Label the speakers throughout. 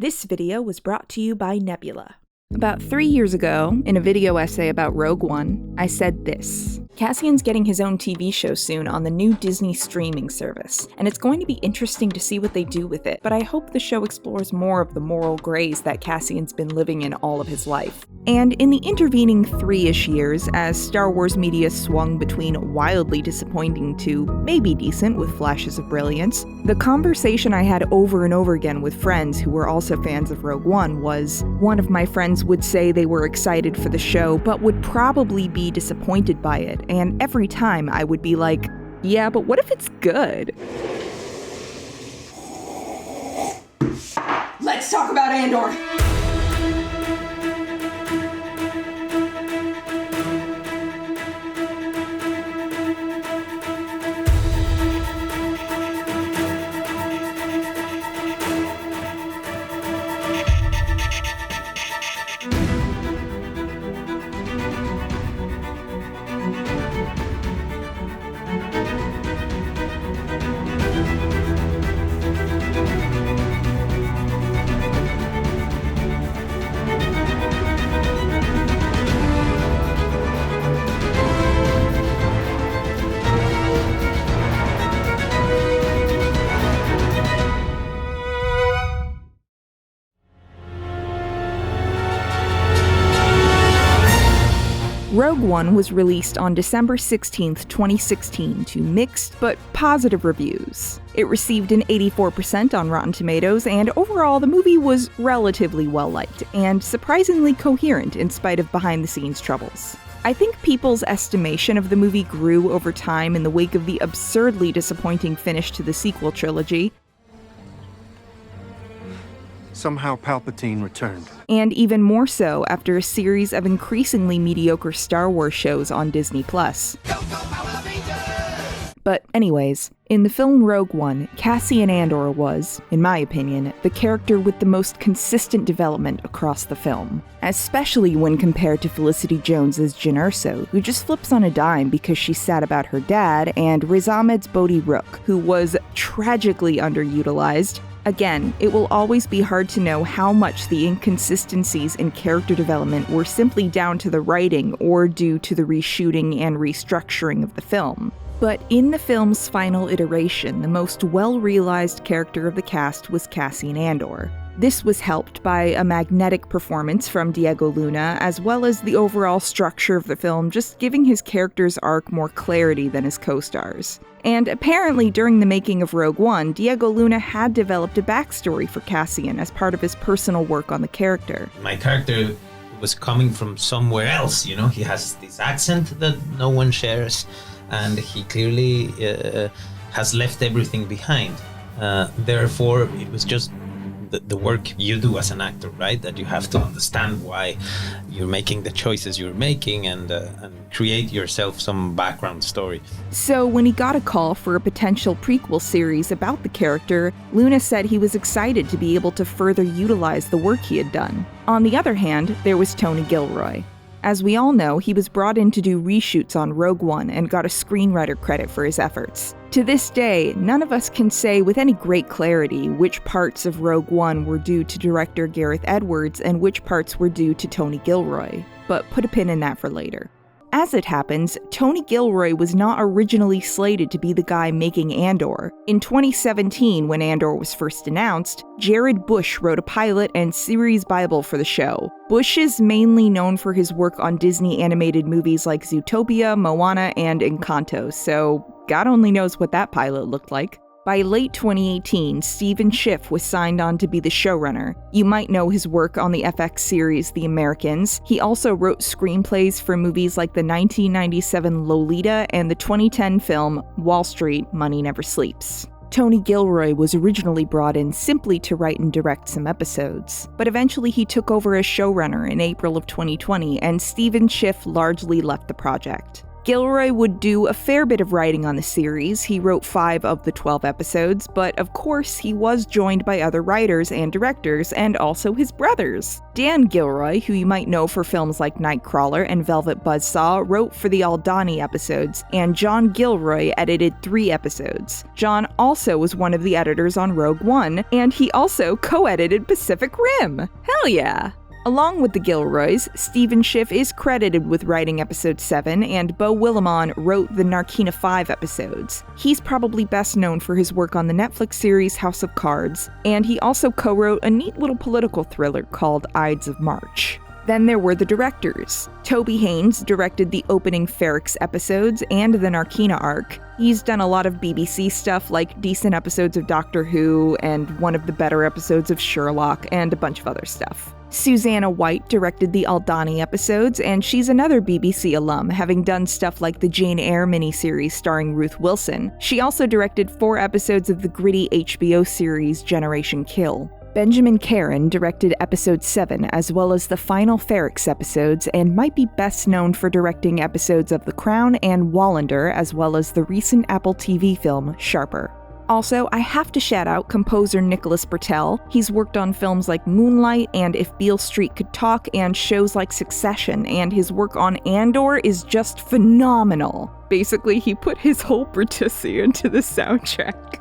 Speaker 1: This video was brought to you by Nebula. About 3 years ago, in a video essay about Rogue One, I said this. Cassian's getting his own TV show soon on the new Disney streaming service, and it's going to be interesting to see what they do with it, but I hope the show explores more of the moral grays that Cassian's been living in all of his life. And in the intervening 3-ish years, as Star Wars media swung between wildly disappointing to maybe decent with flashes of brilliance, the conversation I had over and over again with friends who were also fans of Rogue One was, one of my friends would say they were excited for the show, but would probably be disappointed by it, and every time I would be like, yeah, but what if it's good?
Speaker 2: Let's talk about Andor!
Speaker 1: Rogue One was released on December 16, 2016 to mixed but positive reviews. It received an 84% on Rotten Tomatoes, and overall the movie was relatively well-liked and surprisingly coherent in spite of behind-the-scenes troubles. I think people's estimation of the movie grew over time in the wake of the absurdly disappointing finish to the sequel trilogy.
Speaker 3: Somehow Palpatine returned.
Speaker 1: And even more so after a series of increasingly mediocre Star Wars shows on Disney+. But anyways, in the film Rogue One, Cassian Andor was, in my opinion, the character with the most consistent development across the film. Especially when compared to Felicity Jones as Jyn Erso, who just flips on a dime because she's sad about her dad, and Riz Ahmed's Bodhi Rook, who was tragically underutilized. Again, it will always be hard to know how much the inconsistencies in character development were simply down to the writing or due to the reshooting and restructuring of the film. But in the film's final iteration, the most well-realized character of the cast was Cassian Andor. This was helped by a magnetic performance from Diego Luna, as well as the overall structure of the film just giving his character's arc more clarity than his co-stars. And apparently during the making of Rogue One, Diego Luna had developed a backstory for Cassian as part of his personal work on the character.
Speaker 4: My character was coming from somewhere else, you know? He has this accent that no one shares, and he clearly has left everything behind. Therefore, it was just the work you do as an actor, right? That you have to understand why you're making the choices you're making and create yourself some background story.
Speaker 1: So when he got a call for a potential prequel series about the character, Luna said he was excited to be able to further utilize the work he had done. On the other hand, there was Tony Gilroy. As we all know, he was brought in to do reshoots on Rogue One and got a screenwriter credit for his efforts. To this day, none of us can say with any great clarity which parts of Rogue One were due to director Gareth Edwards and which parts were due to Tony Gilroy, but put a pin in that for later. As it happens, Tony Gilroy was not originally slated to be the guy making Andor. In 2017, when Andor was first announced, Jared Bush wrote a pilot and series bible for the show. Bush is mainly known for his work on Disney animated movies like Zootopia, Moana, and Encanto, so God only knows what that pilot looked like. By late 2018, Stephen Schiff was signed on to be the showrunner. You might know his work on the FX series The Americans. He also wrote screenplays for movies like the 1997 Lolita and the 2010 film Wall Street, Money Never Sleeps. Tony Gilroy was originally brought in simply to write and direct some episodes, but eventually he took over as showrunner in April of 2020, and Stephen Schiff largely left the project. Gilroy would do a fair bit of writing on the series. He wrote 5 of the 12 episodes, but of course he was joined by other writers and directors, and also his brothers. Dan Gilroy, who you might know for films like Nightcrawler and Velvet Buzzsaw, wrote for the Aldhani episodes, and John Gilroy edited 3 episodes. John also was one of the editors on Rogue One, and he also co-edited Pacific Rim. Hell yeah! Along with the Gilroys, Stephen Schiff is credited with writing episode 7, and Beau Willimon wrote the Narkina 5 episodes. He's probably best known for his work on the Netflix series House of Cards, and he also co-wrote a neat little political thriller called Ides of March. Then there were the directors. Toby Haynes directed the opening Ferrix episodes and the Narkina arc. He's done a lot of BBC stuff like decent episodes of Doctor Who and one of the better episodes of Sherlock and a bunch of other stuff. Susanna White directed the Aldhani episodes, and she's another BBC alum, having done stuff like the Jane Eyre miniseries starring Ruth Wilson. She also directed 4 episodes of the gritty HBO series Generation Kill. Benjamin Caron directed episode 7 as well as the final Ferrix episodes, and might be best known for directing episodes of The Crown and Wallander, as well as the recent Apple TV film Sharper. Also, I have to shout out composer Nicholas Bertel. He's worked on films like Moonlight and If Beale Street Could Talk and shows like Succession, and his work on Andor is just phenomenal. Basically, he put his whole Bertucci into the soundtrack.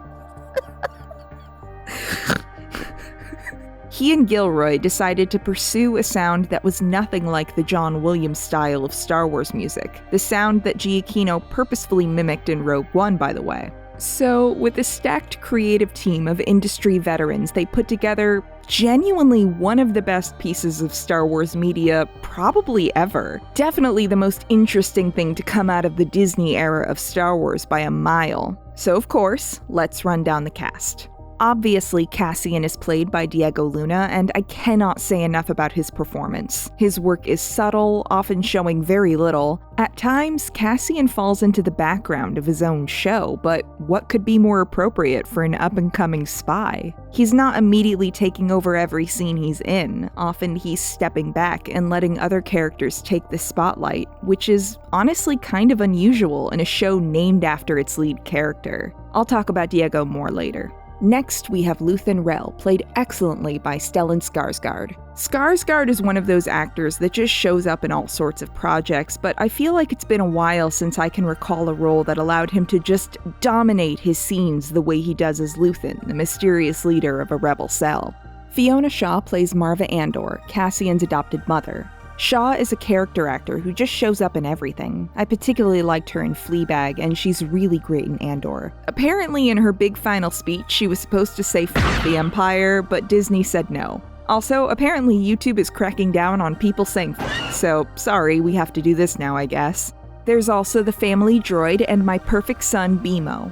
Speaker 1: He and Gilroy decided to pursue a sound that was nothing like the John Williams style of Star Wars music, the sound that Giacchino purposefully mimicked in Rogue One, by the way. So, with a stacked creative team of industry veterans, they put together genuinely one of the best pieces of Star Wars media probably ever. Definitely the most interesting thing to come out of the Disney era of Star Wars by a mile. So, of course, let's run down the cast. Obviously, Cassian is played by Diego Luna, and I cannot say enough about his performance. His work is subtle, often showing very little. At times, Cassian falls into the background of his own show, but what could be more appropriate for an up-and-coming spy? He's not immediately taking over every scene he's in. Often he's stepping back and letting other characters take the spotlight, which is honestly kind of unusual in a show named after its lead character. I'll talk about Diego more later. Next, we have Luthen Rael, played excellently by Stellan Skarsgård. Skarsgård is one of those actors that just shows up in all sorts of projects, but I feel like it's been a while since I can recall a role that allowed him to just dominate his scenes the way he does as Luthen, the mysterious leader of a rebel cell. Fiona Shaw plays Marva Andor, Cassian's adopted mother. Shaw is a character actor who just shows up in everything. I particularly liked her in Fleabag, and she's really great in Andor. Apparently in her big final speech, she was supposed to say "Fuck the Empire," but Disney said no. Also, apparently YouTube is cracking down on people saying "fuck," so sorry, we have to do this now, I guess. There's also the family droid and my perfect son, BMO.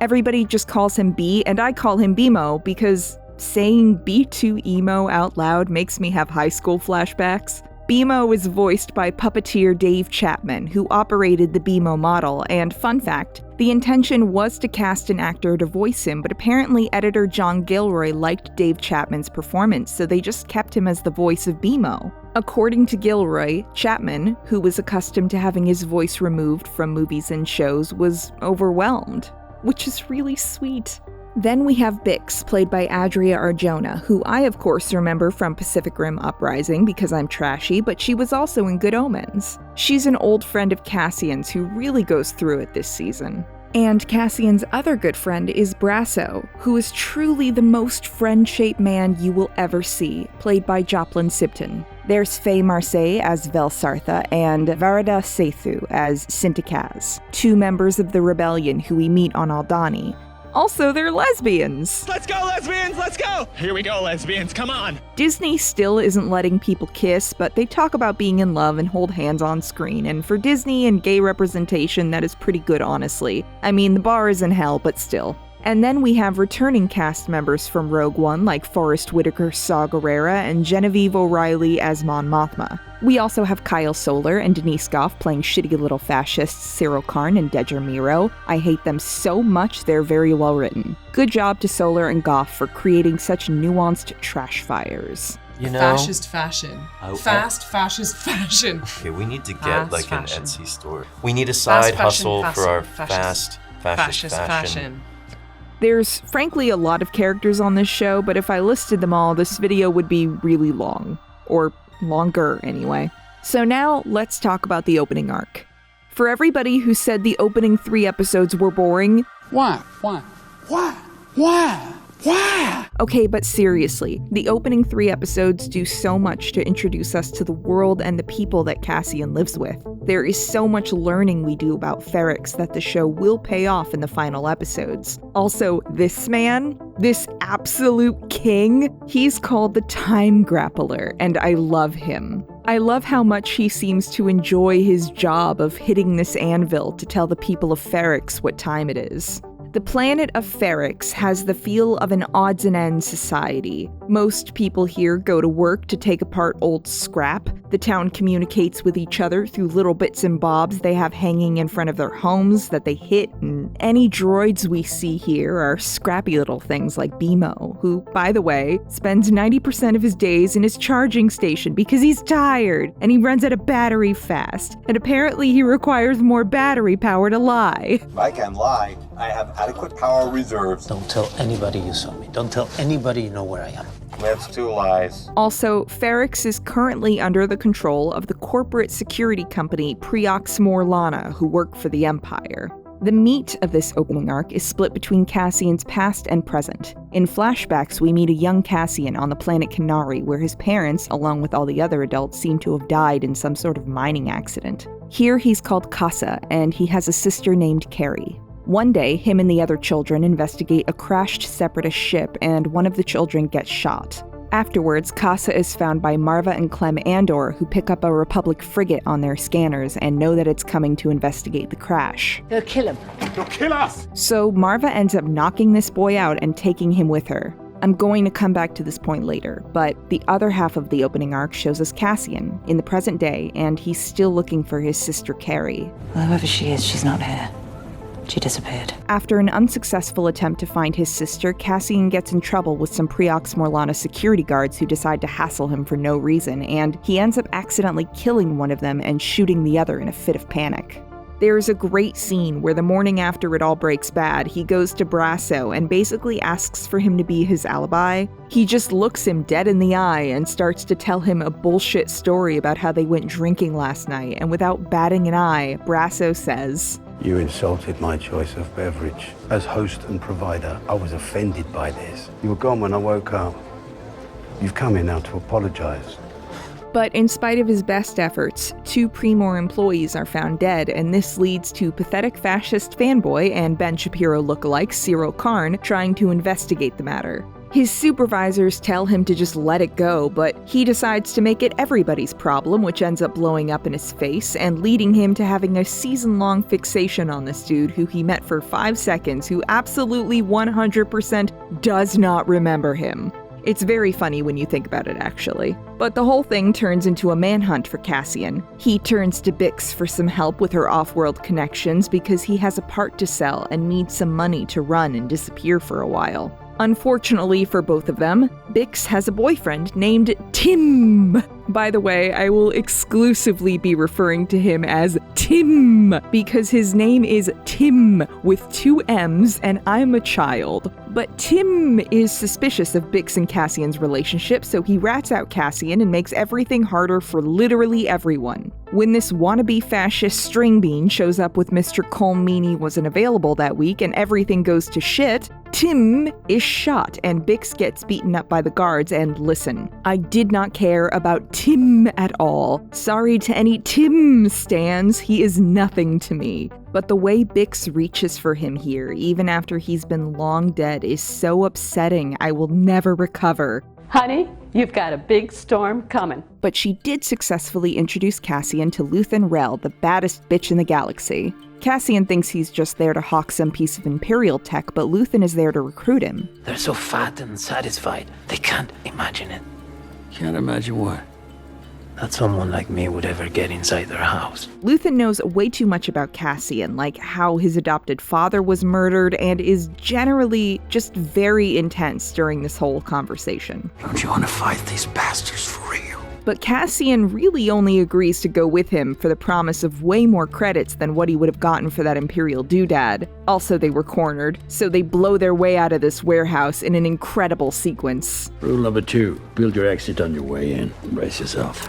Speaker 1: Everybody just calls him B, and I call him BMO because saying B2 emo out loud makes me have high school flashbacks. BMO is voiced by puppeteer Dave Chapman, who operated the BMO model, and fun fact, the intention was to cast an actor to voice him, but apparently editor John Gilroy liked Dave Chapman's performance, so they just kept him as the voice of BMO. According to Gilroy, Chapman, who was accustomed to having his voice removed from movies and shows, was overwhelmed, which is really sweet. Then we have Bix, played by Adria Arjona, who I of course remember from Pacific Rim Uprising because I'm trashy, but she was also in Good Omens. She's an old friend of Cassian's who really goes through it this season. And Cassian's other good friend is Brasso, who is truly the most friend-shaped man you will ever see, played by Joplin Sibton. There's Faye Marseille as Vel Sartha and Varada Sethu as Sintakaz, 2 members of the rebellion who we meet on Aldhani. Also, they're lesbians!
Speaker 2: Let's go, lesbians! Let's go! Here we go, lesbians, come on!
Speaker 1: Disney still isn't letting people kiss, but they talk about being in love and hold hands on screen, and for Disney and gay representation, that is pretty good, honestly. I mean, the bar is in hell, but still. And then we have returning cast members from Rogue One like Forrest Whitaker, Saw Gerrera, and Genevieve O'Reilly as Mon Mothma. We also have Kyle Soller and Denise Goff playing shitty little fascists Cyril Karn and Dedra Miro. I hate them so much, they're very well written. Good job to Soller and Goff for creating such nuanced trash fires.
Speaker 5: You know,
Speaker 6: fascist fashion. Fast fascist fashion.
Speaker 5: Okay, we need to get
Speaker 6: Fast
Speaker 5: like
Speaker 6: fashion.
Speaker 5: an Etsy store. We need a side hustle for our fast fascist fashion.
Speaker 1: There's frankly a lot of characters on this show, but if I listed them all, this video would be really long. Or longer, anyway. So now, let's talk about the opening arc. For everybody who said the opening 3 episodes were boring...
Speaker 7: Why?
Speaker 1: Okay, but seriously, the opening 3 episodes do so much to introduce us to the world and the people that Cassian lives with. There is so much learning we do about Ferrix that the show will pay off in the final episodes. Also, this man, this absolute king, he's called the Time Grappler, and I love him. I love how much he seems to enjoy his job of hitting this anvil to tell the people of Ferrix what time it is. The planet of Ferrix has the feel of an odds and ends society. Most people here go to work to take apart old scrap. The town communicates with each other through little bits and bobs they have hanging in front of their homes that they hit, and any droids we see here are scrappy little things like BMO, who, by the way, spends 90% of his days in his charging station because he's tired, and he runs out of battery fast, and apparently he requires more battery power to lie.
Speaker 8: I can lie. I have adequate power reserves.
Speaker 9: Don't tell anybody you saw me. Don't tell anybody you know where I am.
Speaker 8: That's 2 lies.
Speaker 1: Also, Ferrix is currently under the control of the corporate security company Preox Morlana, who work for the Empire. The meat of this opening arc is split between Cassian's past and present. In flashbacks, we meet a young Cassian on the planet Kenari, where his parents, along with all the other adults, seem to have died in some sort of mining accident. Here he's called Casa, and he has a sister named Carrie. One day, him and the other children investigate a crashed separatist ship, and one of the children gets shot. Afterwards, Casa is found by Marva and Clem Andor, who pick up a Republic frigate on their scanners and know that it's coming to investigate the crash.
Speaker 7: Go kill him.
Speaker 8: You'll kill us!
Speaker 1: So Marva ends up knocking this boy out and taking him with her. I'm going to come back to this point later, but the other half of the opening arc shows us Cassian, in the present day, and he's still looking for his sister Carrie.
Speaker 10: Well, whoever she is, she's not here. She disappeared.
Speaker 1: After an unsuccessful attempt to find his sister, Cassian gets in trouble with some Preox Morlana security guards who decide to hassle him for no reason, and he ends up accidentally killing one of them and shooting the other in a fit of panic. There's a great scene where the morning after it all breaks bad, he goes to Brasso and basically asks for him to be his alibi. He just looks him dead in the eye and starts to tell him a bullshit story about how they went drinking last night, and without batting an eye, Brasso says,
Speaker 11: "You insulted my choice of beverage. As host and provider, I was offended by this. You were gone when I woke up. You've come here now to apologize."
Speaker 1: But in spite of his best efforts, 2 Premor employees are found dead, and this leads to pathetic fascist fanboy and Ben Shapiro lookalike Cyril Karn trying to investigate the matter. His supervisors tell him to just let it go, but he decides to make it everybody's problem, which ends up blowing up in his face and leading him to having a season-long fixation on this dude who he met for 5 seconds, who absolutely 100% does not remember him. It's very funny when you think about it, actually. But the whole thing turns into a manhunt for Cassian. He turns to Bix for some help with her off-world connections because he has a part to sell and needs some money to run and disappear for a while. Unfortunately for both of them, Bix has a boyfriend named Tim. By the way, I will exclusively be referring to him as Tim because his name is Tim with 2 M's and I'm a child. But Tim is suspicious of Bix and Cassian's relationship, so he rats out Cassian and makes everything harder for literally everyone. When this wannabe fascist string bean shows up with Mr. Colmini wasn't available that week and everything goes to shit, Tim is shot and Bix gets beaten up by the guards, and listen, I did not care about Tim at all. Sorry to any Tim stans, he is nothing to me. But the way Bix reaches for him here, even after he's been long dead, is so upsetting I will never recover.
Speaker 7: Honey, you've got a big storm coming.
Speaker 1: But she did successfully introduce Cassian to Luthen Rael, the baddest bitch in the galaxy. Cassian thinks he's just there to hawk some piece of Imperial tech, but Luthen is there to recruit him.
Speaker 9: They're so fat and satisfied, they can't imagine it.
Speaker 12: Can't imagine what?
Speaker 9: That someone like me would ever get inside their house.
Speaker 1: Luthen knows way too much about Cassian, like how his adopted father was murdered, and is generally just very intense during this whole conversation.
Speaker 12: Don't you want to fight these bastards for real?
Speaker 1: But Cassian really only agrees to go with him for the promise of way more credits than what he would have gotten for that Imperial doodad. Also, they were cornered, so they blow their way out of this warehouse in an incredible sequence.
Speaker 12: Rule number 2, build your exit on your way in. Brace yourself.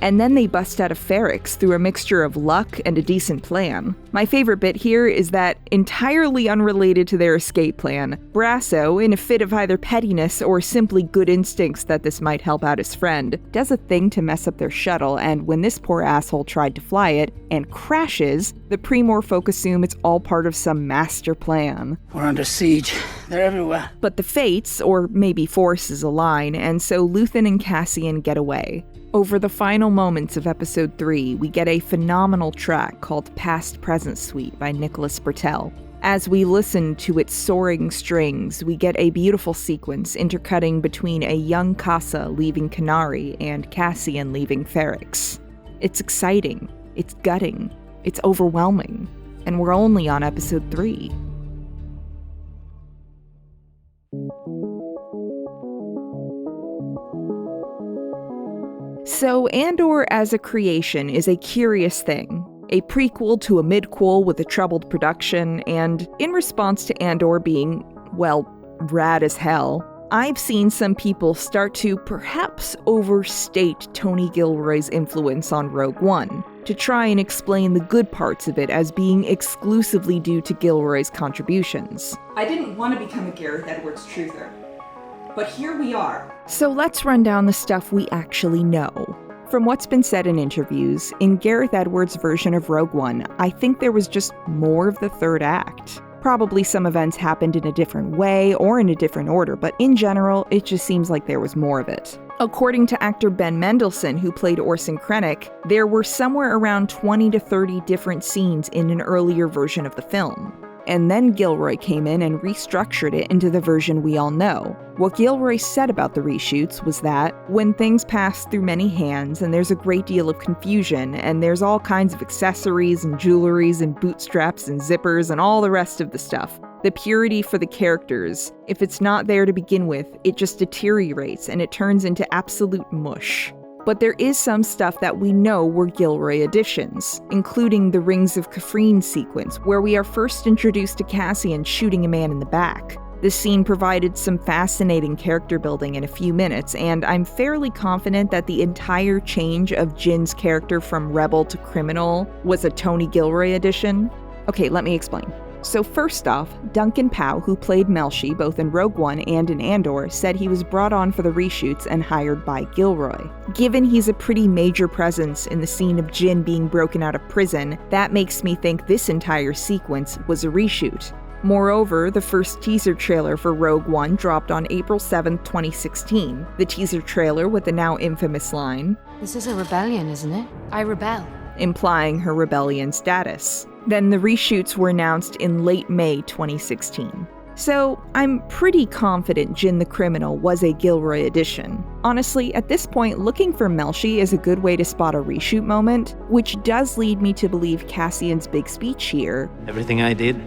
Speaker 1: And then they bust out of Ferrix through a mixture of luck and a decent plan. My favorite bit here is that, entirely unrelated to their escape plan, Brasso, in a fit of either pettiness or simply good instincts that this might help out his friend, does a thing to mess up their shuttle, and when this poor asshole tried to fly it and crashes, the Pre-Mor folk assume it's all part of some master plan.
Speaker 12: We're under siege. They're everywhere.
Speaker 1: But the fates, or maybe forces, align, and so Luthen and Cassian get away. Over the final moments of Episode 3, we get a phenomenal track called Past Present Suite by Nicholas Bertel. As we listen to its soaring strings, we get a beautiful sequence intercutting between a young Casa leaving Kenari and Cassian leaving Ferrix. It's exciting, it's gutting, it's overwhelming, and we're only on Episode 3. So Andor as a creation is a curious thing. A prequel to a midquel with a troubled production, and in response to Andor being, well, rad as hell, I've seen some people start to perhaps overstate Tony Gilroy's influence on Rogue One, to try and explain the good parts of it as being exclusively due to Gilroy's contributions. I didn't want to become a Gareth Edwards truther, but here we are. So let's run down the stuff we actually know. From what's been said in interviews, in Gareth Edwards' version of Rogue One, I think there was just more of the third act. Probably some events happened in a different way or in a different order, but in general, it just seems like there was more of it. According to actor Ben Mendelsohn, who played Orson Krennic, there were somewhere around 20 to 30 different scenes in an earlier version of the film. And then Gilroy came in and restructured it into the version we all know. What Gilroy said about the reshoots was that, when things pass through many hands and there's a great deal of confusion, and there's all kinds of accessories and jewelries and bootstraps and zippers and all the rest of the stuff, the purity for the characters, if it's not there to begin with, it just deteriorates and it turns into absolute mush. But there is some stuff that we know were Gilroy additions, including the Rings of Kafrene sequence, where we are first introduced to Cassian shooting a man in the back. This scene provided some fascinating character building in a few minutes, and I'm fairly confident that the entire change of Jyn's character from rebel to criminal was a Tony Gilroy addition. Okay, let me explain. So first off, Duncan Powell, who played Melshi both in Rogue One and in Andor, said he was brought on for the reshoots and hired by Gilroy. Given he's a pretty major presence in the scene of Jyn being broken out of prison, that makes me think this entire sequence was a reshoot. Moreover, the first teaser trailer for Rogue One dropped on April 7, 2016. The teaser trailer with the now infamous line,
Speaker 13: "This is a rebellion, isn't it? I rebel,"
Speaker 1: implying her rebellion status. Then the reshoots were announced in late May 2016. So I'm pretty confident Jyn the Criminal was a Gilroy addition. Honestly, at this point, looking for Melshi is a good way to spot a reshoot moment, which does lead me to believe Cassian's big speech here,
Speaker 9: Everything I did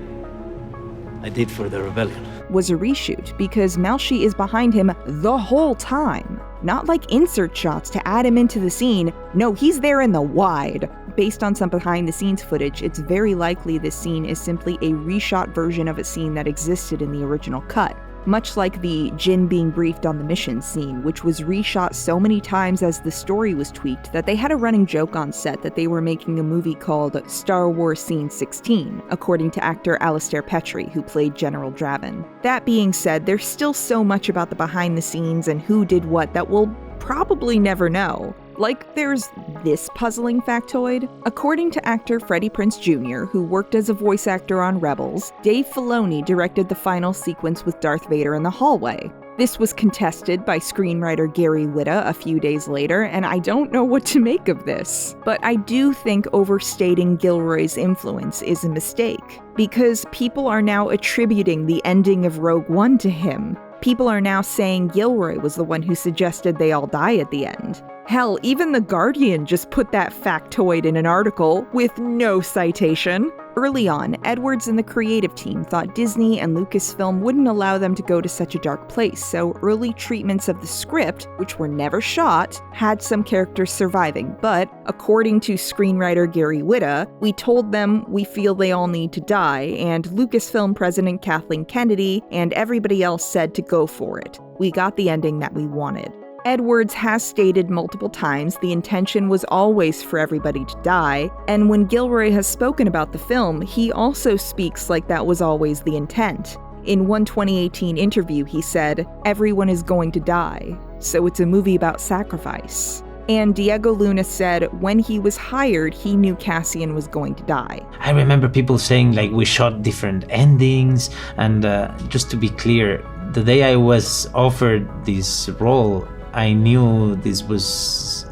Speaker 9: for the rebellion,
Speaker 1: was a reshoot, because Melshi is behind him the whole time. Not like insert shots to add him into the scene, no, he's there in the wide. Based on some behind-the-scenes footage, it's very likely this scene is simply a reshot version of a scene that existed in the original cut. Much like the Jyn being briefed on the mission scene, which was reshot so many times as the story was tweaked that they had a running joke on set that they were making a movie called Star Wars Scene 16, according to actor Alistair Petrie, who played General Draven. That being said, there's still so much about the behind-the-scenes and who did what that we'll probably never know. Like, there's this puzzling factoid. According to actor Freddie Prinze Jr., who worked as a voice actor on Rebels, Dave Filoni directed the final sequence with Darth Vader in the hallway. This was contested by screenwriter Gary Whitta a few days later, and I don't know what to make of this. But I do think overstating Gilroy's influence is a mistake, because people are now attributing the ending of Rogue One to him. People are now saying Gilroy was the one who suggested they all die at the end. Hell, even The Guardian just put that factoid in an article with no citation. Early on, Edwards and the creative team thought Disney and Lucasfilm wouldn't allow them to go to such a dark place, so early treatments of the script, which were never shot, had some characters surviving. But, according to screenwriter Gary Whitta, we told them we feel they all need to die, and Lucasfilm president Kathleen Kennedy and everybody else said to go for it. We got the ending that we wanted. Edwards has stated multiple times the intention was always for everybody to die, and when Gilroy has spoken about the film, he also speaks like that was always the intent. In one 2018 interview, he said, "Everyone is going to die, so it's a movie about sacrifice." And Diego Luna said when he was hired, he knew Cassian was going to die.
Speaker 4: I remember people saying like we shot different endings, and just to be clear, the day I was offered this role, I knew this was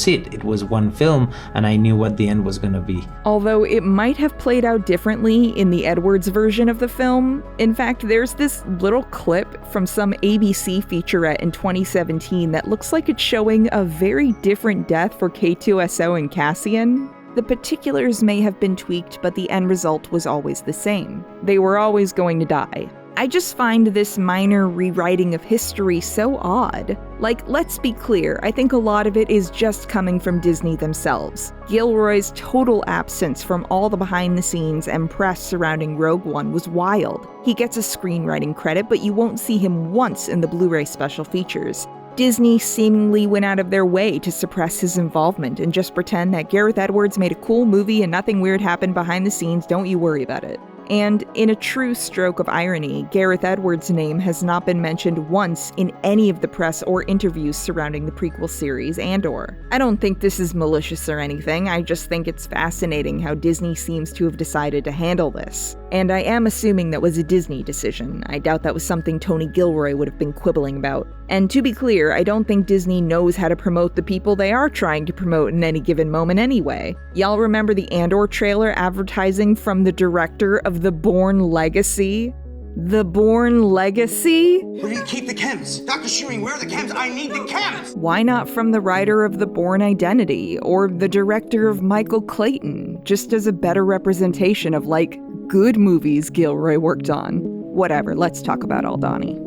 Speaker 4: it. It was one film, and I knew what the end was gonna be.
Speaker 1: Although it might have played out differently in the Edwards version of the film. In fact, there's this little clip from some ABC featurette in 2017 that looks like it's showing a very different death for K2SO and Cassian. The particulars may have been tweaked, but the end result was always the same. They were always going to die. I just find this minor rewriting of history so odd. Like, let's be clear, I think a lot of it is just coming from Disney themselves. Gilroy's total absence from all the behind-the-scenes and press surrounding Rogue One was wild. He gets a screenwriting credit, but you won't see him once in the Blu-ray special features. Disney seemingly went out of their way to suppress his involvement and just pretend that Gareth Edwards made a cool movie and nothing weird happened behind the scenes, don't you worry about it. And in a true stroke of irony, Gareth Edwards' name has not been mentioned once in any of the press or interviews surrounding the prequel series Andor. I don't think this is malicious or anything, I just think it's fascinating how Disney seems to have decided to handle this. And I am assuming that was a Disney decision. I doubt that was something Tony Gilroy would have been quibbling about. And to be clear, I don't think Disney knows how to promote the people they are trying to promote in any given moment anyway. Y'all remember the Andor trailer advertising from the director of The Bourne Legacy? The Bourne Legacy?
Speaker 14: Where do you keep the chems? Dr. Shearing, where are the chems? I need the chems!
Speaker 1: Why not from the writer of The Bourne Identity, or the director of Michael Clayton, just as a better representation of, like, good movies Gilroy worked on? Whatever, let's talk about Aldhani.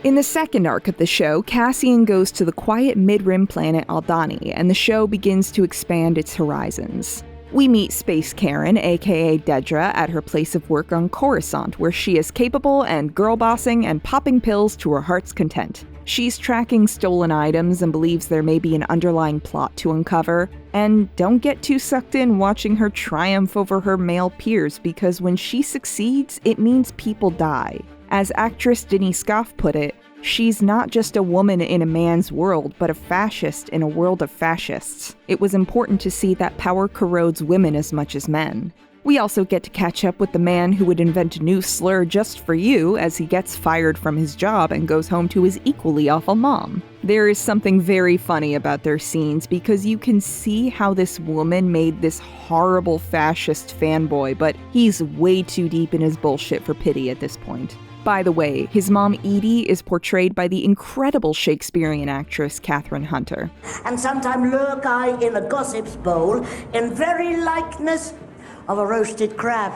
Speaker 1: In the second arc of the show, Cassian goes to the quiet mid-rim planet Aldhani, and the show begins to expand its horizons. We meet Space Karen, aka Dedra, at her place of work on Coruscant, where she is capable and girl-bossing and popping pills to her heart's content. She's tracking stolen items and believes there may be an underlying plot to uncover. And don't get too sucked in watching her triumph over her male peers, because when she succeeds, it means people die. As actress Denise Goff put it, she's not just a woman in a man's world, but a fascist in a world of fascists. It was important to see that power corrodes women as much as men. We also get to catch up with the man who would invent a new slur just for you as he gets fired from his job and goes home to his equally awful mom. There is something very funny about their scenes because you can see how this woman made this horrible fascist fanboy, but he's way too deep in his bullshit for pity at this point. By the way, his mom Edie is portrayed by the incredible Shakespearean actress Catherine Hunter.
Speaker 15: And sometime lurk I in a gossip's bowl in very likeness of a roasted crab.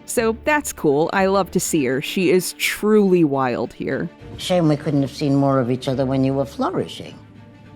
Speaker 1: So that's cool, I love to see her. She is truly wild here.
Speaker 16: Shame we couldn't have seen more of each other when you were flourishing.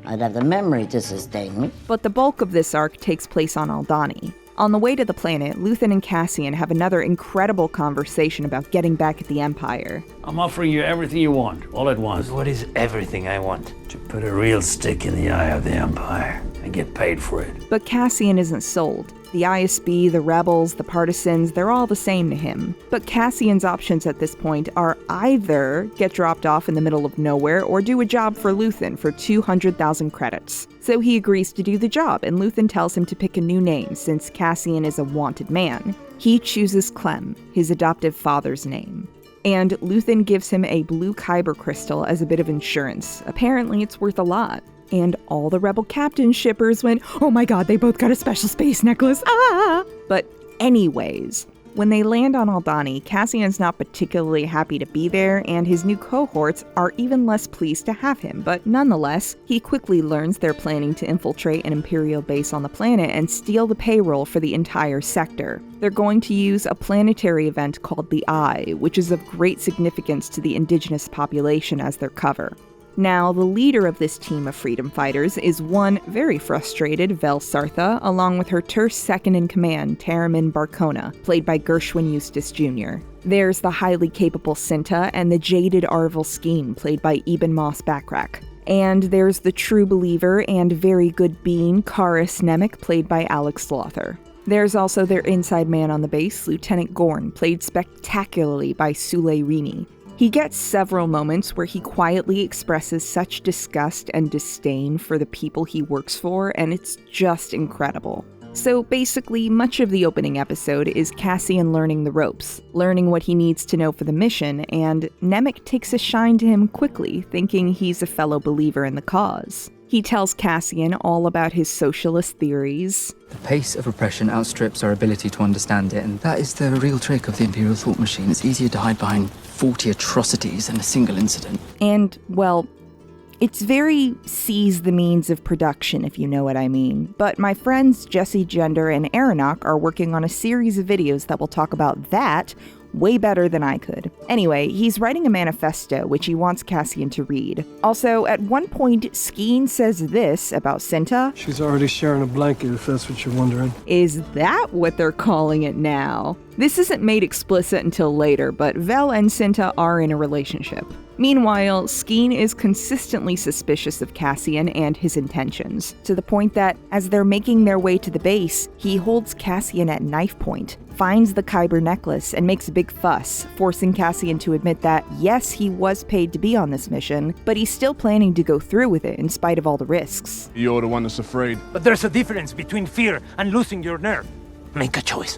Speaker 16: I'd have the memory to sustain me.
Speaker 1: But the bulk of this arc takes place on Aldhani. On the way to the planet, Luthen and Cassian have another incredible conversation about getting back at the Empire.
Speaker 12: I'm offering you everything you want, all at once.
Speaker 9: What is everything I want?
Speaker 12: To put a real stick in the eye of the Empire and get paid for it.
Speaker 1: But Cassian isn't sold. The ISB, the rebels, the partisans, they're all the same to him. But Cassian's options at this point are either get dropped off in the middle of nowhere or do a job for Luthen for 200,000 credits. So he agrees to do the job, and Luthen tells him to pick a new name since Cassian is a wanted man. He chooses Clem, his adoptive father's name. And Luthen gives him a blue kyber crystal as a bit of insurance. Apparently it's worth a lot. And all the rebel captain shippers went, "Oh my god, they both got a special space necklace, ah!" But anyways, when they land on Aldhani, Cassian's not particularly happy to be there, and his new cohorts are even less pleased to have him, but nonetheless, he quickly learns they're planning to infiltrate an Imperial base on the planet and steal the payroll for the entire sector. They're going to use a planetary event called the Eye, which is of great significance to the indigenous population as their cover. Now, the leader of this team of freedom fighters is one very frustrated Vel Sartha, along with her terse second-in-command, Taramin Barcona, played by Gershwin Eustace Jr. There's the highly capable Cinta and the jaded Arvel Skeen, played by Eben Moss Backrack. And there's the true believer and very good being, Karis Nemik, played by Alex Slother. There's also their inside man on the base, Lieutenant Gorn, played spectacularly by Sule Rini. He gets several moments where he quietly expresses such disgust and disdain for the people he works for, and it's just incredible. So basically, much of the opening episode is Cassian learning the ropes, learning what he needs to know for the mission, and Nemik takes a shine to him quickly, thinking he's a fellow believer in the cause. He tells Cassian all about his socialist theories.
Speaker 17: The pace of oppression outstrips our ability to understand it, and that is the real trick of the Imperial thought machine. It's easier to hide behind 40 atrocities than a single incident.
Speaker 1: And, well, it's very seize the means of production, if you know what I mean. But my friends Jesse Gender and Aranock are working on a series of videos that will talk about that way better than I could. Anyway, he's writing a manifesto which he wants Cassian to read. Also, at one point, Skeen says this about Cinta.
Speaker 18: She's already sharing a blanket, if that's what you're wondering.
Speaker 1: Is that what they're calling it now? This isn't made explicit until later, but Vel and Cinta are in a relationship. Meanwhile, Skeen is consistently suspicious of Cassian and his intentions, to the point that, as they're making their way to the base, he holds Cassian at knife point, finds the Kyber necklace, and makes a big fuss, forcing Cassian to admit that, yes, he was paid to be on this mission, but he's still planning to go through with it in spite of all the risks.
Speaker 19: You're the one that's afraid.
Speaker 9: But there's a difference between fear and losing your nerve. Make a choice.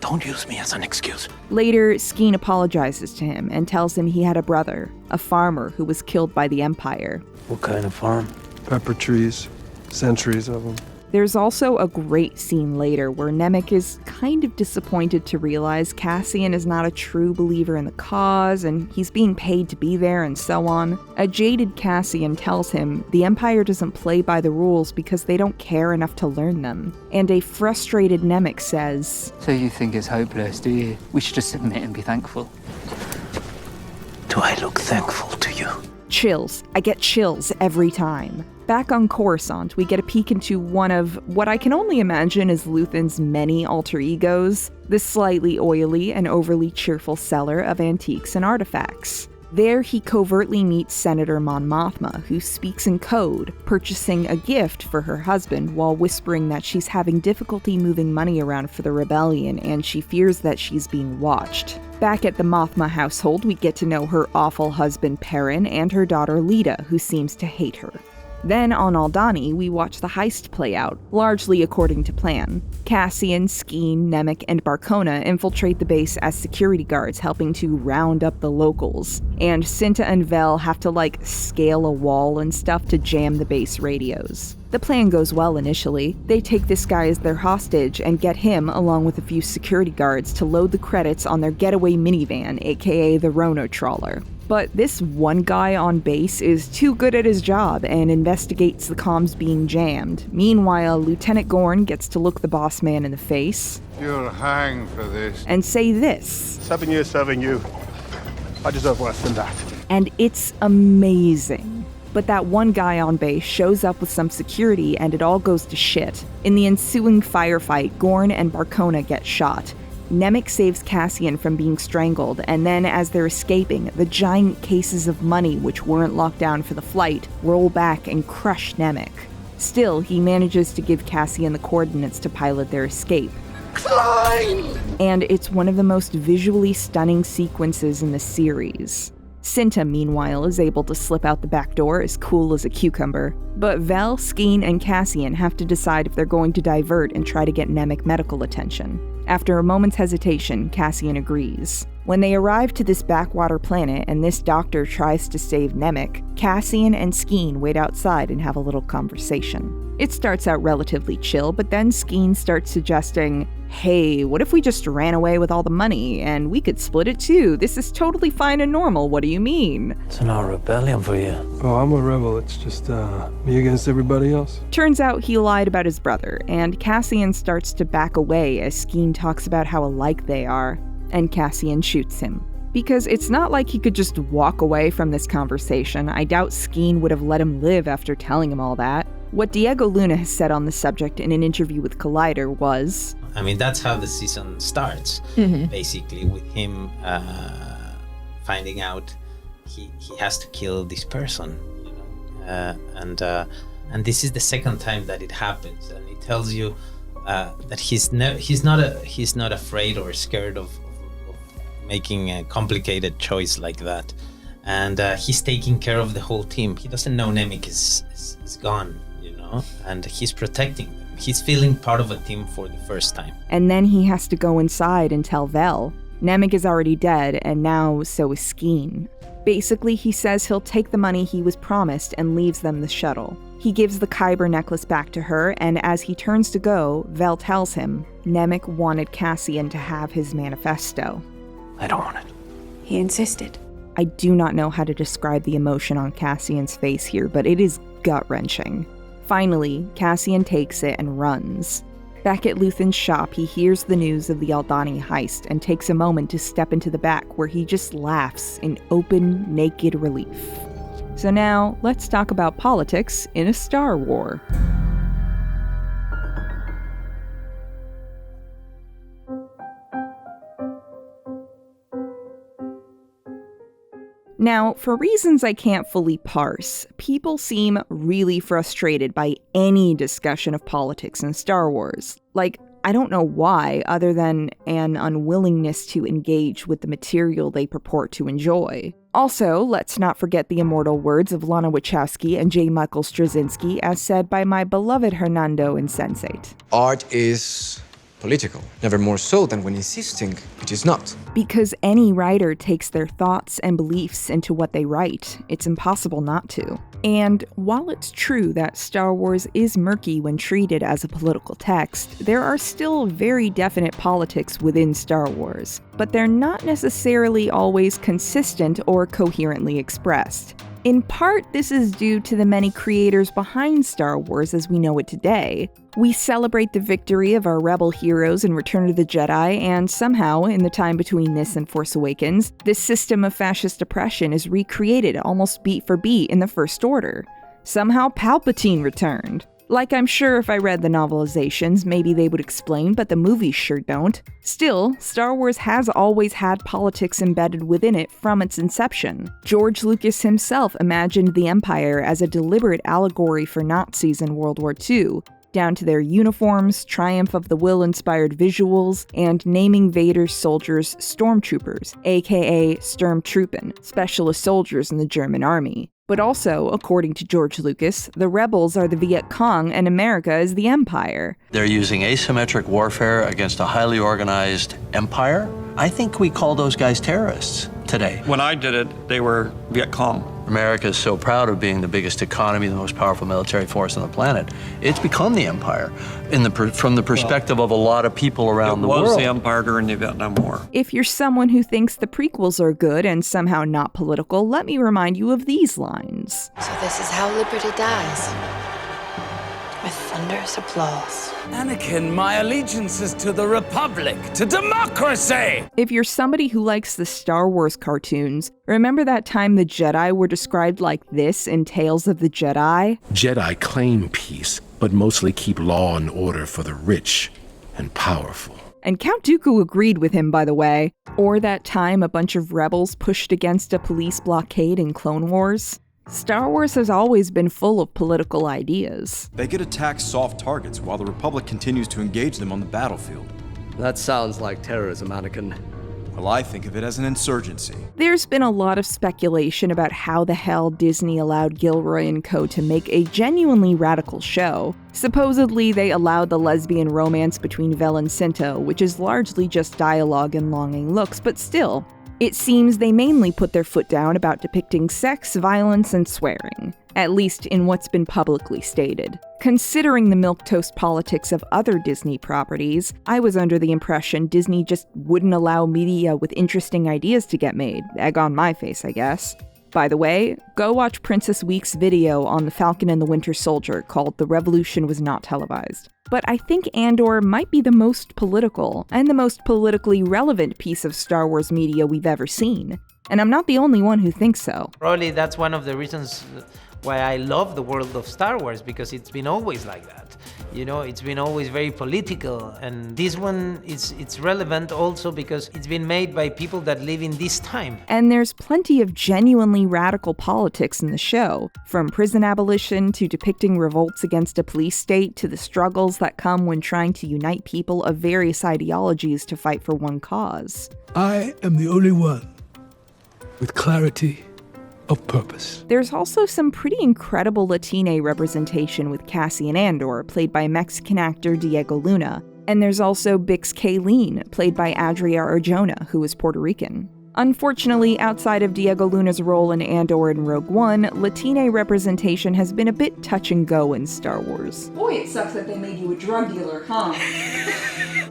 Speaker 9: Don't use me as an excuse.
Speaker 1: Later, Skeen apologizes to him and tells him he had a brother, a farmer who was killed by the Empire.
Speaker 12: What kind of farm?
Speaker 18: Pepper trees. Centuries of them.
Speaker 1: There's also a great scene later where Nemik is kind of disappointed to realize Cassian is not a true believer in the cause, and he's being paid to be there and so on. A jaded Cassian tells him the Empire doesn't play by the rules because they don't care enough to learn them. And a frustrated Nemik says,
Speaker 17: "So you think it's hopeless, do you? We should just submit and be thankful."
Speaker 9: Do I look thankful to you?
Speaker 1: Chills. I get chills every time. Back on Coruscant, we get a peek into one of what I can only imagine is Luthen's many alter egos, the slightly oily and overly cheerful seller of antiques and artifacts. There, he covertly meets Senator Mon Mothma, who speaks in code, purchasing a gift for her husband while whispering that she's having difficulty moving money around for the rebellion and she fears that she's being watched. Back at the Mothma household, we get to know her awful husband Perrin and her daughter Lita, who seems to hate her. Then on Aldhani, we watch the heist play out, largely according to plan. Cassian, Skeen, Nemik, and Barcona infiltrate the base as security guards, helping to round up the locals. And Cinta and Vel have to, scale a wall and stuff to jam the base radios. The plan goes well initially. They take this guy as their hostage and get him, along with a few security guards, to load the credits on their getaway minivan, aka the Rono Trawler. But this one guy on base is too good at his job and investigates the comms being jammed. Meanwhile, Lieutenant Gorn gets to look the boss man in the face.
Speaker 20: You'll hang for this.
Speaker 1: And say this.
Speaker 3: 7 years serving you. I deserve worse than that.
Speaker 1: And it's amazing. But that one guy on base shows up with some security and it all goes to shit. In the ensuing firefight, Gorn and Barcona get shot. Nemik saves Cassian from being strangled, and then as they're escaping, the giant cases of money which weren't locked down for the flight roll back and crush Nemik. Still, he manages to give Cassian the coordinates to pilot their escape. Climb! And it's one of the most visually stunning sequences in the series. Cinta, meanwhile, is able to slip out the back door as cool as a cucumber. But Vel, Skeen, and Cassian have to decide if they're going to divert and try to get Nemik medical attention. After a moment's hesitation, Cassian agrees. When they arrive to this backwater planet and this doctor tries to save Nemik, Cassian and Skeen wait outside and have a little conversation. It starts out relatively chill, but then Skeen starts suggesting, hey, what if we just ran away with all the money and we could split it too? This is totally fine and normal, what do you mean?
Speaker 12: It's an rebellion for you.
Speaker 18: Oh, I'm a rebel. It's just, me against everybody else.
Speaker 1: Turns out he lied about his brother, and Cassian starts to back away as Skeen talks about how alike they are, and Cassian shoots him. Because it's not like he could just walk away from this conversation. I doubt Skeen would have let him live after telling him all that. What Diego Luna has said on the subject in an interview with Collider was...
Speaker 4: I mean, that's how the season starts, basically, with him finding out he has to kill this person, you know, and this is the second time that it happens, and it tells you that he's not afraid or scared of making a complicated choice like that, and he's taking care of the whole team. He doesn't know Nemik is gone, you know, and he's protecting them. He's feeling part of a team for the first time.
Speaker 1: And then he has to go inside and tell Vel. Nemik is already dead, and now so is Skeen. Basically, he says he'll take the money he was promised and leaves them the shuttle. He gives the Kyber necklace back to her, and as he turns to go, Vel tells him Nemik wanted Cassian to have his manifesto.
Speaker 12: I don't want it.
Speaker 10: He insisted.
Speaker 1: I do not know how to describe the emotion on Cassian's face here, but it is gut-wrenching. Finally, Cassian takes it and runs. Back at Luthen's shop, he hears the news of the Aldani heist and takes a moment to step into the back where he just laughs in open, naked relief. So now, let's talk about politics in a Star War. Now, for reasons I can't fully parse, people seem really frustrated by any discussion of politics in Star Wars. Like, I don't know why, other than an unwillingness to engage with the material they purport to enjoy. Also, let's not forget the immortal words of Lana Wachowski and J. Michael Straczynski, as said by my beloved Hernando in Sense8.
Speaker 19: Art is political, never more so than when insisting it is not.
Speaker 1: Because any writer takes their thoughts and beliefs into what they write, it's impossible not to. And while it's true that Star Wars is murky when treated as a political text, there are still very definite politics within Star Wars, but they're not necessarily always consistent or coherently expressed. In part, this is due to the many creators behind Star Wars as we know it today. We celebrate the victory of our rebel heroes in Return of the Jedi, and somehow, in the time between this and Force Awakens, this system of fascist oppression is recreated almost beat for beat in the First Order. Somehow Palpatine returned. Like I'm sure if I read the novelizations, maybe they would explain, but the movies sure don't. Still, Star Wars has always had politics embedded within it from its inception. George Lucas himself imagined the Empire as a deliberate allegory for Nazis in World War II, down to their uniforms, Triumph of the Will-inspired visuals, and naming Vader's soldiers Stormtroopers, aka Sturmtruppen, specialist soldiers in the German army. But also, according to George Lucas, the rebels are the Viet Cong and America is the Empire.
Speaker 21: They're using asymmetric warfare against a highly organized empire. I think we call those guys terrorists today.
Speaker 22: When I did it, they were Viet Cong.
Speaker 21: America is so proud of being the biggest economy, the most powerful military force on the planet. It's become the empire from the perspective of a lot of people around the world.
Speaker 22: It was the empire during the Vietnam War.
Speaker 1: If you're someone who thinks the prequels are good and somehow not political, let me remind you of these lines.
Speaker 13: So this is how liberty dies. With thunderous applause.
Speaker 23: Anakin, my allegiance is to the Republic, to democracy!
Speaker 1: If you're somebody who likes the Star Wars cartoons, remember that time the Jedi were described like this in Tales of the Jedi?
Speaker 24: Jedi claim peace, but mostly keep law and order for the rich and powerful.
Speaker 1: And Count Dooku agreed with him, by the way. Or that time a bunch of rebels pushed against a police blockade in Clone Wars. Star Wars has always been full of political ideas.
Speaker 2: They could attack soft targets while the Republic continues to engage them on the battlefield.
Speaker 5: That sounds like terrorism, Anakin.
Speaker 2: Well, I think of it as an insurgency.
Speaker 1: There's been a lot of speculation about how the hell Disney allowed Gilroy and co. to make a genuinely radical show. Supposedly, they allowed the lesbian romance between Vel and Cinta, which is largely just dialogue and longing looks, but still. It seems they mainly put their foot down about depicting sex, violence, and swearing, at least in what's been publicly stated. Considering the milquetoast politics of other Disney properties, I was under the impression Disney just wouldn't allow media with interesting ideas to get made. Egg on my face, I guess. By the way, go watch Princess Week's video on the Falcon and the Winter Soldier called The Revolution Was Not Televised. But I think Andor might be the most political, and the most politically relevant piece of Star Wars media we've ever seen. And I'm not the only one who thinks so.
Speaker 6: Probably that's one of the reasons why I love the world of Star Wars, because it's been always like that. You know, it's been always very political, and this one it's relevant also because it's been made by people that live in this time.
Speaker 1: And there's plenty of genuinely radical politics in the show, from prison abolition to depicting revolts against a police state to the struggles that come when trying to unite people of various ideologies to fight for one cause.
Speaker 18: I am the only one with clarity of purpose.
Speaker 1: There's also some pretty incredible Latina representation with Cassian Andor, played by Mexican actor Diego Luna. And there's also Bix Kayleen, played by Adria Arjona, who is Puerto Rican. Unfortunately, outside of Diego Luna's role in Andor and Rogue One, Latina representation has been a bit touch and go in Star Wars.
Speaker 8: Boy, it sucks that they made you a drug dealer, huh?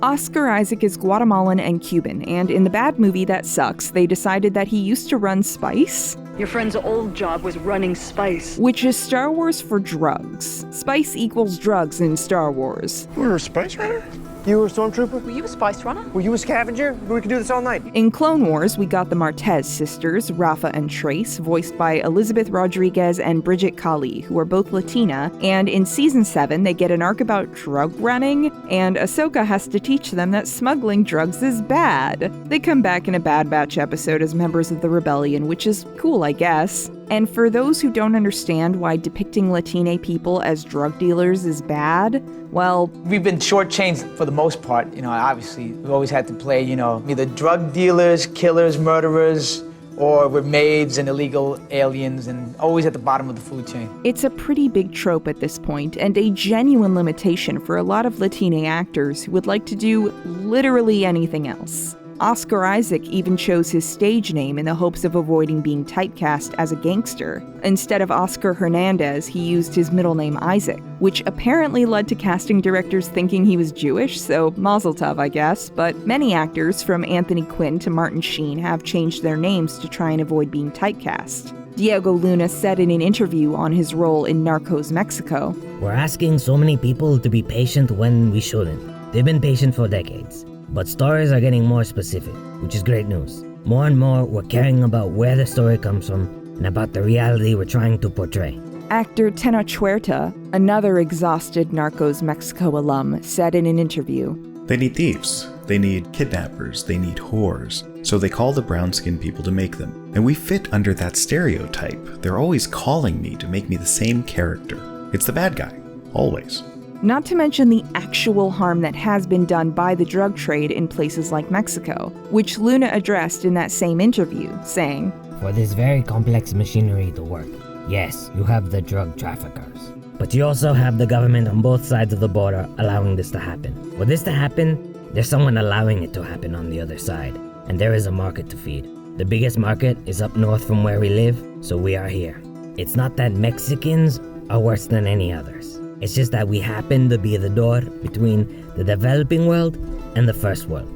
Speaker 1: Oscar Isaac is Guatemalan and Cuban, and in the bad movie That Sucks, they decided that he used to run Spice.
Speaker 8: Your friend's old job was running Spice.
Speaker 1: Which is Star Wars for drugs. Spice equals drugs in Star Wars.
Speaker 14: You were a spice runner? You were a stormtrooper?
Speaker 8: Were you a spice runner?
Speaker 14: Were you a scavenger? We could do this all night.
Speaker 1: In Clone Wars, we got the Martez sisters, Rafa and Trace, voiced by Elizabeth Rodriguez and Bridget Kali, who are both Latina, and in Season 7, they get an arc about drug running, and Ahsoka has to teach them that smuggling drugs is bad. They come back in a Bad Batch episode as members of the Rebellion, which is cool, I guess. And for those who don't understand why depicting Latina people as drug dealers is bad, well...
Speaker 25: We've been shortchanged for the most part. You know, obviously, we've always had to play, you know, either drug dealers, killers, murderers, or we're maids and illegal aliens, and always at the bottom of the food chain.
Speaker 1: It's a pretty big trope at this point, and a genuine limitation for a lot of Latina actors who would like to do literally anything else. Oscar Isaac even chose his stage name in the hopes of avoiding being typecast as a gangster. Instead of Oscar Hernandez, he used his middle name Isaac, which apparently led to casting directors thinking he was Jewish, so mazel tov, I guess. But many actors, from Anthony Quinn to Martin Sheen, have changed their names to try and avoid being typecast. Diego Luna said in an interview on his role in Narcos Mexico,
Speaker 26: "We're asking so many people to be patient when we shouldn't. They've been patient for decades. But stories are getting more specific, which is great news. More and more, we're caring about where the story comes from and about the reality we're trying to portray."
Speaker 1: Actor Tenoch Huerta, another exhausted Narcos Mexico alum, said in an interview,
Speaker 27: "They need thieves, they need kidnappers, they need whores. So they call the brown-skinned people to make them. And we fit under that stereotype. They're always calling me to make me the same character. It's the bad guy, always."
Speaker 1: Not to mention the actual harm that has been done by the drug trade in places like Mexico, which Luna addressed in that same interview, saying,
Speaker 26: "For this very complex machinery to work, yes, you have the drug traffickers. But you also have the government on both sides of the border allowing this to happen. For this to happen, there's someone allowing it to happen on the other side, and there is a market to feed. The biggest market is up north from where we live, so we are here. It's not that Mexicans are worse than any others. It's just that we happen to be the door between the developing world and the first world.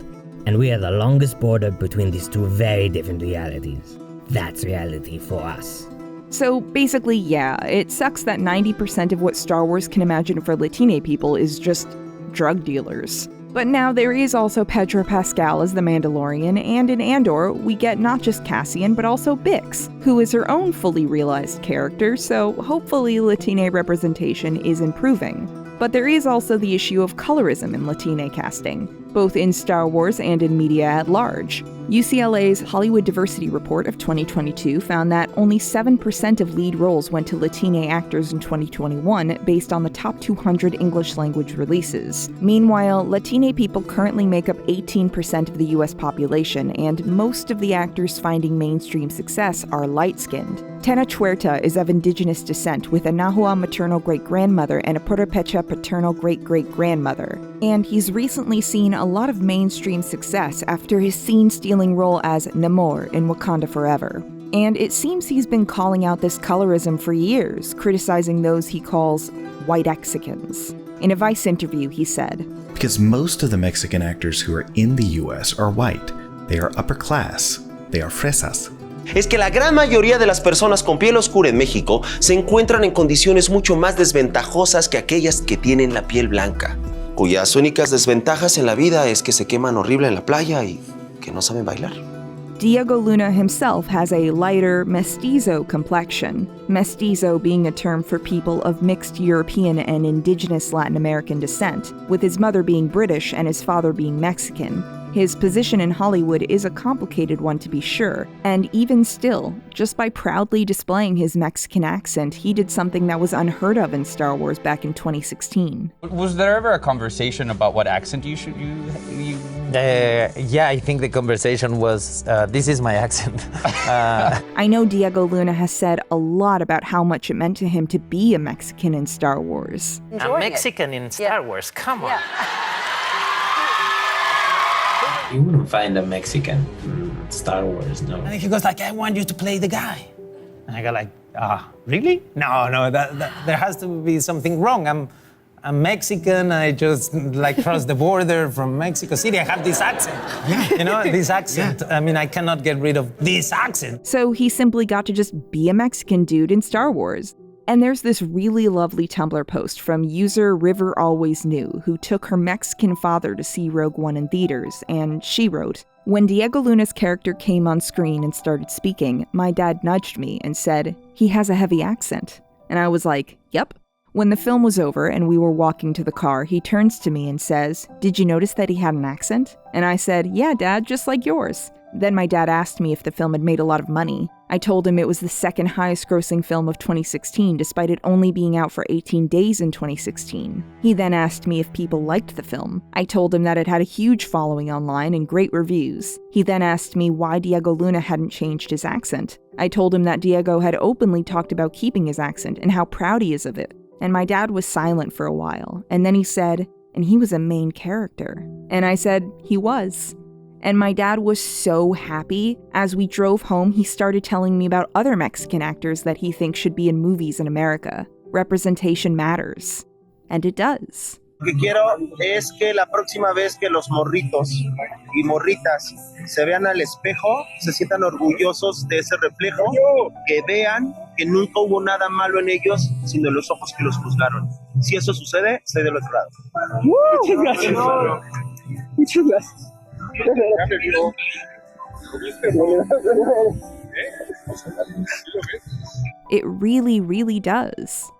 Speaker 26: And we are the longest border between these two very different realities. That's reality for us."
Speaker 1: So basically, yeah, it sucks that 90% of what Star Wars can imagine for Latina people is just drug dealers. But now there is also Pedro Pascal as the Mandalorian, and in Andor, we get not just Cassian, but also Bix, who is her own fully realized character, so hopefully Latina representation is improving. But there is also the issue of colorism in Latina casting, both in Star Wars and in media at large. UCLA's Hollywood Diversity Report of 2022 found that only 7% of lead roles went to Latina actors in 2021 based on the top 200 English-language releases. Meanwhile, Latina people currently make up 18% of the US population, and most of the actors finding mainstream success are light-skinned. Tena Chuerta is of indigenous descent with a Nahua maternal great-grandmother and a Purepecha paternal great-great-grandmother. And he's recently seen a lot of mainstream success after his scene-stealing role as Namor in Wakanda Forever. And it seems he's been calling out this colorism for years, criticizing those he calls white Mexicans. In a Vice interview, he said,
Speaker 27: "Because most of the Mexican actors who are in the US are white. They are upper class. They are fresas."
Speaker 7: Es que la gran mayoría de las personas con piel oscura en México se encuentran en condiciones mucho más desventajosas que aquellas que tienen la piel blanca, cuyas únicas desventajas en la vida es que se queman horrible en la playa y que no saben bailar.
Speaker 1: Diego Luna himself has a lighter mestizo complexion, mestizo being a term for people of mixed European and indigenous Latin American descent, with his mother being British and his father being Mexican. His position in Hollywood is a complicated one to be sure, and even still, just by proudly displaying his Mexican accent, he did something that was unheard of in Star Wars back in 2016.
Speaker 9: Was there ever a conversation about what accent you should use?
Speaker 6: Yeah, I think the conversation was, this is my accent.
Speaker 1: I know Diego Luna has said a lot about how much it meant to him to be a Mexican in Star Wars.
Speaker 6: A Mexican in Star Wars, come on.
Speaker 4: You wouldn't find a Mexican in Star Wars, no.
Speaker 6: And he goes like, I want you to play the guy. And I go like, really? No, that there has to be something wrong. I'm Mexican, I just crossed the border from Mexico City. I have this accent, this accent. Yeah. I mean, I cannot get rid of this accent.
Speaker 1: So he simply got to just be a Mexican dude in Star Wars. And there's this really lovely Tumblr post from user River Always Knew, who took her Mexican father to see Rogue One in theaters, and she wrote, "When Diego Luna's character came on screen and started speaking, my dad nudged me and said, 'He has a heavy accent.' And I was like, 'Yep.' When the film was over and we were walking to the car, he turns to me and says, 'Did you notice that he had an accent?' And I said, 'Yeah, Dad, just like yours.' Then my dad asked me if the film had made a lot of money. I told him it was the second highest grossing film of 2016, despite it only being out for 18 days in 2016. He then asked me if people liked the film. I told him that it had a huge following online and great reviews. He then asked me why Diego Luna hadn't changed his accent. I told him that Diego had openly talked about keeping his accent and how proud he is of it. And my dad was silent for a while, and then he said, 'And he was a main character.' And I said, 'He was.' And my dad was so happy. As we drove home, he started telling me about other Mexican actors that he thinks should be in movies in America. Representation matters. And it does.
Speaker 11: Lo que quiero es que la próxima vez que los morritos y morritas se vean al espejo, se sientan orgullosos de ese reflejo, que vean que nunca hubo nada malo en ellos, sino los ojos que los juzgaron. Si eso sucede, estoy del otro lado.
Speaker 15: Muchas gracias. Muchas gracias.
Speaker 1: It really, really does.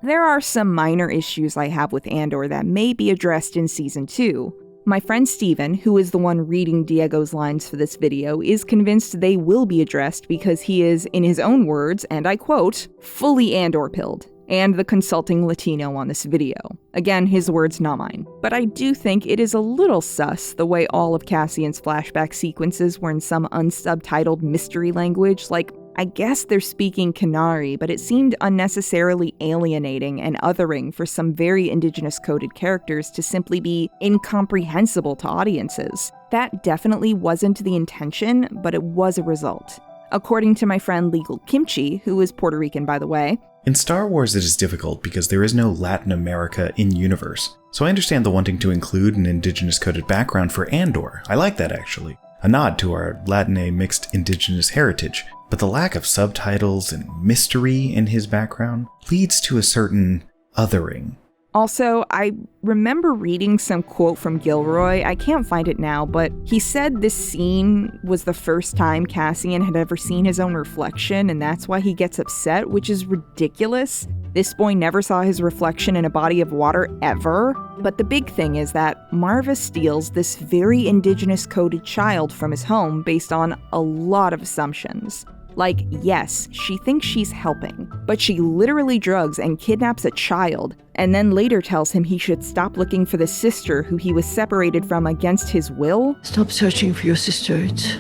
Speaker 1: There are some minor issues I have with Andor that may be addressed in Season 2. My friend Steven, who is the one reading Diego's lines for this video, is convinced they will be addressed because he is, in his own words, and I quote, fully Andor-pilled, and the consulting Latino on this video. Again, his words, not mine. But I do think it is a little sus the way all of Cassian's flashback sequences were in some unsubtitled mystery language, like, I guess they're speaking Canary, but it seemed unnecessarily alienating and othering for some very indigenous coded characters to simply be incomprehensible to audiences. That definitely wasn't the intention, but it was a result. According to my friend Legal Kimchi, who is Puerto Rican by the way,
Speaker 27: in Star Wars it is difficult because there is no Latin America in-universe, so I understand the wanting to include an indigenous coded background for Andor. I like that actually. A nod to our Latine mixed indigenous heritage, but the lack of subtitles and mystery in his background leads to a certain othering.
Speaker 1: Also, I remember reading some quote from Gilroy. I can't find it now, but he said this scene was the first time Cassian had ever seen his own reflection, and that's why he gets upset, which is ridiculous. This boy never saw his reflection in a body of water ever. But the big thing is that Marva steals this very indigenous coded child from his home based on a lot of assumptions. Like, yes, she thinks she's helping, but she literally drugs and kidnaps a child, and then later tells him he should stop looking for the sister who he was separated from against his will.
Speaker 3: Stop searching for your sister. It's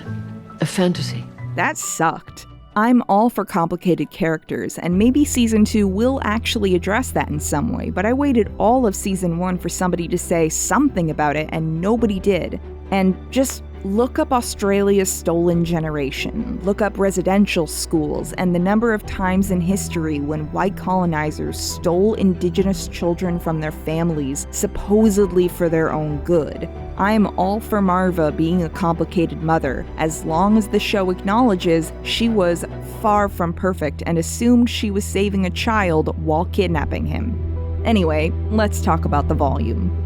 Speaker 3: a fantasy.
Speaker 1: That sucked. I'm all for complicated characters, and maybe season 2 will actually address that in some way, but I waited all of season 1 for somebody to say something about it, and nobody did. And just look up Australia's stolen generation, look up residential schools, and the number of times in history when white colonizers stole indigenous children from their families, supposedly for their own good. I am all for Marva being a complicated mother, as long as the show acknowledges she was far from perfect and assumed she was saving a child while kidnapping him. Anyway, let's talk about the volume.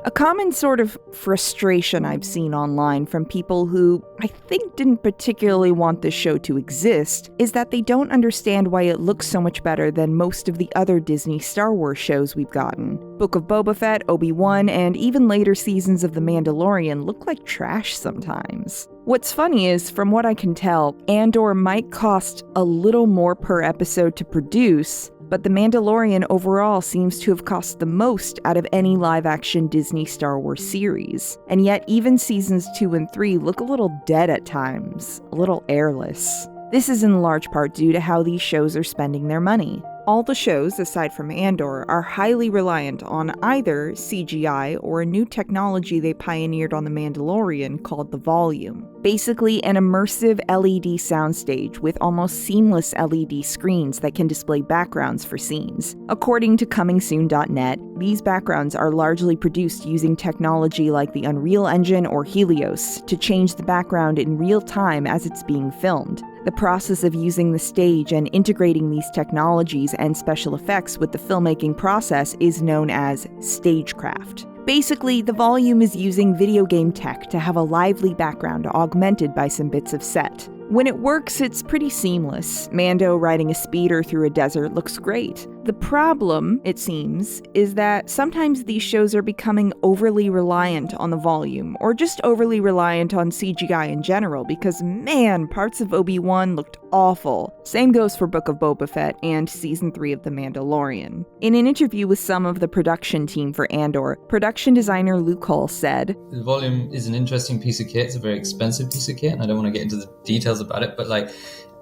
Speaker 1: A common sort of frustration I've seen online from people who I think didn't particularly want this show to exist is that they don't understand why it looks so much better than most of the other Disney Star Wars shows we've gotten. Book of Boba Fett, Obi-Wan, and even later seasons of The Mandalorian look like trash sometimes. What's funny is, from what I can tell, Andor might cost a little more per episode to produce, but The Mandalorian overall seems to have cost the most out of any live-action Disney Star Wars series. And yet even seasons 2 and 3 look a little dead at times, a little airless. This is in large part due to how these shows are spending their money. All the shows, aside from Andor, are highly reliant on either CGI or a new technology they pioneered on The Mandalorian called the Volume. Basically an immersive LED soundstage with almost seamless LED screens that can display backgrounds for scenes. According to ComingSoon.net, these backgrounds are largely produced using technology like the Unreal Engine or Helios to change the background in real time as it's being filmed. The process of using the stage and integrating these technologies and special effects with the filmmaking process is known as stagecraft. Basically, the Volume is using video game tech to have a lively background augmented by some bits of set. When it works, it's pretty seamless. Mando riding a speeder through a desert looks great. The problem, it seems, is that sometimes these shows are becoming overly reliant on the Volume, or just overly reliant on CGI in general, because man, parts of Obi-Wan looked awful. Same goes for Book of Boba Fett and Season 3 of The Mandalorian. In an interview with some of the production team for Andor, production designer Luke Hull said,
Speaker 10: "The Volume is an interesting piece of kit. It's a very expensive piece of kit, and I don't want to get into the details about it, but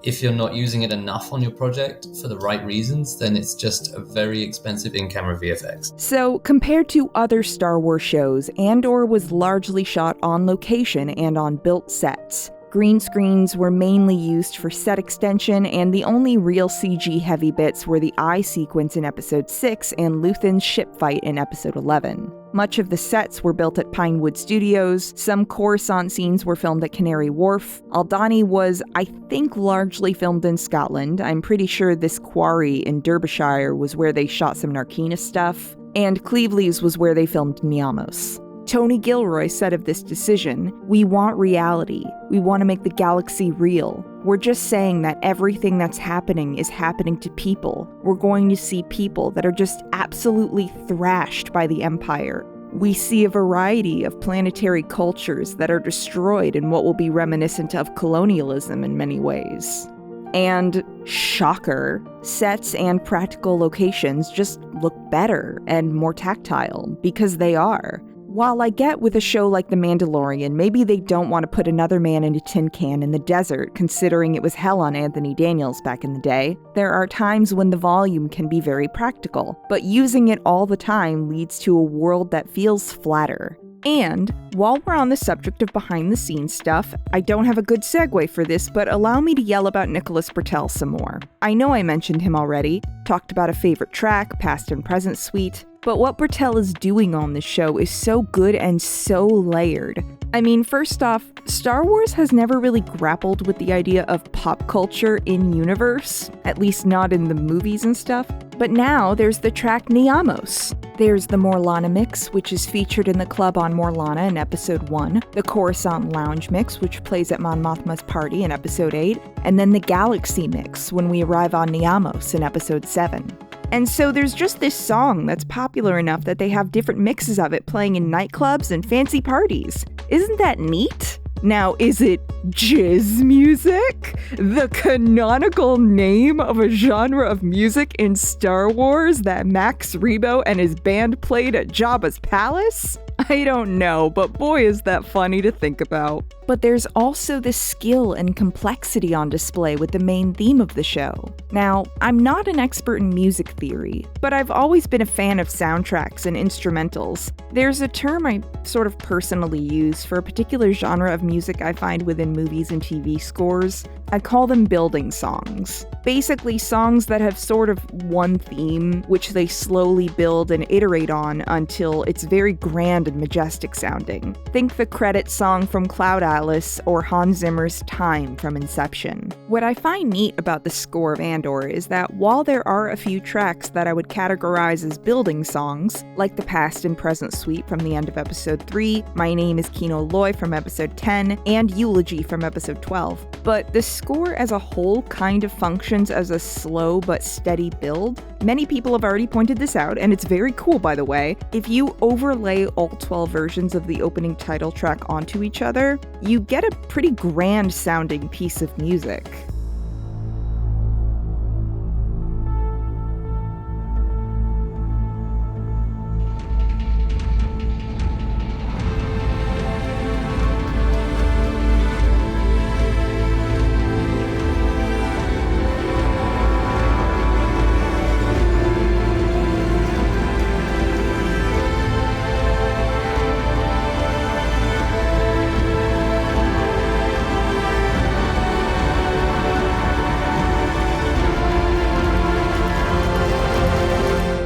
Speaker 10: if you're not using it enough on your project for the right reasons, then it's just a very expensive in-camera VFX.
Speaker 1: So, compared to other Star Wars shows, Andor was largely shot on location and on built sets. Green screens were mainly used for set extension, and the only real CG-heavy bits were the eye sequence in Episode 6 and Luthen's ship fight in Episode 11. Much of the sets were built at Pinewood Studios, some Coruscant scenes were filmed at Canary Wharf, Aldhani was, I think, largely filmed in Scotland. I'm pretty sure this quarry in Derbyshire was where they shot some Narkina stuff, and Cleveland's was where they filmed Niamos. Tony Gilroy said of this decision, "We want reality. We want to make the galaxy real. We're just saying that everything that's happening is happening to people. We're going to see people that are just absolutely thrashed by the Empire. We see a variety of planetary cultures that are destroyed in what will be reminiscent of colonialism in many ways." And, shocker, sets and practical locations just look better and more tactile, because they are. While I get with a show like The Mandalorian, maybe they don't want to put another man in a tin can in the desert, considering it was hell on Anthony Daniels back in the day, there are times when the Volume can be very practical, but using it all the time leads to a world that feels flatter. And, while we're on the subject of behind-the-scenes stuff, I don't have a good segue for this, but allow me to yell about Nicholas Britell some more. I know I mentioned him already, talked about a favorite track, past and present suite, But what Bertel is doing on this show is so good and so layered. I mean, first off, Star Wars has never really grappled with the idea of pop culture in universe, at least not in the movies and stuff. But now there's the track Niamos. There's the Morlana mix, which is featured in the club on Morlana in episode 1, the Coruscant Lounge mix, which plays at Mon Mothma's party in episode 8, and then the Galaxy mix when we arrive on Niamos in episode 7. And so there's just this song that's popular enough that they have different mixes of it playing in nightclubs and fancy parties. Isn't that neat? Now, is it jizz music? The canonical name of a genre of music in Star Wars that Max Rebo and his band played at Jabba's palace? I don't know, but boy is that funny to think about. But there's also this skill and complexity on display with the main theme of the show. Now, I'm not an expert in music theory, but I've always been a fan of soundtracks and instrumentals. There's a term I sort of personally use for a particular genre of music I find within movies and TV scores. I call them building songs. Basically, songs that have sort of one theme, which they slowly build and iterate on until it's very grand and majestic sounding. Think the credits song from Cloud Atlas or Hans Zimmer's Time from Inception. What I find neat about the score of Andor is that while there are a few tracks that I would categorize as building songs, like the Past and Present Suite from the end of episode 3, My Name is Kino Loy from episode 10, and Eulogy from episode 12, but the score as a whole kind of functions as a slow but steady build. Many people have already pointed this out, and it's very cool, by the way. If you overlay all 12 versions of the opening title track onto each other, you get a pretty grand sounding piece of music.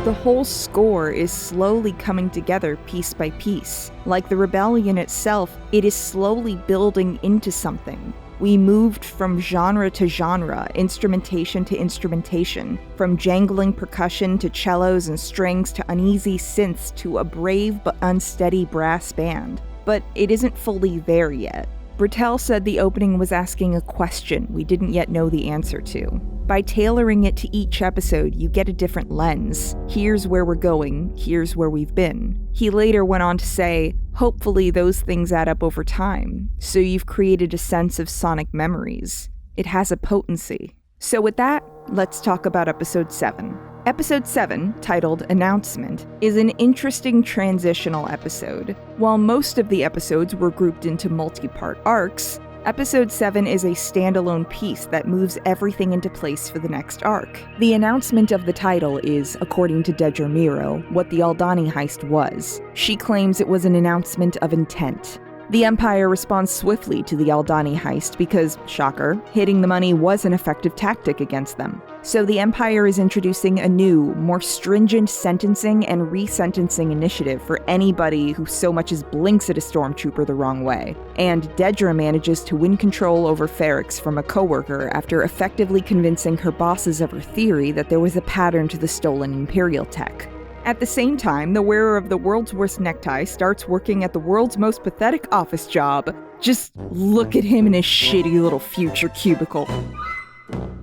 Speaker 1: The whole score is slowly coming together piece by piece. Like the rebellion itself, it is slowly building into something. We moved from genre to genre, instrumentation to instrumentation, from jangling percussion to cellos and strings to uneasy synths to a brave but unsteady brass band. But it isn't fully there yet. Bertel said the opening was asking a question we didn't yet know the answer to. By tailoring it to each episode, you get a different lens. Here's where we're going, here's where we've been. He later went on to say, hopefully those things add up over time, so you've created a sense of sonic memories. It has a potency. So with that, let's talk about episode 7. Episode 7, titled Announcement, is an interesting transitional episode. While most of the episodes were grouped into multi-part arcs, Episode 7 is a standalone piece that moves everything into place for the next arc. The announcement of the title is, according to Dedra Miro, what the Aldhani heist was. She claims it was an announcement of intent. The Empire responds swiftly to the Aldhani heist because, shocker, hitting the money was an effective tactic against them. So the Empire is introducing a new, more stringent sentencing and resentencing initiative for anybody who so much as blinks at a stormtrooper the wrong way. And Dedra manages to win control over Ferrix from a coworker after effectively convincing her bosses of her theory that there was a pattern to the stolen Imperial tech. At the same time, the wearer of the world's worst necktie starts working at the world's most pathetic office job. Just look at him in his shitty little future cubicle.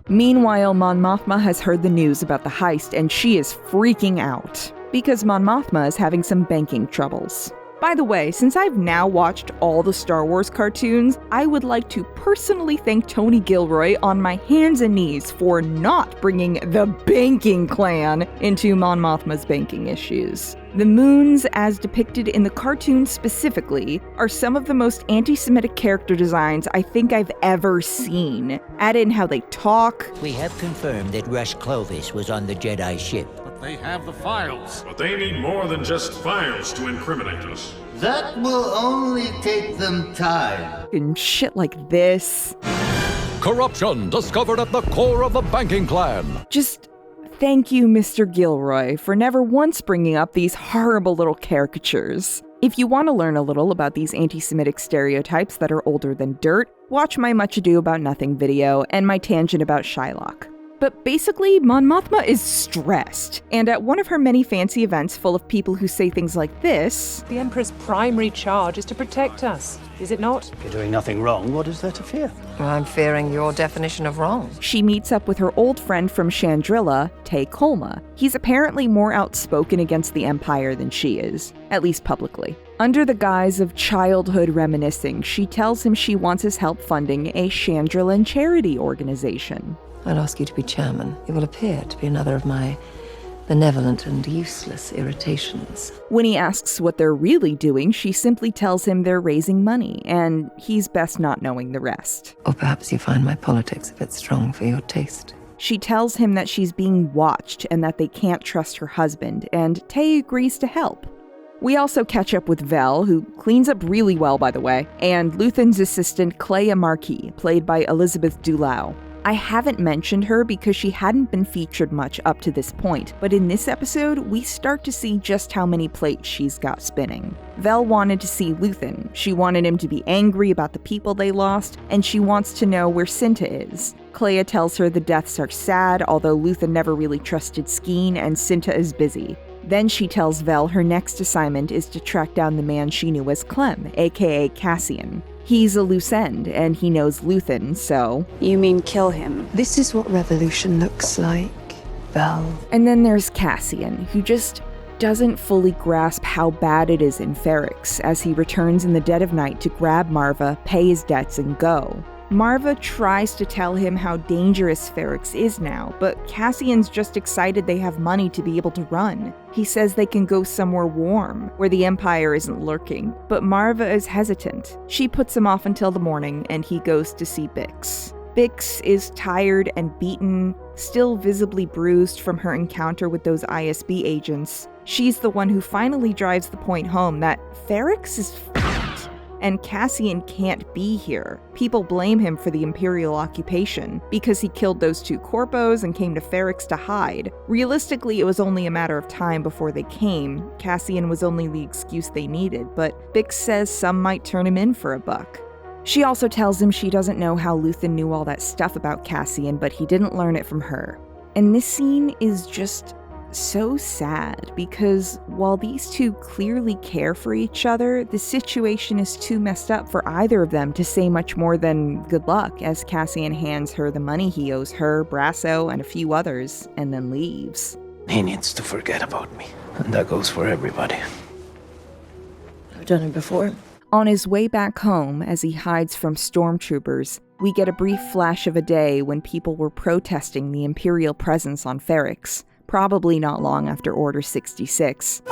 Speaker 1: Meanwhile, Mon Mothma has heard the news about the heist and she is freaking out, because Mon Mothma is having some banking troubles. By the way, since I've now watched all the Star Wars cartoons, I would like to personally thank Tony Gilroy on my hands and knees for not bringing the banking clan into Mon Mothma's banking issues. The moons, as depicted in the cartoon specifically, are some of the most anti-Semitic character designs I think I've ever seen. Add in how they talk.
Speaker 12: We have confirmed that Rush Clovis was on the Jedi ship.
Speaker 16: They have the files. But they need more than just files to incriminate us.
Speaker 12: That will only take them time.
Speaker 1: And shit like this.
Speaker 17: Corruption discovered at the core of the banking clan.
Speaker 1: Just Thank you, Mr. Gilroy, for never once bringing up these horrible little caricatures. If you want to learn a little about these anti-Semitic stereotypes that are older than dirt, watch my Much Ado About Nothing video and my tangent about Shylock. But basically, Mon Mothma is stressed, and at one of her many fancy events full of people who say things like this,
Speaker 13: "The Emperor's primary charge is to protect us, is it not?"
Speaker 17: If you're doing nothing wrong, what is there to fear?
Speaker 3: I'm fearing your definition of wrong.
Speaker 1: She meets up with her old friend from Chandrilla, Tay Kolma. He's apparently more outspoken against the Empire than she is, at least publicly. Under the guise of childhood reminiscing, she tells him she wants his help funding a Chandrillan charity organization.
Speaker 3: I'll ask you to be chairman. It will appear to be another of my benevolent and useless irritations.
Speaker 1: When he asks what they're really doing, she simply tells him they're raising money, and he's best not knowing the rest.
Speaker 3: Or perhaps you find my politics a bit strong for your taste.
Speaker 1: She tells him that she's being watched and that they can't trust her husband, and Tay agrees to help. We also catch up with Vel, who cleans up really well, by the way, and Luthen's assistant Clea Marquis, played by Elizabeth Dulau. I haven't mentioned her because she hadn't been featured much up to this point, but in this episode, we start to see just how many plates she's got spinning. Vel wanted to see Luthen, she wanted him to be angry about the people they lost, and she wants to know where Cinta is. Clea tells her the deaths are sad, although Luthen never really trusted Skeen and Cinta is busy. Then she tells Vel her next assignment is to track down the man she knew as Clem, aka Cassian. He's a loose end, and he knows Luthen, so...
Speaker 8: You mean kill him?
Speaker 3: This is what revolution looks like, Vel.
Speaker 1: And then there's Cassian, who just doesn't fully grasp how bad it is in Ferrix, as he returns in the dead of night to grab Marva, pay his debts, and go. Marva tries to tell him how dangerous Ferrix is now, but Cassian's just excited they have money to be able to run. He says they can go somewhere warm, where the Empire isn't lurking, but Marva is hesitant. She puts him off until the morning, and he goes to see Bix. Bix is tired and beaten, still visibly bruised from her encounter with those ISB agents. She's the one who finally drives the point home that Ferrix is fucked, and Cassian can't be here. People blame him for the Imperial occupation, because he killed those two corpos and came to Ferrix to hide. Realistically, it was only a matter of time before they came. Cassian was only the excuse they needed, but Bix says some might turn him in for a buck. She also tells him she doesn't know how Luthen knew all that stuff about Cassian, but he didn't learn it from her. And this scene is just so sad, because while these two clearly care for each other, the situation is too messed up for either of them to say much more than good luck, as Cassian hands her the money he owes her, Brasso, and a few others, and then leaves.
Speaker 6: He needs to forget about me, and that goes for everybody.
Speaker 3: I've done it before.
Speaker 1: On his way back home, as he hides from stormtroopers, we get a brief flash of a day when people were protesting the Imperial presence on Ferrix, probably not long after Order 66.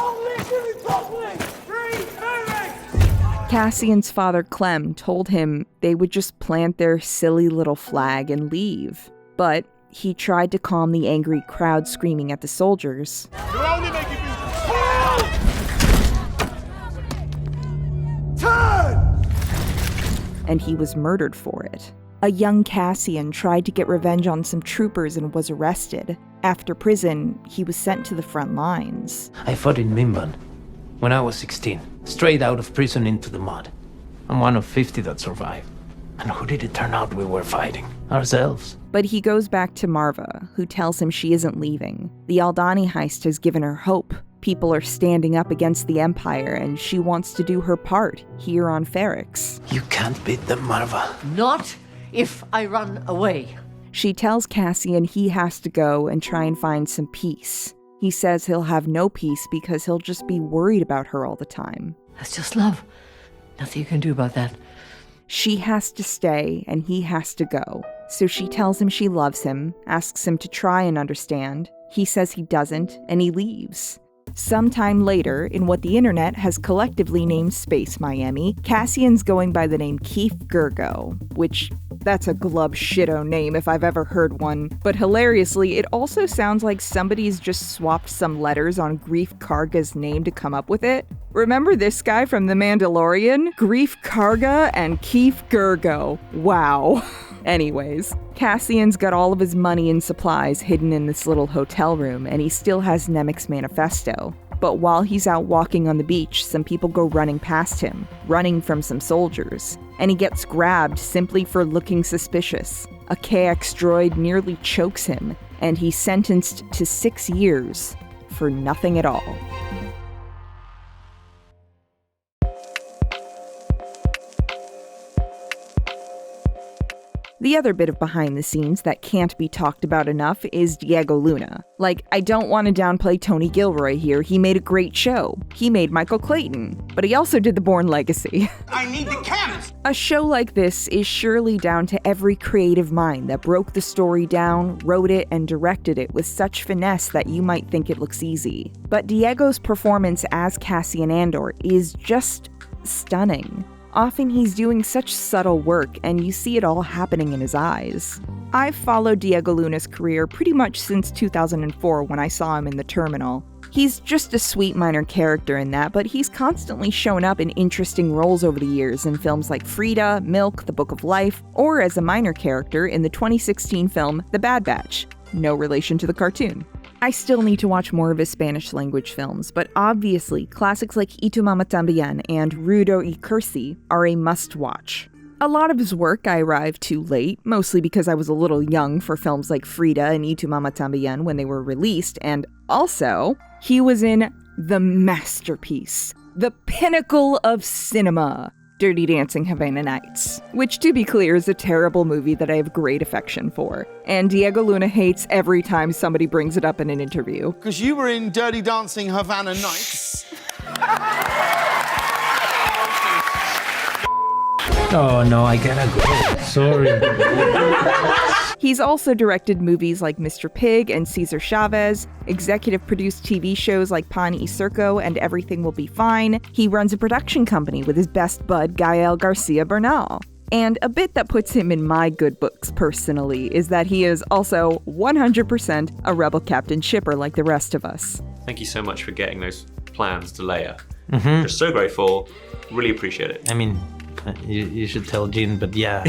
Speaker 1: Cassian's father Clem told him they would just plant their silly little flag and leave. But he tried to calm the angry crowd screaming at the soldiers. And he was murdered for it. A young Cassian tried to get revenge on some troopers and was arrested. After prison, he was sent to the front lines.
Speaker 6: I fought in Mimban when I was 16, straight out of prison into the mud. I'm one of 50 that survived. And who did it turn out we were fighting? Ourselves.
Speaker 1: But he goes back to Marva, who tells him she isn't leaving. The Aldani heist has given her hope. People are standing up against the Empire, and she wants to do her part here on Ferrix.
Speaker 6: You can't beat them, Marva.
Speaker 3: Not if I run away.
Speaker 1: She tells Cassian he has to go and try and find some peace. He says he'll have no peace because he'll just be worried about her all the time.
Speaker 3: That's just love. Nothing you can do about that.
Speaker 1: She has to stay, and he has to go. So she tells him she loves him, asks him to try and understand. He says he doesn't, and he leaves. Sometime later, in what the internet has collectively named Space Miami, Cassian's going by the name Keith Gergo, which, that's a glub shitto name if I've ever heard one, but hilariously, it also sounds like somebody's just swapped some letters on Greef Karga's name to come up with it. Remember this guy from The Mandalorian? Greef Karga and Keith Gergo. Wow. Anyways, Cassian's got all of his money and supplies hidden in this little hotel room, and he still has Nemec's manifesto. But while he's out walking on the beach, some people go running past him, running from some soldiers, and he gets grabbed simply for looking suspicious. A KX droid nearly chokes him, and he's sentenced to 6 years for nothing at all. The other bit of behind the scenes that can't be talked about enough is Diego Luna. Like, I don't want to downplay Tony Gilroy here, he made a great show. He made Michael Clayton, but he also did The Bourne Legacy.
Speaker 14: I need the chems!
Speaker 1: A show like this is surely down to every creative mind that broke the story down, wrote it, and directed it with such finesse that you might think it looks easy. But Diego's performance as Cassian Andor is just stunning. Often he's doing such subtle work, and you see it all happening in his eyes. I've followed Diego Luna's career pretty much since 2004 when I saw him in The Terminal. He's just a sweet minor character in that, but he's constantly shown up in interesting roles over the years in films like Frida, Milk, The Book of Life, or as a minor character in the 2016 film The Bad Batch. No relation to the cartoon. I still need to watch more of his Spanish-language films, but obviously, classics like Y tu mamá también and Rudo y Cursi are a must-watch. A lot of his work I arrived too late, mostly because I was a little young for films like Frida and Y tu mamá también when they were released, and also, he was in the masterpiece, the pinnacle of cinema, Dirty Dancing Havana Nights, which, to be clear, is a terrible movie that I have great affection for. And Diego Luna hates every time somebody brings it up in an interview.
Speaker 14: Because you were in Dirty Dancing Havana Nights.
Speaker 6: Oh no, I gotta go. Sorry.
Speaker 1: He's also directed movies like Mr. Pig and Cesar Chavez, executive produced TV shows like Pan y Circo and Everything Will Be Fine. He runs a production company with his best bud, Gael Garcia Bernal. And a bit that puts him in my good books personally is that he is also 100% a Rebel Captain shipper like the rest of us.
Speaker 5: Thank you so much for getting those plans to Leia.
Speaker 6: Mm-hmm.
Speaker 5: Just so grateful. Really appreciate it.
Speaker 6: I mean, you should tell Jean, but yeah.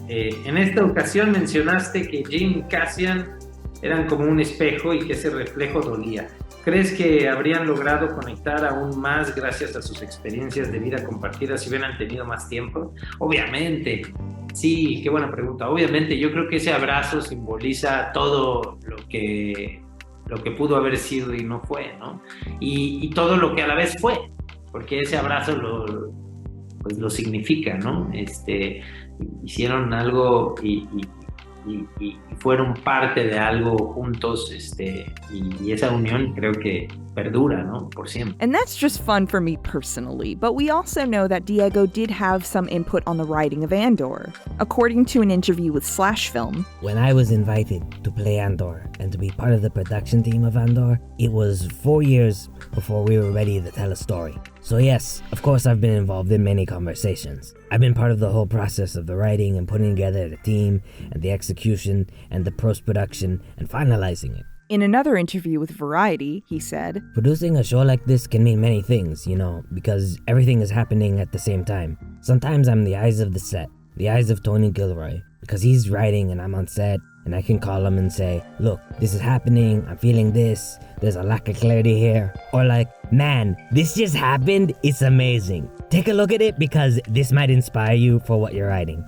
Speaker 6: En esta ocasión mencionaste que Jean y Cassian eran como un espejo y que ese reflejo dolía. ¿Crees que habrían logrado conectar aún más gracias a sus experiencias de vida compartidas si hubieran tenido más tiempo? Obviamente. Sí, qué buena pregunta. Obviamente, yo creo que ese abrazo simboliza todo lo que pudo haber sido y no fue, ¿no? Y todo lo que a la vez fue, porque ese abrazo lo significa, ¿no? Hicieron algo y fueron parte de algo juntos, y esa unión creo que perdura, ¿no? Por siempre.
Speaker 1: And that's just fun for me personally, but we also know that Diego did have some input on the writing of Andor. According to an interview with Slash Film,
Speaker 26: when I was invited to play Andor and to be part of the production team of Andor, it was 4 years before we were ready to tell a story. So yes, of course I've been involved in many conversations. I've been part of the whole process of the writing and putting together the team and the execution and the post-production and finalizing it.
Speaker 1: In another interview with Variety, he said,
Speaker 26: producing a show like this can mean many things, because everything is happening at the same time. Sometimes I'm the eyes of the set, the eyes of Tony Gilroy, because he's writing and I'm on set, and I can call him and say, look, this is happening, I'm feeling this, there's a lack of clarity here. Or like, man, this just happened, it's amazing. Take a look at it because this might inspire you for what you're writing.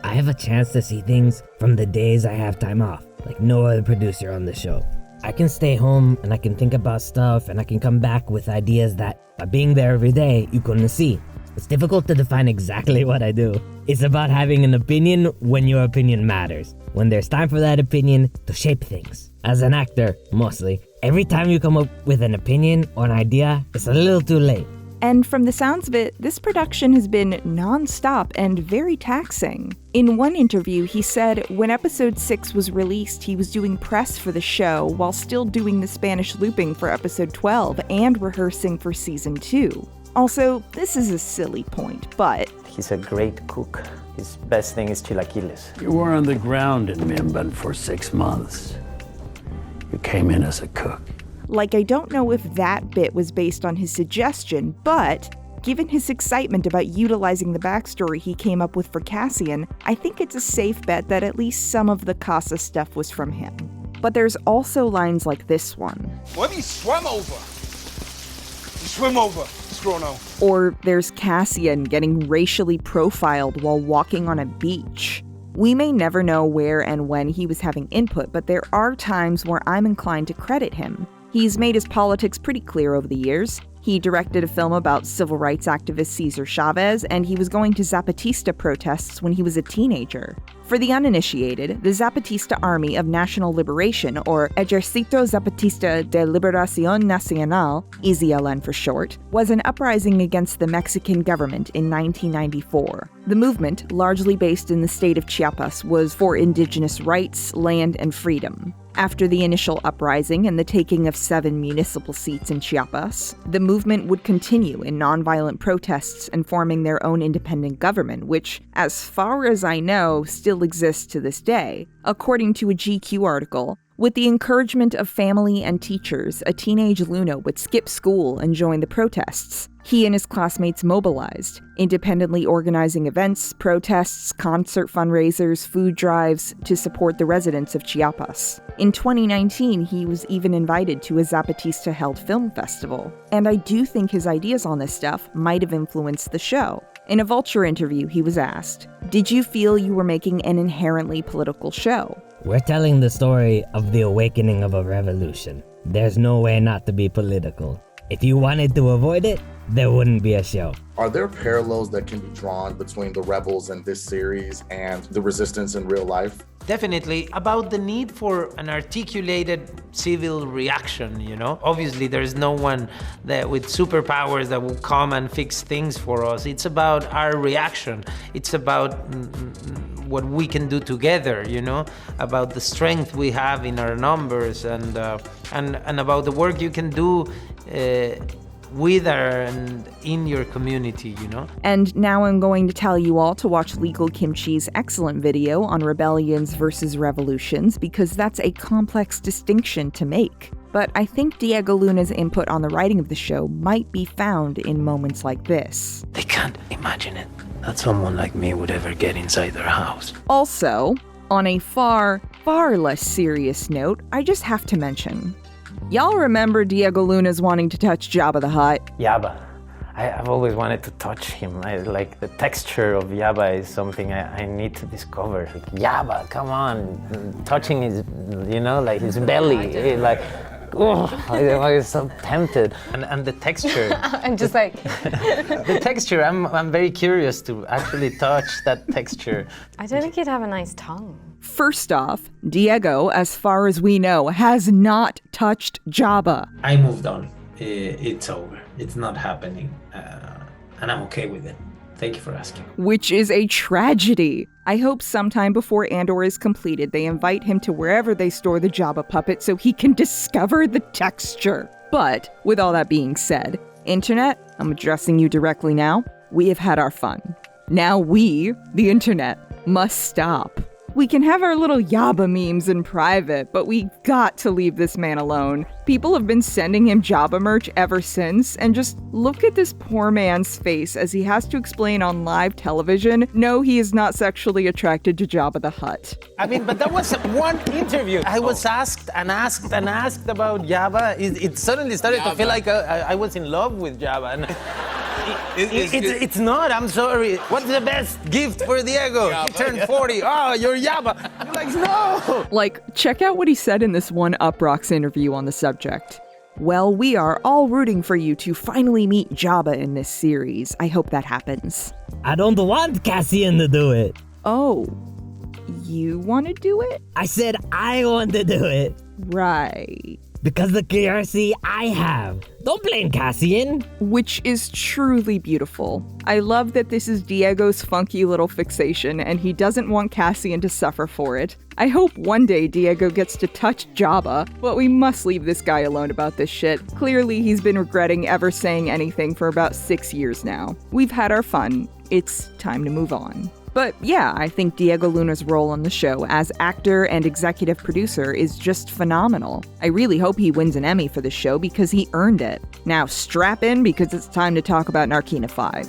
Speaker 26: I have a chance to see things from the days I have time off, like no other producer on the show. I can stay home and I can think about stuff and I can come back with ideas that by being there every day, you couldn't see. It's difficult to define exactly what I do. It's about having an opinion when your opinion matters. When there's time for that opinion to shape things. As an actor, mostly, every time you come up with an opinion or an idea, it's a little too late.
Speaker 1: And from the sounds of it, this production has been non-stop and very taxing. In one interview, he said when episode 6 was released, he was doing press for the show while still doing the Spanish looping for episode 12 and rehearsing for season 2. Also, this is a silly point, but
Speaker 19: he's a great cook. His best thing is chilaquiles.
Speaker 17: You were on the ground in Mimban for 6 months. You came in as a cook.
Speaker 1: like, I don't know if that bit was based on his suggestion, but given his excitement about utilizing the backstory he came up with for Cassian, I think it's a safe bet that at least some of the Casa stuff was from him. But there's also lines like this one.
Speaker 14: Let me swim over. Swim over, Scrono.
Speaker 1: Or there's Cassian getting racially profiled while walking on a beach. We may never know where and when he was having input, but there are times where I'm inclined to credit him. He's made his politics pretty clear over the years. He directed a film about civil rights activist Cesar Chavez, and he was going to Zapatista protests when he was a teenager. For the uninitiated, the Zapatista Army of National Liberation, or Ejército Zapatista de Liberación Nacional, EZLN for short, was an uprising against the Mexican government in 1994. The movement, largely based in the state of Chiapas, was for indigenous rights, land, and freedom. After the initial uprising and the taking of 7 municipal seats in Chiapas, the movement would continue in nonviolent protests and forming their own independent government, which, as far as I know, still exists to this day. According to a GQ article, with the encouragement of family and teachers, a teenage Luna would skip school and join the protests. He and his classmates mobilized, independently organizing events, protests, concert fundraisers, food drives to support the residents of Chiapas. In 2019, he was even invited to a Zapatista-held film festival. And I do think his ideas on this stuff might have influenced the show. In a Vulture interview, he was asked, "Did you feel you were making an inherently political show?"
Speaker 26: We're telling the story of the awakening of a revolution. There's no way not to be political. If you wanted to avoid it, there wouldn't be a show.
Speaker 2: Are there parallels that can be drawn between the rebels in this series and the resistance in real life?
Speaker 6: Definitely about the need for an articulated civil reaction, you know? Obviously, there's no one that with superpowers that will come and fix things for us. It's about our reaction. It's about what we can do together, you know? About the strength we have in our numbers and about the work you can do with her and in your community, you know?
Speaker 1: And now I'm going to tell you all to watch Legal Kimchi's excellent video on rebellions versus revolutions, because that's a complex distinction to make. But I think Diego Luna's input on the writing of the show might be found in moments like this.
Speaker 6: They can't imagine it, that someone like me would ever get inside their house.
Speaker 1: Also, on a far, far less serious note, I just have to mention, y'all remember Diego Luna's wanting to touch Jabba the Hutt?
Speaker 19: Yabba. I've always wanted to touch him. Like the texture of Yabba is something I need to discover. Like, Yabba, come on. Touching his, you know, like his belly. Like, oh, I was so tempted. And the texture.
Speaker 13: I'm just like...
Speaker 19: The texture, I'm very curious to actually touch that texture.
Speaker 13: I don't think he'd have a nice tongue.
Speaker 1: First off, Diego, as far as we know, has not touched Jabba.
Speaker 4: I moved on. It's over. It's not happening. And I'm okay with it. Thank you for asking.
Speaker 1: Which is a tragedy. I hope sometime before Andor is completed, they invite him to wherever they store the Jabba puppet so he can discover the texture. But, with all that being said, Internet, I'm addressing you directly now, we have had our fun. Now we, the Internet, must stop. We can have our little Yabba memes in private, but we got to leave this man alone. People have been sending him Jabba merch ever since, and just look at this poor man's face as he has to explain on live television, no, he is not sexually attracted to Jabba the Hutt.
Speaker 6: I mean, but that was one interview. I was asked and asked and asked about Jabba. It suddenly started to feel like I was in love with Jabba. And it's not, I'm sorry. What's the best gift for Diego? He turned 40. Oh, you're Jabba. You're like, no!
Speaker 1: Like, check out what he said in this One Up Rocks interview on the subject. Well, we are all rooting for you to finally meet Jabba in this series. I hope that happens.
Speaker 26: I don't want Cassian to do it.
Speaker 1: Oh, you want to do it?
Speaker 26: I said I want to do it.
Speaker 1: Right.
Speaker 26: Because the curiosity I have. Don't blame Cassian.
Speaker 1: Which is truly beautiful. I love that this is Diego's funky little fixation, and he doesn't want Cassian to suffer for it. I hope one day Diego gets to touch Jabba, but we must leave this guy alone about this shit. Clearly he's been regretting ever saying anything for about 6 years now. We've had our fun. It's time to move on. But yeah, I think Diego Luna's role on the show as actor and executive producer is just phenomenal. I really hope he wins an Emmy for the show because he earned it. Now strap in because it's time to talk about Narkina 5.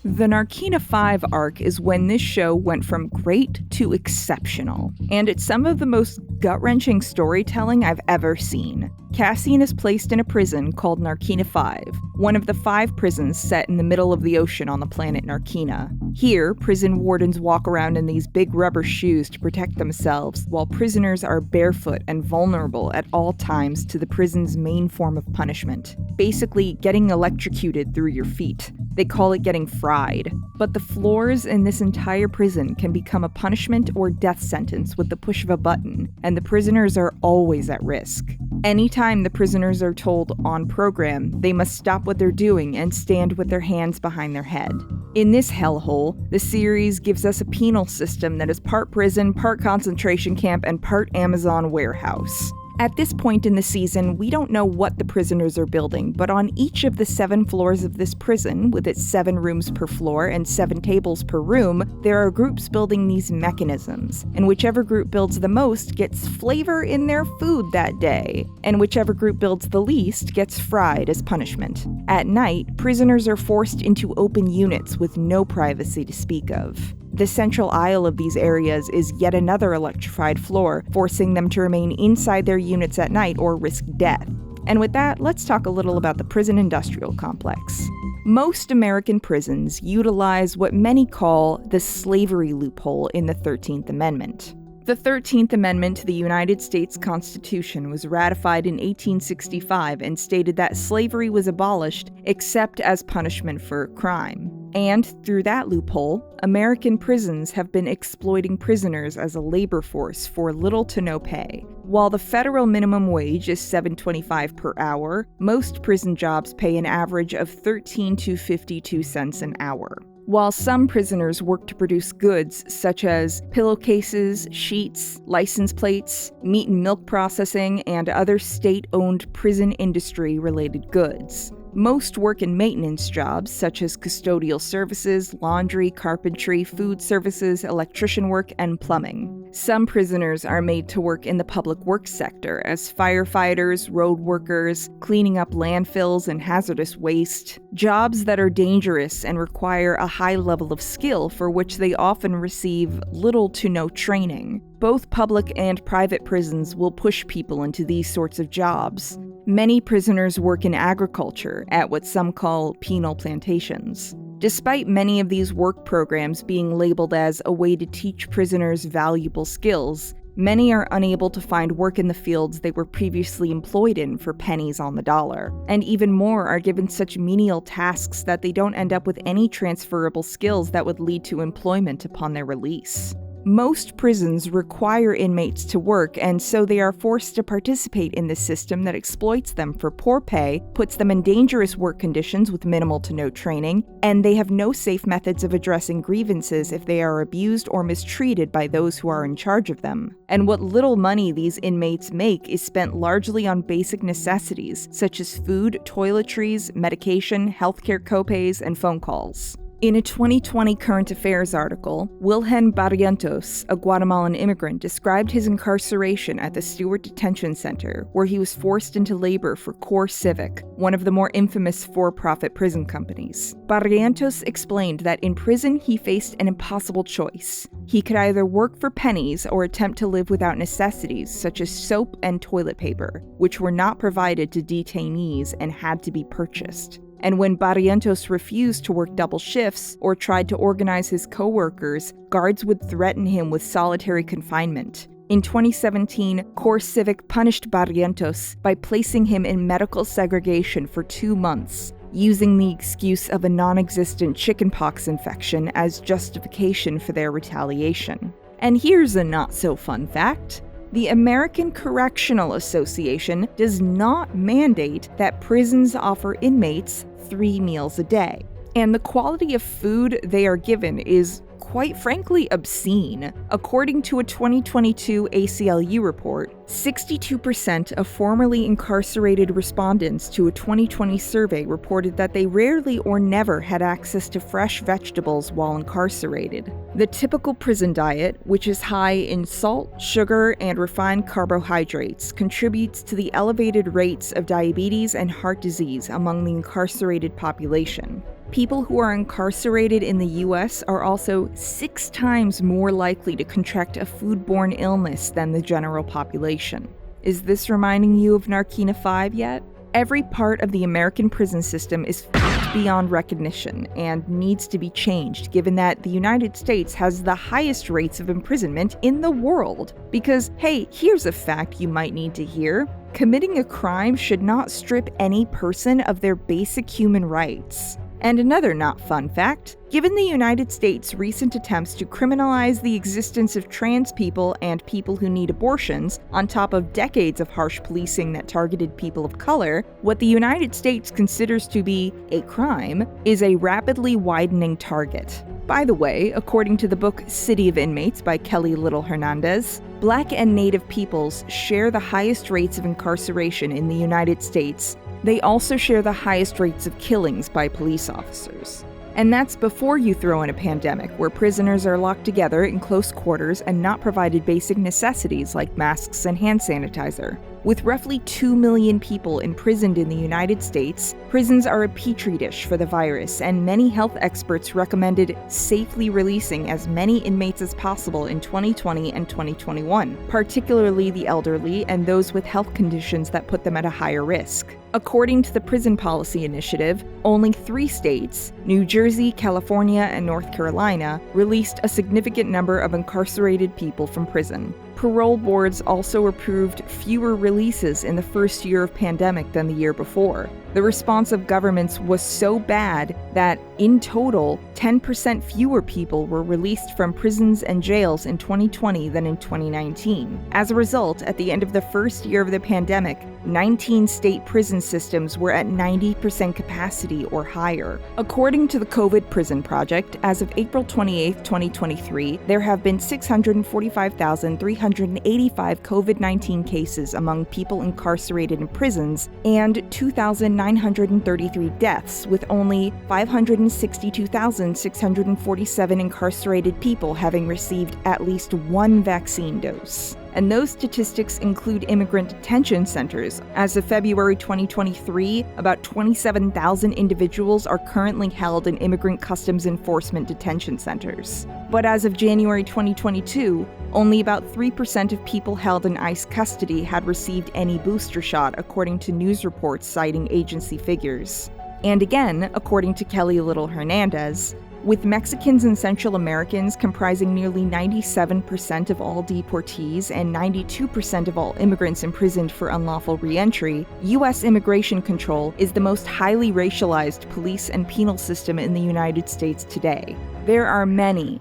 Speaker 1: The Narkina 5 arc is when this show went from great to exceptional, and it's some of the most gut-wrenching storytelling I've ever seen. Cassian is placed in a prison called Narkina 5, one of the 5 prisons set in the middle of the ocean on the planet Narkina. Here, prison wardens walk around in these big rubber shoes to protect themselves, while prisoners are barefoot and vulnerable at all times to the prison's main form of punishment, basically getting electrocuted through your feet. They call it getting fried. But the floors in this entire prison can become a punishment or death sentence with the push of a button, and the prisoners are always at risk. Anytime the prisoners are told on program, they must stop what they're doing and stand with their hands behind their head. In this hellhole, the series gives us a penal system that is part prison, part concentration camp, and part Amazon warehouse. At this point in the season, we don't know what the prisoners are building, but on each of the 7 floors of this prison, with its 7 rooms per floor and 7 tables per room, there are groups building these mechanisms, and whichever group builds the most gets flavor in their food that day, and whichever group builds the least gets fried as punishment. At night, prisoners are forced into open units with no privacy to speak of. The central aisle of these areas is yet another electrified floor, forcing them to remain inside their units at night or risk death. And with that, let's talk a little about the prison industrial complex. Most American prisons utilize what many call the slavery loophole in the 13th Amendment. The 13th Amendment to the United States Constitution was ratified in 1865 and stated that slavery was abolished except as punishment for crime. And through that loophole, American prisons have been exploiting prisoners as a labor force for little to no pay. While the federal minimum wage is $7.25 per hour, most prison jobs pay an average of 13 to 52 cents an hour. While some prisoners work to produce goods such as pillowcases, sheets, license plates, meat and milk processing, and other state-owned prison industry-related goods. Most work in maintenance jobs such as custodial services, laundry, carpentry, food services, electrician work, and plumbing. Some prisoners are made to work in the public works sector as firefighters, road workers, cleaning up landfills and hazardous waste, jobs that are dangerous and require a high level of skill for which they often receive little to no training. Both public and private prisons will push people into these sorts of jobs. Many prisoners work in agriculture at what some call penal plantations. Despite many of these work programs being labeled as a way to teach prisoners valuable skills, many are unable to find work in the fields they were previously employed in for pennies on the dollar. And even more are given such menial tasks that they don't end up with any transferable skills that would lead to employment upon their release. Most prisons require inmates to work, and so they are forced to participate in this system that exploits them for poor pay, puts them in dangerous work conditions with minimal to no training, and they have no safe methods of addressing grievances if they are abused or mistreated by those who are in charge of them. And what little money these inmates make is spent largely on basic necessities, such as food, toiletries, medication, healthcare copays, and phone calls. In a 2020 Current Affairs article, Wilhelm Barrientos, a Guatemalan immigrant, described his incarceration at the Stewart Detention Center, where he was forced into labor for CoreCivic, one of the more infamous for-profit prison companies. Barrientos explained that in prison he faced an impossible choice. He could either work for pennies or attempt to live without necessities such as soap and toilet paper, which were not provided to detainees and had to be purchased. And when Barrientos refused to work double shifts or tried to organize his co-workers, guards would threaten him with solitary confinement. In 2017, CoreCivic punished Barrientos by placing him in medical segregation for 2 months, using the excuse of a non-existent chickenpox infection as justification for their retaliation. And here's a not-so-fun fact. The American Correctional Association does not mandate that prisons offer inmates 3 meals a day. And the quality of food they are given is quite frankly obscene. According to a 2022 ACLU report, 62% of formerly incarcerated respondents to a 2020 survey reported that they rarely or never had access to fresh vegetables while incarcerated. The typical prison diet, which is high in salt, sugar, and refined carbohydrates, contributes to the elevated rates of diabetes and heart disease among the incarcerated population. People who are incarcerated in the US are also 6 times more likely to contract a foodborne illness than the general population. Is this reminding you of Narkina 5 yet? Every part of the American prison system is f***ed beyond recognition and needs to be changed, given that the United States has the highest rates of imprisonment in the world. Because, hey, here's a fact you might need to hear. Committing a crime should not strip any person of their basic human rights. And another not fun fact, given the United States' recent attempts to criminalize the existence of trans people and people who need abortions, on top of decades of harsh policing that targeted people of color, what the United States considers to be a crime is a rapidly widening target. By the way, according to the book City of Inmates by Kelly Little Hernandez, Black and Native peoples share the highest rates of incarceration in the United States. They also share the highest rates of killings by police officers. And that's before you throw in a pandemic where prisoners are locked together in close quarters and not provided basic necessities like masks and hand sanitizer. With roughly 2 million people imprisoned in the United States, prisons are a petri dish for the virus, and many health experts recommended safely releasing as many inmates as possible in 2020 and 2021, particularly the elderly and those with health conditions that put them at a higher risk. According to the Prison Policy Initiative, only 3 states, New Jersey, California, and North Carolina, released a significant number of incarcerated people from prison. Parole boards also approved fewer releases in the first year of pandemic than the year before. The response of governments was so bad that, in total, 10% fewer people were released from prisons and jails in 2020 than in 2019. As a result, at the end of the first year of the pandemic, 19 state prison systems were at 90% capacity or higher. According to the COVID Prison Project, as of April 28, 2023, there have been 645,385 COVID-19 cases among people incarcerated in prisons and 2,933 deaths, with only 562,647 incarcerated people having received at least 1 vaccine dose. And those statistics include immigrant detention centers. As of February 2023, about 27,000 individuals are currently held in immigrant customs enforcement detention centers. But as of January 2022, only about 3% of people held in ICE custody had received any booster shot, according to news reports citing agency figures. And again, according to Kelly Little Hernandez, with Mexicans and Central Americans comprising nearly 97% of all deportees and 92% of all immigrants imprisoned for unlawful re-entry, U.S. immigration control is the most highly racialized police and penal system in the United States today. There are many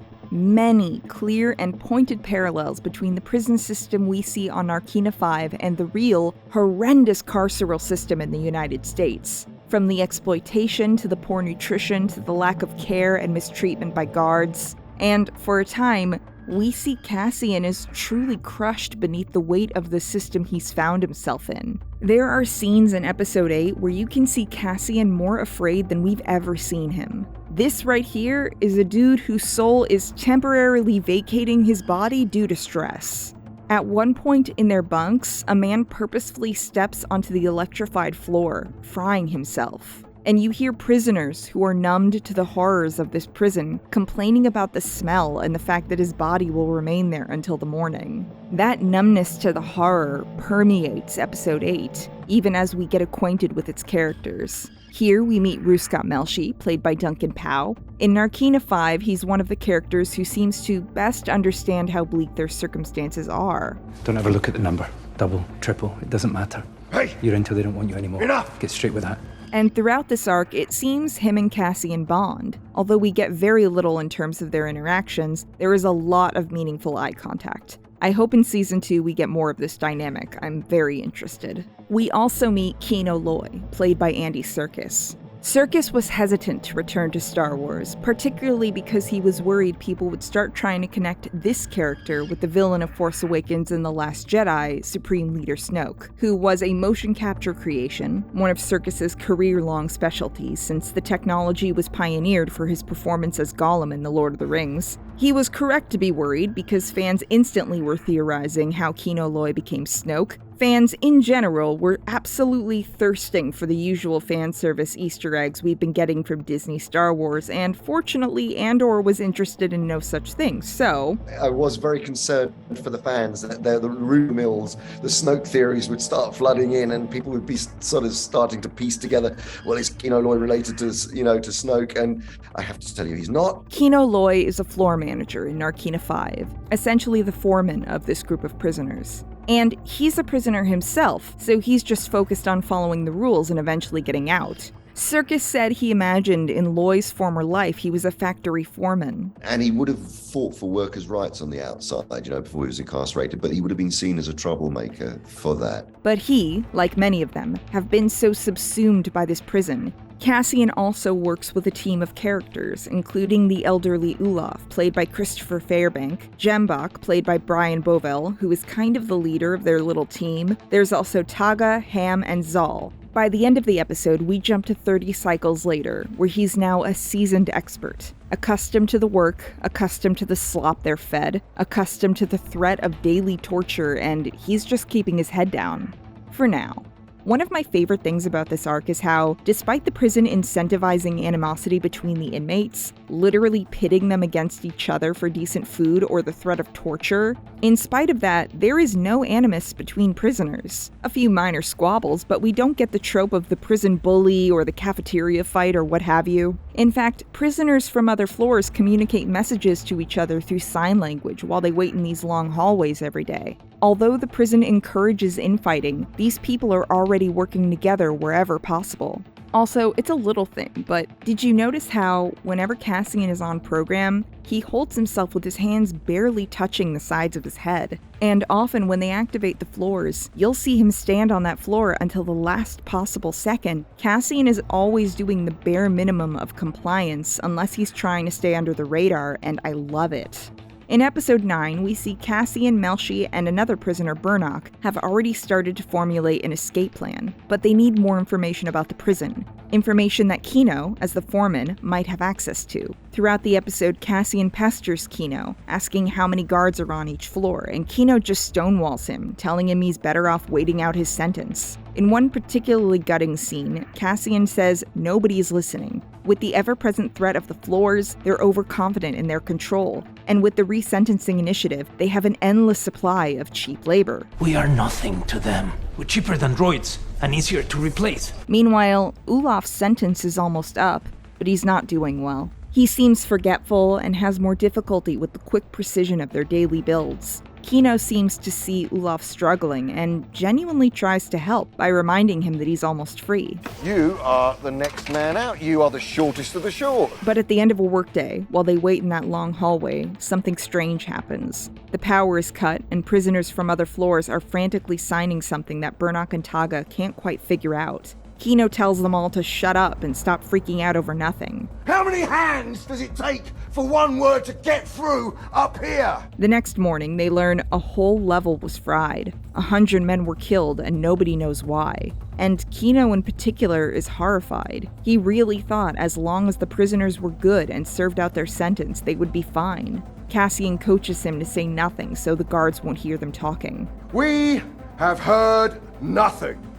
Speaker 1: clear and pointed parallels between the prison system we see on Narkina 5 and the real, horrendous carceral system in the United States. From the exploitation to the poor nutrition to the lack of care and mistreatment by guards. And for a time, we see Cassian as truly crushed beneath the weight of the system he's found himself in. There are scenes in Episode 8 where you can see Cassian more afraid than we've ever seen him. This right here is a dude whose soul is temporarily vacating his body due to stress. At one point in their bunks, a man purposefully steps onto the electrified floor, frying himself. And you hear prisoners who are numbed to the horrors of this prison complaining about the smell and the fact that his body will remain there until the morning. That numbness to the horror permeates Episode 8, even as we get acquainted with its characters. Here we meet Ruska Melshi, played by Duncan Powell. In Narkina 5, he's one of the characters who seems to best understand how bleak their circumstances are.
Speaker 18: Don't ever look at the number. Double, triple, it doesn't matter.
Speaker 14: Hey!
Speaker 18: You're in till they don't want you anymore.
Speaker 14: Enough!
Speaker 18: Get straight with that.
Speaker 1: And throughout this arc, it seems him and Cassian bond. Although we get very little in terms of their interactions, there is a lot of meaningful eye contact. I hope in Season 2 we get more of this dynamic. I'm very interested. We also meet Keno Loy, played by Andy Serkis. Serkis was hesitant to return to Star Wars, particularly because he was worried people would start trying to connect this character with the villain of Force Awakens and The Last Jedi, Supreme Leader Snoke, who was a motion capture creation, one of Serkis's career-long specialties since the technology was pioneered for his performance as Gollum in The Lord of the Rings. He was correct to be worried because fans instantly were theorizing how Kino Loy became Snoke. Fans in general were absolutely thirsting for the usual fan service Easter eggs we've been getting from Disney Star Wars, and fortunately Andor was interested in no such thing, so...
Speaker 7: I was very concerned for the fans that the rumor mills, the Snoke theories would start flooding in and people would be sort of starting to piece together, well, is Kino Loy related to, to Snoke? And I have to tell you, he's not.
Speaker 1: Kino Loy is a floor manager in Narkina 5, essentially the foreman of this group of prisoners. And he's a prisoner himself, so he's just focused on following the rules and eventually getting out. Serkis said he imagined in Loy's former life he was a factory foreman.
Speaker 7: And he would have fought for workers' rights on the outside, before he was incarcerated, but he would have been seen as a troublemaker for that.
Speaker 1: But he, like many of them, have been so subsumed by this prison. Cassian also works with a team of characters, including the elderly Olaf, played by Christopher Fairbank, Jembach, played by Brian Bovell, who is kind of the leader of their little team. There's also Taga, Ham, and Zal. By the end of the episode, we jump to 30 cycles later, where he's now a seasoned expert. Accustomed to the work, accustomed to the slop they're fed, accustomed to the threat of daily torture, and he's just keeping his head down. For now. One of my favorite things about this arc is how, despite the prison incentivizing animosity between the inmates, literally pitting them against each other for decent food or the threat of torture, in spite of that, there is no animus between prisoners. A few minor squabbles, but we don't get the trope of the prison bully or the cafeteria fight or what have you. In fact, prisoners from other floors communicate messages to each other through sign language while they wait in these long hallways every day. Although the prison encourages infighting, these people are already working together wherever possible. Also, it's a little thing, but did you notice how, whenever Cassian is on program, he holds himself with his hands barely touching the sides of his head? And often when they activate the floors, you'll see him stand on that floor until the last possible second. Cassian is always doing the bare minimum of compliance unless he's trying to stay under the radar, and I love it. In episode 9, we see Cassian, Melshi, and another prisoner, Burnock, have already started to formulate an escape plan, but they need more information about the prison. Information that Kino, as the foreman, might have access to. Throughout the episode, Cassian pesters Kino, asking how many guards are on each floor, and Kino just stonewalls him, telling him he's better off waiting out his sentence. In one particularly gutting scene, Cassian says nobody's listening. With the ever-present threat of the floors, they're overconfident in their control, and with the resentencing initiative, they have an endless supply of cheap labor.
Speaker 6: We are nothing to them. We're cheaper than droids and easier to replace.
Speaker 1: Meanwhile, Olaf's sentence is almost up, but he's not doing well. He seems forgetful and has more difficulty with the quick precision of their daily builds. Kino seems to see Olaf struggling and genuinely tries to help by reminding him that he's almost free.
Speaker 20: You are the next man out. You are the shortest of the short.
Speaker 1: But at the end of a workday, while they wait in that long hallway, something strange happens. The power is cut, and prisoners from other floors are frantically signing something that Burnock and Taga can't quite figure out. Kino tells them all to shut up and stop freaking out over nothing.
Speaker 14: How many hands does it take for one word to get through up here?
Speaker 1: The next morning, they learn a whole level was fried. 100 men were killed and nobody knows why. And Kino in particular is horrified. He really thought as long as the prisoners were good and served out their sentence, they would be fine. Cassian coaches him to say nothing so the guards won't hear them talking.
Speaker 14: We have heard nothing.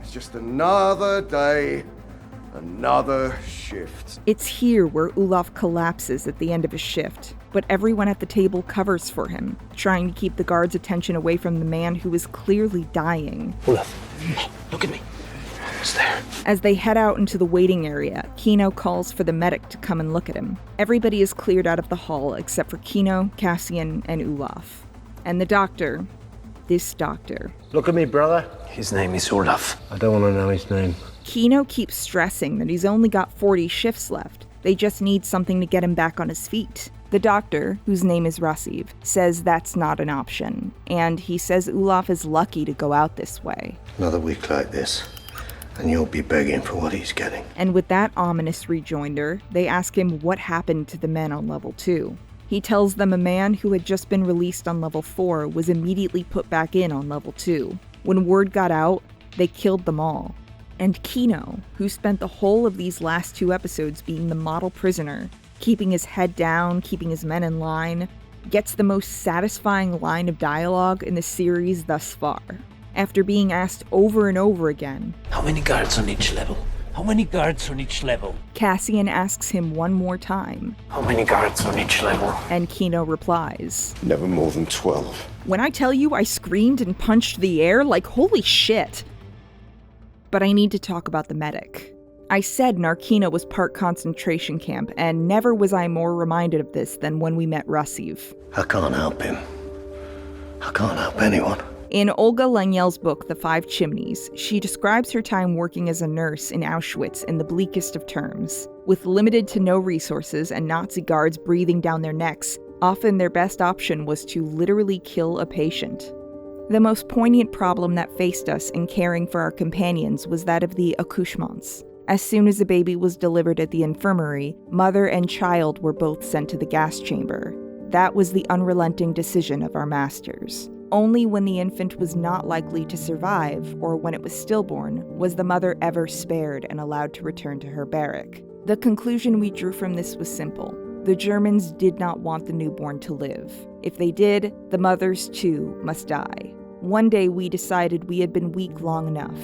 Speaker 14: It's just another day, another shift.
Speaker 1: It's here where Olaf collapses at the end of his shift, but everyone at the table covers for him, trying to keep the guards' attention away from the man who is clearly dying.
Speaker 6: Olaf, look at me. It's there.
Speaker 1: As they head out into the waiting area, Kino calls for the medic to come and look at him. Everybody is cleared out of the hall except for Kino, Cassian, and Olaf. And the doctor, this doctor.
Speaker 20: Look at me, brother.
Speaker 6: His name is Olaf.
Speaker 20: I don't want to know his name.
Speaker 1: Kino keeps stressing that he's only got 40 shifts left. They just need something to get him back on his feet. The doctor, whose name is Rasiv, says that's not an option, and he says Olaf is lucky to go out this way.
Speaker 20: Another week like this,
Speaker 17: And you'll be begging for what he's getting.
Speaker 1: And with that ominous rejoinder, they ask him what happened to the men on level 2. He tells them a man who had just been released on level 4 was immediately put back in on level 2. When word got out, they killed them all. And Kino, who spent the whole of these last 2 episodes being the model prisoner, keeping his head down, keeping his men in line, gets the most satisfying line of dialogue in the series thus far. After being asked over and over again,
Speaker 18: "How many guards on each level? How many guards on each level?"
Speaker 1: Cassian asks him one more time,
Speaker 18: "How many guards on each level?"
Speaker 1: And Kino replies,
Speaker 20: "Never more than 12.
Speaker 1: When I tell you I screamed and punched the air, like holy shit. But I need to talk about the medic. I said Narkina was part concentration camp, and never was I more reminded of this than when we met Russiv.
Speaker 17: I can't help him. I can't help anyone.
Speaker 1: In Olga Lenyel's book, The Five Chimneys, she describes her time working as a nurse in Auschwitz in the bleakest of terms. With limited to no resources and Nazi guards breathing down their necks, often their best option was to literally kill a patient. The most poignant problem that faced us in caring for our companions was that of the accouchements. As soon as a baby was delivered at the infirmary, mother and child were both sent to the gas chamber. That was the unrelenting decision of our masters. Only when the infant was not likely to survive, or when it was stillborn, was the mother ever spared and allowed to return to her barrack. The conclusion we drew from this was simple. The Germans did not want the newborn to live. If they did, the mothers too must die. One day we decided we had been weak long enough.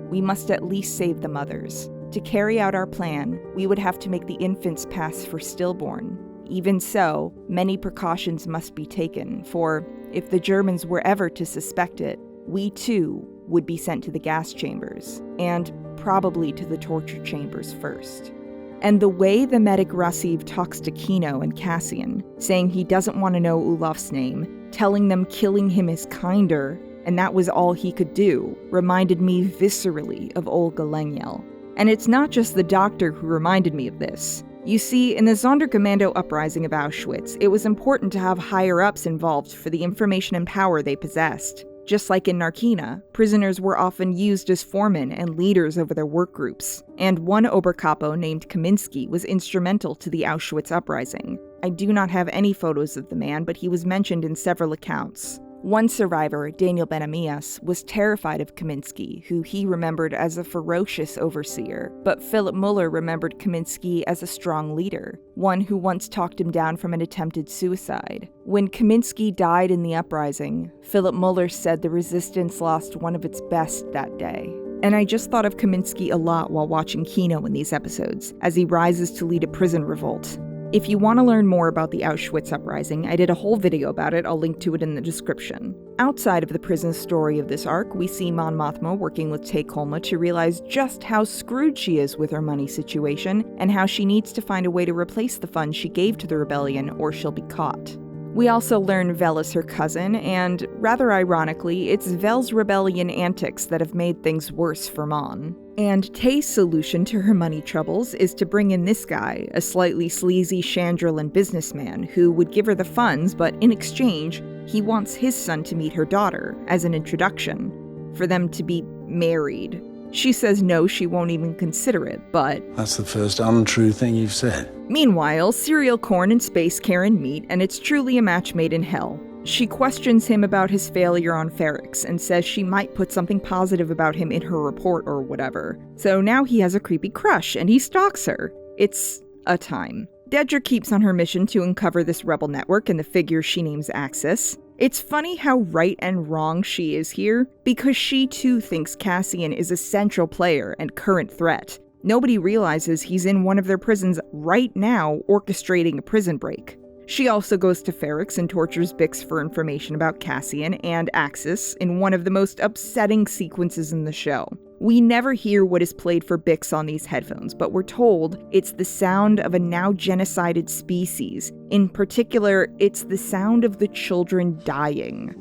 Speaker 1: We must at least save the mothers. To carry out our plan, we would have to make the infants pass for stillborn. Even so, many precautions must be taken, for if the Germans were ever to suspect it, we too would be sent to the gas chambers, and probably to the torture chambers first. And the way the medic Russiv talks to Kino and Cassian, saying he doesn't want to know Olaf's name, telling them killing him is kinder, and that was all he could do, reminded me viscerally of Olga Lenyel. And it's not just the doctor who reminded me of this. You see, in the Sonderkommando uprising of Auschwitz, it was important to have higher-ups involved for the information and power they possessed. Just like in Narkina, prisoners were often used as foremen and leaders over their work groups, and one Oberkapo named Kaminsky was instrumental to the Auschwitz uprising. I do not have any photos of the man, but he was mentioned in several accounts. One survivor, Daniel Benamias, was terrified of Kaminsky, who he remembered as a ferocious overseer, but Philip Muller remembered Kaminsky as a strong leader, one who once talked him down from an attempted suicide. When Kaminsky died in the uprising, Philip Muller said the resistance lost one of its best that day. And I just thought of Kaminsky a lot while watching Kino in these episodes, as he rises to lead a prison revolt. If you want to learn more about the Auschwitz uprising, I did a whole video about it, I'll link to it in the description. Outside of the prison story of this arc, we see Mon Mothma working with Tay Kolma to realize just how screwed she is with her money situation, and how she needs to find a way to replace the funds she gave to the rebellion, or she'll be caught. We also learn Vel is her cousin, and rather ironically, it's Vel's rebellion antics that have made things worse for Mon. And Tay's solution to her money troubles is to bring in this guy, a slightly sleazy Chandrilan businessman who would give her the funds, but in exchange, he wants his son to meet her daughter, as an introduction, for them to be married. She says no, she won't even consider it, but...
Speaker 18: That's the first untrue thing you've said.
Speaker 1: Meanwhile, Cereal Corn and Space Karen meet, and it's truly a match made in hell. She questions him about his failure on Ferrix, and says she might put something positive about him in her report or whatever. So now he has a creepy crush, and he stalks her. It's a time. Dedra keeps on her mission to uncover this rebel network and the figure she names Axis. It's funny how right and wrong she is here, because she too thinks Cassian is a central player and current threat. Nobody realizes he's in one of their prisons right now orchestrating a prison break. She also goes to Ferrix and tortures Bix for information about Cassian and Axis in one of the most upsetting sequences in the show. We never hear what is played for Bix on these headphones, but we're told it's the sound of a now genocided species. In particular, it's the sound of the children dying.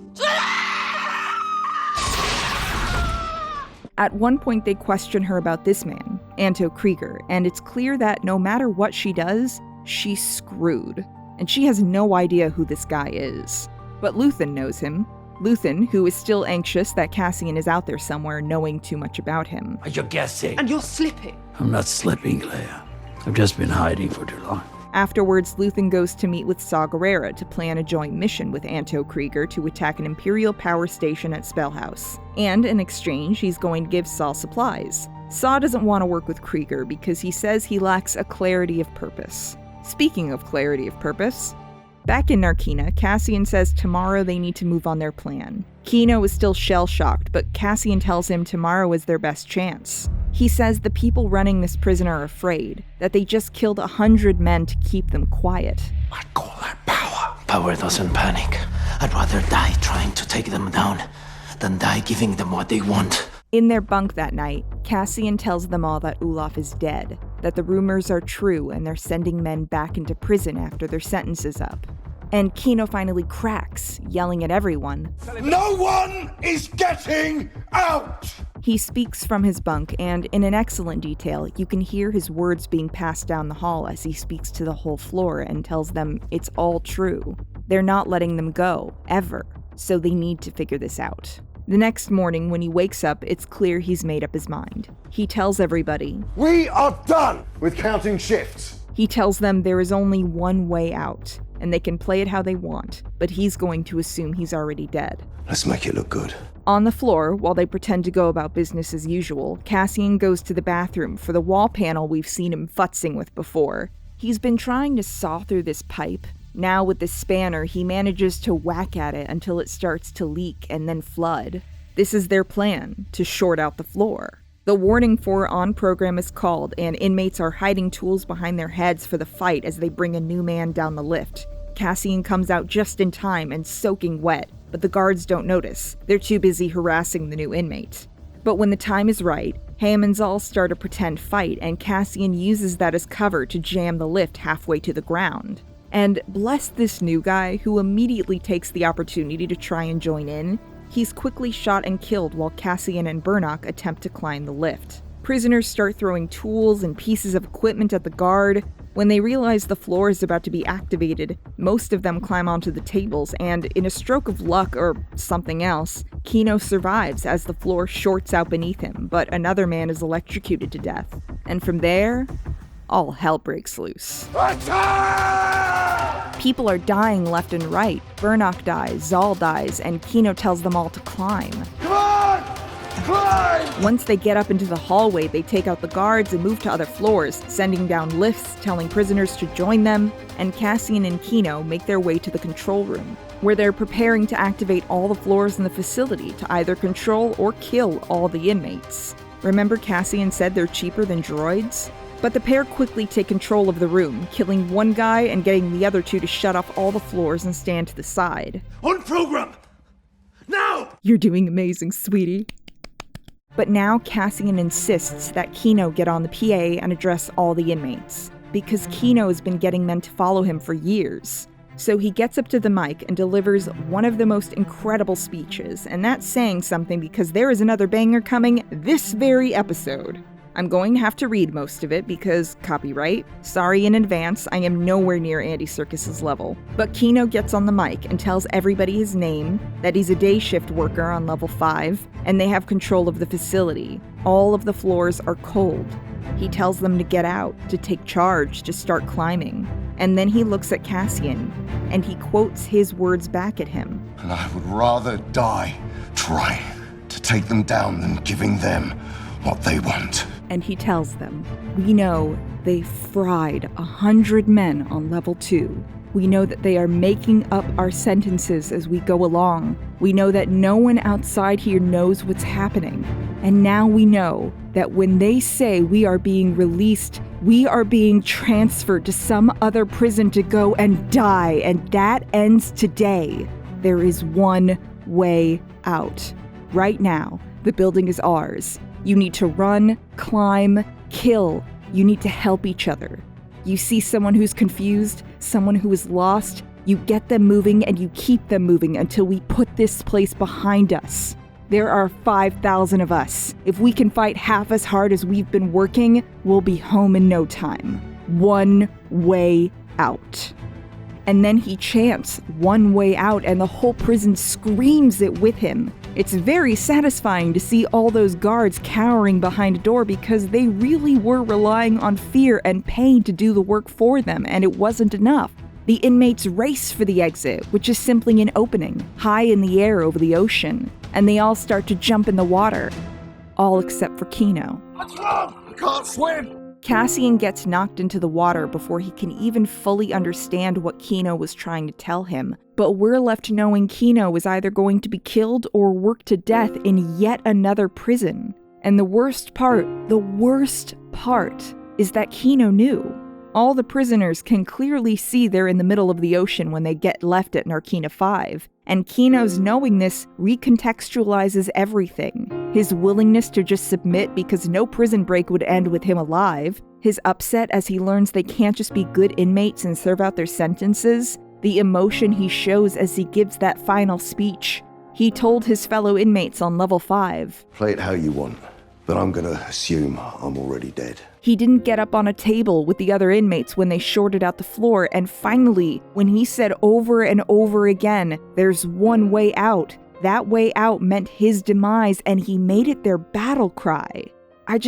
Speaker 1: At one point, they question her about this man, Anto Krieger, and it's clear that no matter what she does, she's screwed. And she has no idea who this guy is. But Luthen knows him. Luthen, who is still anxious that Cassian is out there somewhere knowing too much about him.
Speaker 18: Are you guessing?
Speaker 8: And you're slipping.
Speaker 17: I'm not slipping, Leia. I've just been hiding for too long.
Speaker 1: Afterwards, Luthen goes to meet with Saw Gerrera to plan a joint mission with Anto Krieger to attack an Imperial power station at Spellhouse. And in exchange, he's going to give Saw supplies. Saw doesn't want to work with Krieger because he says he lacks a clarity of purpose. Speaking of clarity of purpose, back in Narkina, Cassian says tomorrow they need to move on their plan. Kino is still shell-shocked, but Cassian tells him tomorrow is their best chance. He says the people running this prison are afraid, that they just killed 100 men to keep them quiet.
Speaker 18: I'd call that power. Power doesn't panic. I'd rather die trying to take them down than die giving them what they want.
Speaker 1: In their bunk that night, Cassian tells them all that Olaf is dead, that the rumors are true and they're sending men back into prison after their sentence is up. And Kino finally cracks, yelling at everyone.
Speaker 14: No one is getting out!
Speaker 1: He speaks from his bunk, and in an excellent detail, you can hear his words being passed down the hall as he speaks to the whole floor and tells them it's all true. They're not letting them go, ever, so they need to figure this out. The next morning, when he wakes up, it's clear he's made up his mind. He tells everybody,
Speaker 20: "We are done with counting shifts."
Speaker 1: He tells them there is only one way out, and they can play it how they want, but he's going to assume he's already dead.
Speaker 20: Let's make it look good.
Speaker 1: On the floor, while they pretend to go about business as usual, Cassian goes to the bathroom for the wall panel we've seen him futzing with before. He's been trying to saw through this pipe. Now with the spanner, he manages to whack at it until it starts to leak and then flood. This is their plan, to short out the floor. The warning for on program is called, and inmates are hiding tools behind their heads for the fight as they bring a new man down the lift. Cassian comes out just in time and soaking wet, but the guards don't notice. They're too busy harassing the new inmate. But when the time is right, Ham and Zal start a pretend fight, and Cassian uses that as cover to jam the lift halfway to the ground. And bless this new guy, who immediately takes the opportunity to try and join in. He's quickly shot and killed while Cassian and Burnock attempt to climb the lift. Prisoners start throwing tools and pieces of equipment at the guard. When they realize the floor is about to be activated, most of them climb onto the tables, and in a stroke of luck or something else, Kino survives as the floor shorts out beneath him, but another man is electrocuted to death. And from there, all hell breaks loose. People are dying left and right. Burnock dies, Zal dies, and Kino tells them all to climb.
Speaker 14: Come on! Climb!
Speaker 1: Once they get up into the hallway, they take out the guards and move to other floors, sending down lifts, telling prisoners to join them, and Cassian and Kino make their way to the control room, where they're preparing to activate all the floors in the facility to either control or kill all the inmates. Remember Cassian said they're cheaper than droids? But the pair quickly take control of the room, killing one guy and getting the other two to shut off all the floors and stand to the side.
Speaker 14: On program! Now!
Speaker 1: You're doing amazing, sweetie. But now Cassian insists that Kino get on the PA and address all the inmates, because Kino has been getting men to follow him for years. So he gets up to the mic and delivers one of the most incredible speeches, and that's saying something because there is another banger coming this very episode. I'm going to have to read most of it because copyright. Sorry in advance, I am nowhere near Andy Serkis's level. But Kino gets on the mic and tells everybody his name, that he's a day shift worker on level 5, and they have control of the facility. All of the floors are cold. He tells them to get out, to take charge, to start climbing. And then he looks at Cassian, and he quotes his words back at him.
Speaker 20: And I would rather die trying to take them down than giving them what they want.
Speaker 1: And he tells them, we know they fried 100 men on level 2. We know that they are making up our sentences as we go along. We know that no one outside here knows what's happening. And now we know that when they say we are being released, we are being transferred to some other prison to go and die, and that ends today. There is one way out. Right now, the building is ours. You need to run, climb, kill. You need to help each other. You see someone who's confused, someone who is lost, you get them moving and you keep them moving until we put this place behind us. There are 5,000 of us. If we can fight half as hard as we've been working, we'll be home in no time. One way out. And then he chants, "One way out," and the whole prison screams it with him. It's very satisfying to see all those guards cowering behind a door because they really were relying on fear and pain to do the work for them, and it wasn't enough. The inmates race for the exit, which is simply an opening, high in the air over the ocean, and they all start to jump in the water. All except for Kino.
Speaker 14: What's wrong? I can't swim.
Speaker 1: Cassian gets knocked into the water before he can even fully understand what Kino was trying to tell him, but we're left knowing Kino is either going to be killed or worked to death in yet another prison. And the worst part is that Kino knew. All the prisoners can clearly see they're in the middle of the ocean when they get left at Narkina 5, and Kino's knowing this recontextualizes everything. His willingness to just submit because no prison break would end with him alive, his upset as he learns they can't just be good inmates and serve out their sentences, the emotion he shows as he gives that final speech. He told his fellow inmates on level 5,
Speaker 20: "Play it how you want, but I'm gonna assume I'm already dead."
Speaker 1: He didn't get up on a table with the other inmates when they shorted out the floor, and finally, when he said over and over again, "There's one way out," that way out meant his demise, and he made it their battle cry. I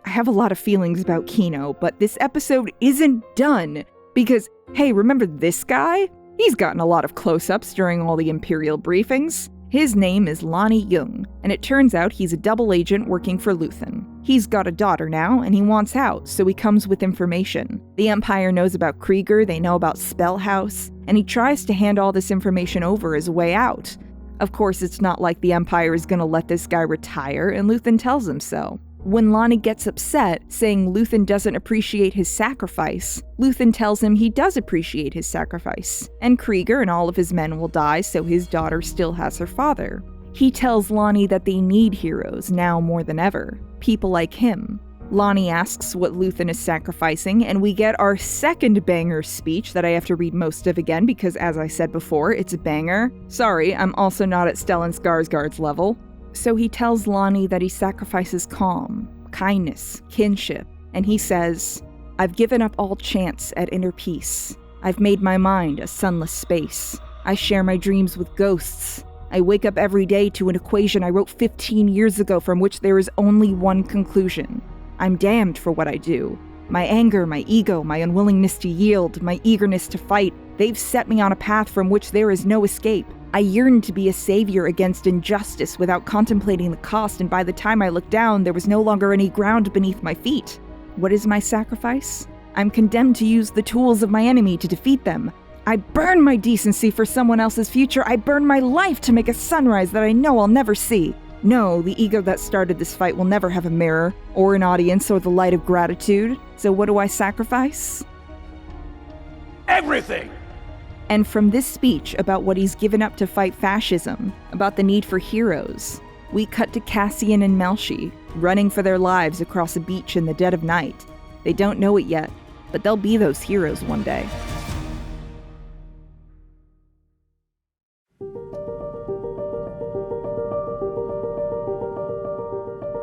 Speaker 1: have a lot of feelings about Kino, but this episode isn't done, because, hey, remember this guy? He's gotten a lot of close-ups during all the Imperial briefings. His name is Lonnie Jung, and it turns out he's a double agent working for Luthen. He's got a daughter now, and he wants out, so he comes with information. The Empire knows about Krieger, they know about Spellhouse, and he tries to hand all this information over as a way out. Of course, it's not like the Empire is gonna let this guy retire, and Luthen tells him so. When Lonnie gets upset, saying Luthen doesn't appreciate his sacrifice, Luthen tells him he does appreciate his sacrifice, and Krieger and all of his men will die, so his daughter still has her father. He tells Lonnie that they need heroes now more than ever, people like him. Lonnie asks what Luthen is sacrificing, and we get our second banger speech that I have to read most of again because, as I said before, it's a banger. Sorry, I'm also not at Stellan Skarsgård's level. So he tells Lonnie that he sacrifices calm, kindness, kinship, and he says, "I've given up all chance at inner peace. I've made my mind a sunless space. I share my dreams with ghosts. I wake up every day to an equation I wrote 15 years ago from which there is only one conclusion. I'm damned for what I do. My anger, my ego, my unwillingness to yield, my eagerness to fight, they've set me on a path from which there is no escape. I yearned to be a savior against injustice without contemplating the cost, and by the time I looked down, there was no longer any ground beneath my feet. What is my sacrifice? I'm condemned to use the tools of my enemy to defeat them. I burn my decency for someone else's future. I burn my life to make a sunrise that I know I'll never see. No, the ego that started this fight will never have a mirror, or an audience, or the light of gratitude. So what do I sacrifice?
Speaker 14: Everything!
Speaker 1: And from this speech about what he's given up to fight fascism, about the need for heroes, we cut to Cassian and Melshi, running for their lives across a beach in the dead of night. They don't know it yet, but they'll be those heroes one day.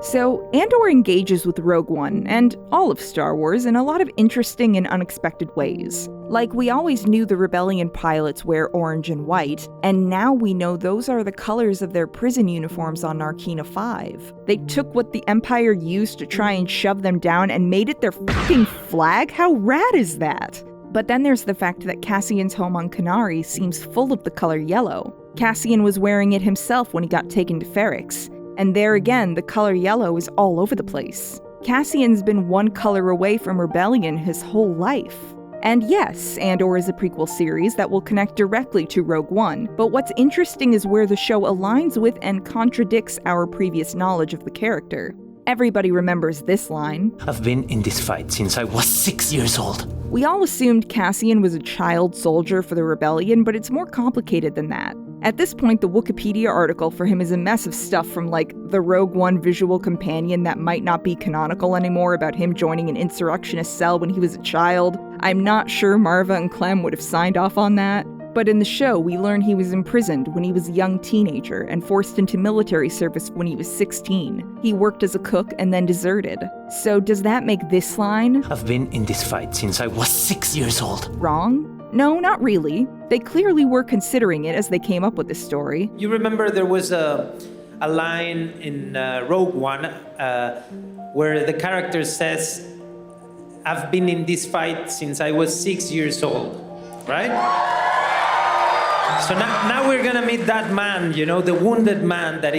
Speaker 1: So, Andor engages with Rogue One, and all of Star Wars, in a lot of interesting and unexpected ways. Like, we always knew the Rebellion pilots wear orange and white, and now we know those are the colors of their prison uniforms on Narkina 5. They took what the Empire used to try and shove them down and made it their fucking flag? How rad is that? But then there's the fact that Cassian's home on Kenari seems full of the color yellow. Cassian was wearing it himself when he got taken to Ferrix. And there again, the color yellow is all over the place. Cassian's been one color away from rebellion his whole life. And yes, Andor is a prequel series that will connect directly to Rogue One, but what's interesting is where the show aligns with and contradicts our previous knowledge of the character. Everybody remembers this line.
Speaker 18: I've been in this fight since I was 6 years old.
Speaker 1: We all assumed Cassian was a child soldier for the rebellion, but it's more complicated than that. At this point, the Wikipedia article for him is a mess of stuff from like the Rogue One visual companion that might not be canonical anymore about him joining an insurrectionist cell when he was a child. I'm not sure Marva and Clem would have signed off on that. But in the show, we learn he was imprisoned when he was a young teenager and forced into military service when he was 16. He worked as a cook and then deserted. So does that make this line,
Speaker 18: I've been in this fight since I was 6 years old,
Speaker 1: wrong? No, not really. They clearly were considering it as they came up with this story.
Speaker 6: You remember there was a line in Rogue One where the character says, "I've been in this fight since I was 6 years old," right? So now we're gonna meet that man, the wounded man that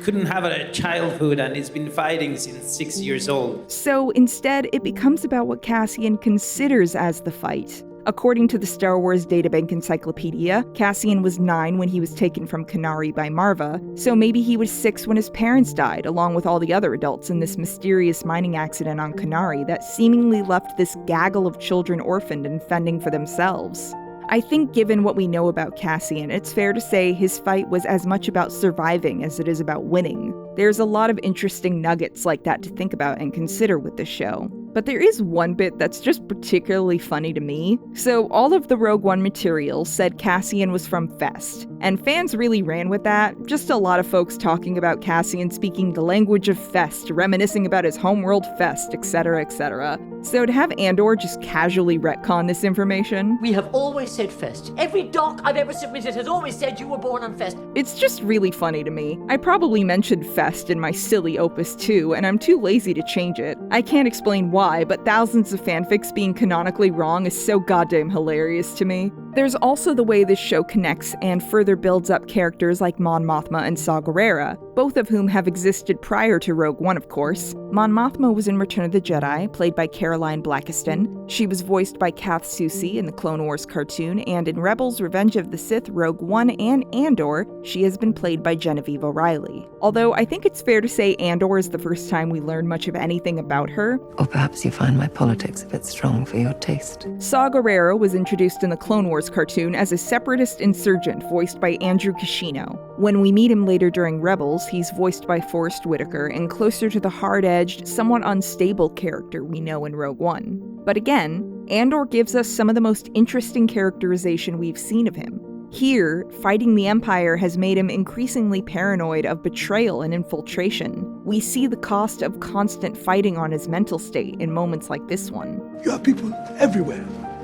Speaker 6: couldn't have a childhood and he's been fighting since 6 years old.
Speaker 1: So instead, it becomes about what Cassian considers as the fight. According to the Star Wars Databank Encyclopedia, Cassian was 9 when he was taken from Kenari by Marva, so maybe he was 6 when his parents died, along with all the other adults in this mysterious mining accident on Kenari that seemingly left this gaggle of children orphaned and fending for themselves. I think given what we know about Cassian, it's fair to say his fight was as much about surviving as it is about winning. There's a lot of interesting nuggets like that to think about and consider with this show. But there is one bit that's just particularly funny to me. So all of the Rogue One material said Cassian was from Fest, and fans really ran with that. Just a lot of folks talking about Cassian speaking the language of Fest, reminiscing about his homeworld Fest, etc., etc. So to have Andor just casually retcon this information...
Speaker 9: We have always said Fest. Every doc I've ever submitted has always said you were born on Fest.
Speaker 1: It's just really funny to me. I probably mentioned Fest in my silly opus too, and I'm too lazy to change it. I can't explain why, but thousands of fanfics being canonically wrong is so goddamn hilarious to me. There's also the way this show connects and further builds up characters like Mon Mothma and Saw Gerrera, both of whom have existed prior to Rogue One, of course. Mon Mothma was in Return of the Jedi, played by Caroline Blackiston. She was voiced by Kath Soucie in the Clone Wars cartoon, and in Rebels, Revenge of the Sith, Rogue One, and Andor, she has been played by Genevieve O'Reilly. Although I think it's fair to say Andor is the first time we learn much of anything about her.
Speaker 3: Or perhaps you find my politics a bit strong for your taste.
Speaker 1: Saw Gerrera was introduced in the Clone Wars cartoon as a separatist insurgent voiced by Andrew Kishino. When we meet him later during Rebels, he's voiced by Forrest Whitaker and closer to the hard-edged, somewhat unstable character we know in Rogue One. But again, Andor gives us some of the most interesting characterization we've seen of him. Here, fighting the Empire has made him increasingly paranoid of betrayal and infiltration. We see the cost of constant fighting on his mental state in moments like this one.
Speaker 14: You have people everywhere,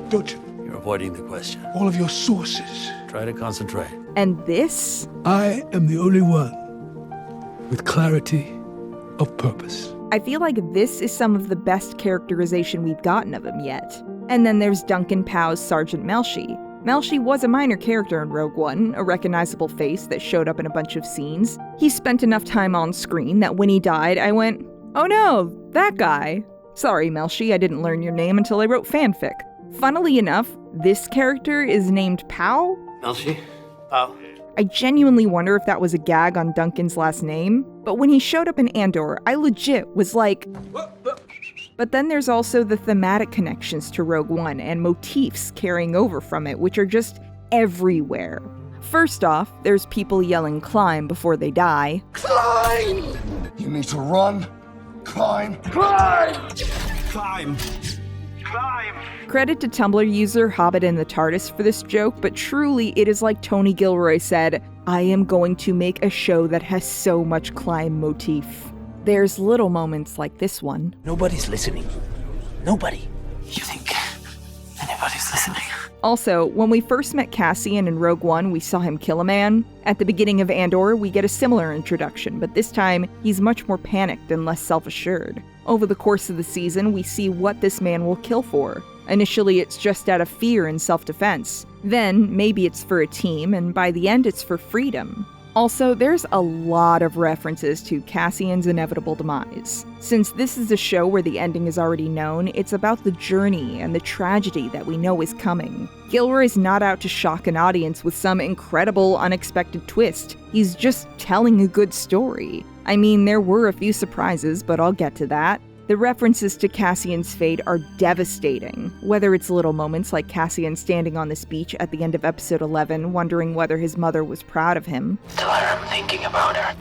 Speaker 14: don't you?
Speaker 17: You're avoiding the question.
Speaker 14: All of your sources.
Speaker 17: Try to concentrate.
Speaker 1: And this?
Speaker 14: I am the only one with clarity of purpose.
Speaker 1: I feel like this is some of the best characterization we've gotten of him yet. And then there's Duncan Pow's Sergeant Melshi. Melshi was a minor character in Rogue One, a recognizable face that showed up in a bunch of scenes. He spent enough time on screen that when he died, I went, oh no, that guy. Sorry, Melshi, I didn't learn your name until I wrote fanfic. Funnily enough, this character is named Pow?
Speaker 17: Melshi? Pow?
Speaker 1: I genuinely wonder if that was a gag on Duncan's last name, but when he showed up in Andor, I legit was like... But then there's also the thematic connections to Rogue One and motifs carrying over from it, which are just everywhere. First off, there's people yelling climb before they die.
Speaker 20: Climb! You need to run, climb, climb!
Speaker 14: Climb! Climb!
Speaker 1: Credit to Tumblr user Hobbit in the TARDIS for this joke, but truly it is like Tony Gilroy said, I am going to make a show that has so much climb motif. There's little moments like this one.
Speaker 18: Nobody's listening. Nobody. You think anybody's listening?
Speaker 1: Also, when we first met Cassian in Rogue One, we saw him kill a man. At the beginning of Andor, we get a similar introduction, but this time, he's much more panicked and less self-assured. Over the course of the season, we see what this man will kill for. Initially, it's just out of fear and self-defense. Then, maybe it's for a team, and by the end, it's for freedom. Also, there's a lot of references to Cassian's inevitable demise. Since this is a show where the ending is already known, it's about the journey and the tragedy that we know is coming. Gilroy's not out to shock an audience with some incredible, unexpected twist. He's just telling a good story. I mean, there were a few surprises, but I'll get to that. The references to Cassian's fate are devastating, whether it's little moments like Cassian standing on this beach at the end of episode 11 wondering whether his mother was proud of him.
Speaker 18: Tell her I'm thinking about her.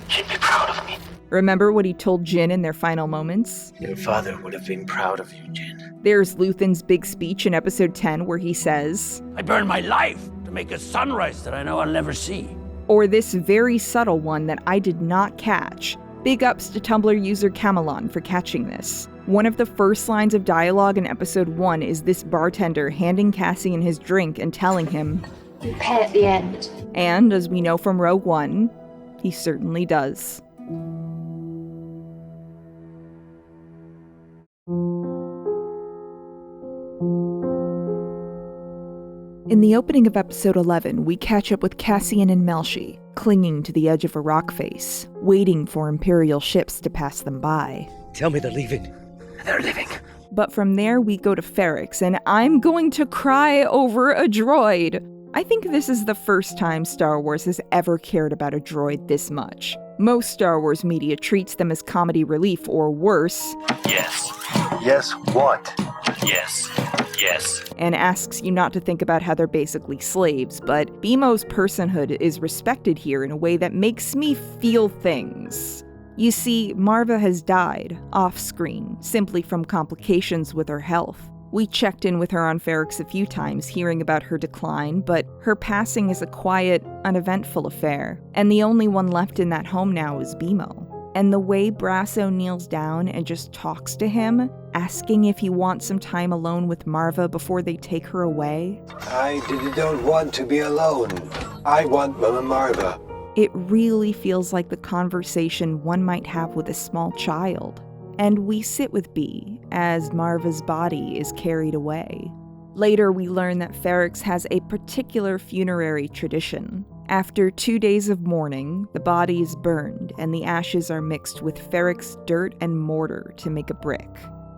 Speaker 18: She'd be proud of me.
Speaker 1: Remember what he told Jyn in their final moments?
Speaker 18: Your father would have been proud of you, Jyn.
Speaker 1: There's Luthen's big speech in episode 10 where he says,
Speaker 17: I burned my life to make a sunrise that I know I'll never see.
Speaker 1: Or this very subtle one that I did not catch. Big ups to Tumblr user Camelon for catching this. One of the first lines of dialogue in episode 1 is this bartender handing Cassian his drink and telling him,
Speaker 11: "You pay at the end."
Speaker 1: And as we know from Rogue One, he certainly does. In the opening of episode 11, we catch up with Cassian and Melshi, clinging to the edge of a rock face, waiting for Imperial ships to pass them by.
Speaker 15: Tell me they're leaving. They're leaving.
Speaker 1: But from there, we go to Ferrix, and I'm going to cry over a droid. I think this is the first time Star Wars has ever cared about a droid this much. Most Star Wars media treats them as comedy relief, or worse.
Speaker 15: Yes. Yes, what? Yes. Yes.
Speaker 1: And asks you not to think about how they're basically slaves, but BMO's personhood is respected here in a way that makes me feel things. You see, Marva has died, off-screen, simply from complications with her health. We checked in with her on Ferrix a few times, hearing about her decline, but her passing is a quiet, uneventful affair, and the only one left in that home now is BMO. And the way Brasso kneels down and just talks to him, asking if he wants some time alone with Marva before they take her away.
Speaker 21: I don't want to be alone. I want Mama Marva.
Speaker 1: It really feels like the conversation one might have with a small child. And we sit with B as Marva's body is carried away. Later, we learn that Ferrix has a particular funerary tradition. After 2 days of mourning, the body is burned and the ashes are mixed with Ferrix dirt and mortar to make a brick.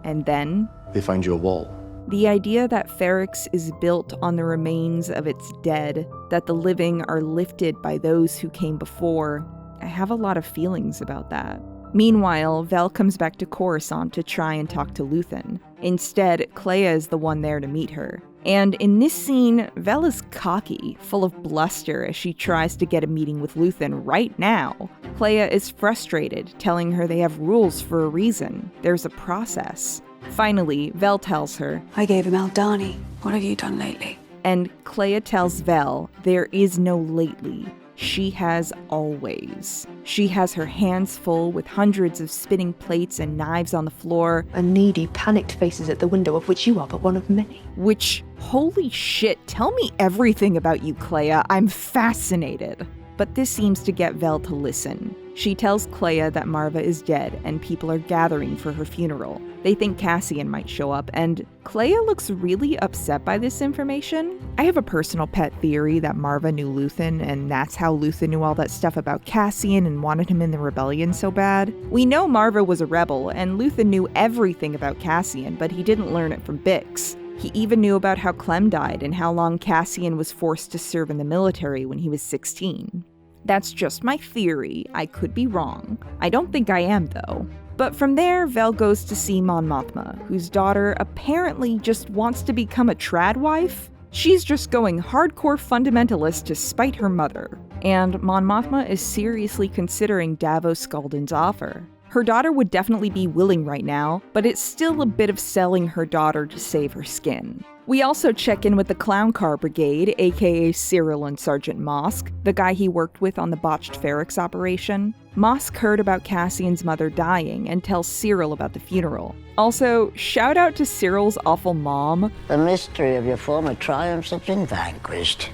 Speaker 1: And then
Speaker 2: they find you a wall.
Speaker 1: The idea that Ferrix is built on the remains of its dead, that the living are lifted by those who came before, I have a lot of feelings about that. Meanwhile, Vel comes back to Coruscant to try and talk to Luthen. Instead, Clea is the one there to meet her. And in this scene, Vel is cocky, full of bluster as she tries to get a meeting with Luthen right now. Clea is frustrated, telling her they have rules for a reason. There's a process. Finally, Vel tells her,
Speaker 8: "I gave him Aldani. What have you done lately?"
Speaker 1: And Clea tells Vel there is no lately. She has always. She has her hands full with hundreds of spinning plates and knives on the floor.
Speaker 13: And needy, panicked faces at the window, of which you are but one of many.
Speaker 1: Which, holy shit, tell me everything about you, Clea. I'm fascinated. But this seems to get Vel to listen. She tells Clea that Marva is dead and people are gathering for her funeral. They think Cassian might show up, and Clea looks really upset by this information. I have a personal pet theory that Marva knew Luthen, and that's how Luthen knew all that stuff about Cassian and wanted him in the rebellion so bad. We know Marva was a rebel, and Luthen knew everything about Cassian, but he didn't learn it from Bix. He even knew about how Clem died and how long Cassian was forced to serve in the military when he was 16. That's just my theory. I could be wrong. I don't think I am, though. But from there, Vel goes to see Mon Mothma, whose daughter apparently just wants to become a trad wife. She's just going hardcore fundamentalist to spite her mother. And Mon Mothma is seriously considering Davos Skulden's offer. Her daughter would definitely be willing right now, but it's still a bit of selling her daughter to save her skin. We also check in with the Clown Car Brigade, aka Cyril and Sergeant Mosk, the guy he worked with on the botched Ferrix operation. Mosk heard about Cassian's mother dying and tells Cyril about the funeral. Also, shout out to Cyril's awful mom.
Speaker 12: The mystery of your former triumphs has been vanquished.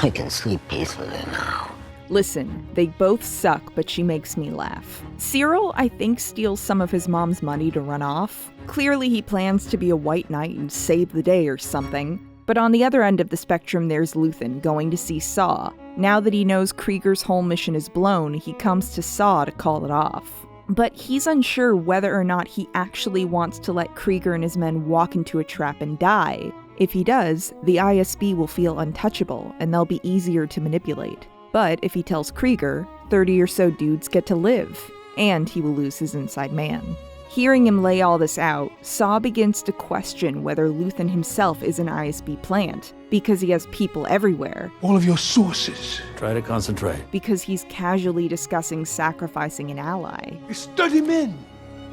Speaker 12: I can sleep peacefully now.
Speaker 1: Listen, they both suck, but she makes me laugh. Cyril, I think, steals some of his mom's money to run off. Clearly he plans to be a white knight and save the day or something. But on the other end of the spectrum, there's Luthen going to see Saw. Now that he knows Krieger's whole mission is blown, he comes to Saw to call it off. But he's unsure whether or not he actually wants to let Krieger and his men walk into a trap and die. If he does, the ISB will feel untouchable, and they'll be easier to manipulate. But if he tells Krieger, 30 or so dudes get to live, and he will lose his inside man. Hearing him lay all this out, Saw begins to question whether Luthen himself is an ISB plant, because he has people everywhere.
Speaker 14: All of your sources.
Speaker 17: Try to concentrate.
Speaker 1: Because he's casually discussing sacrificing an ally.
Speaker 14: It's 30 men.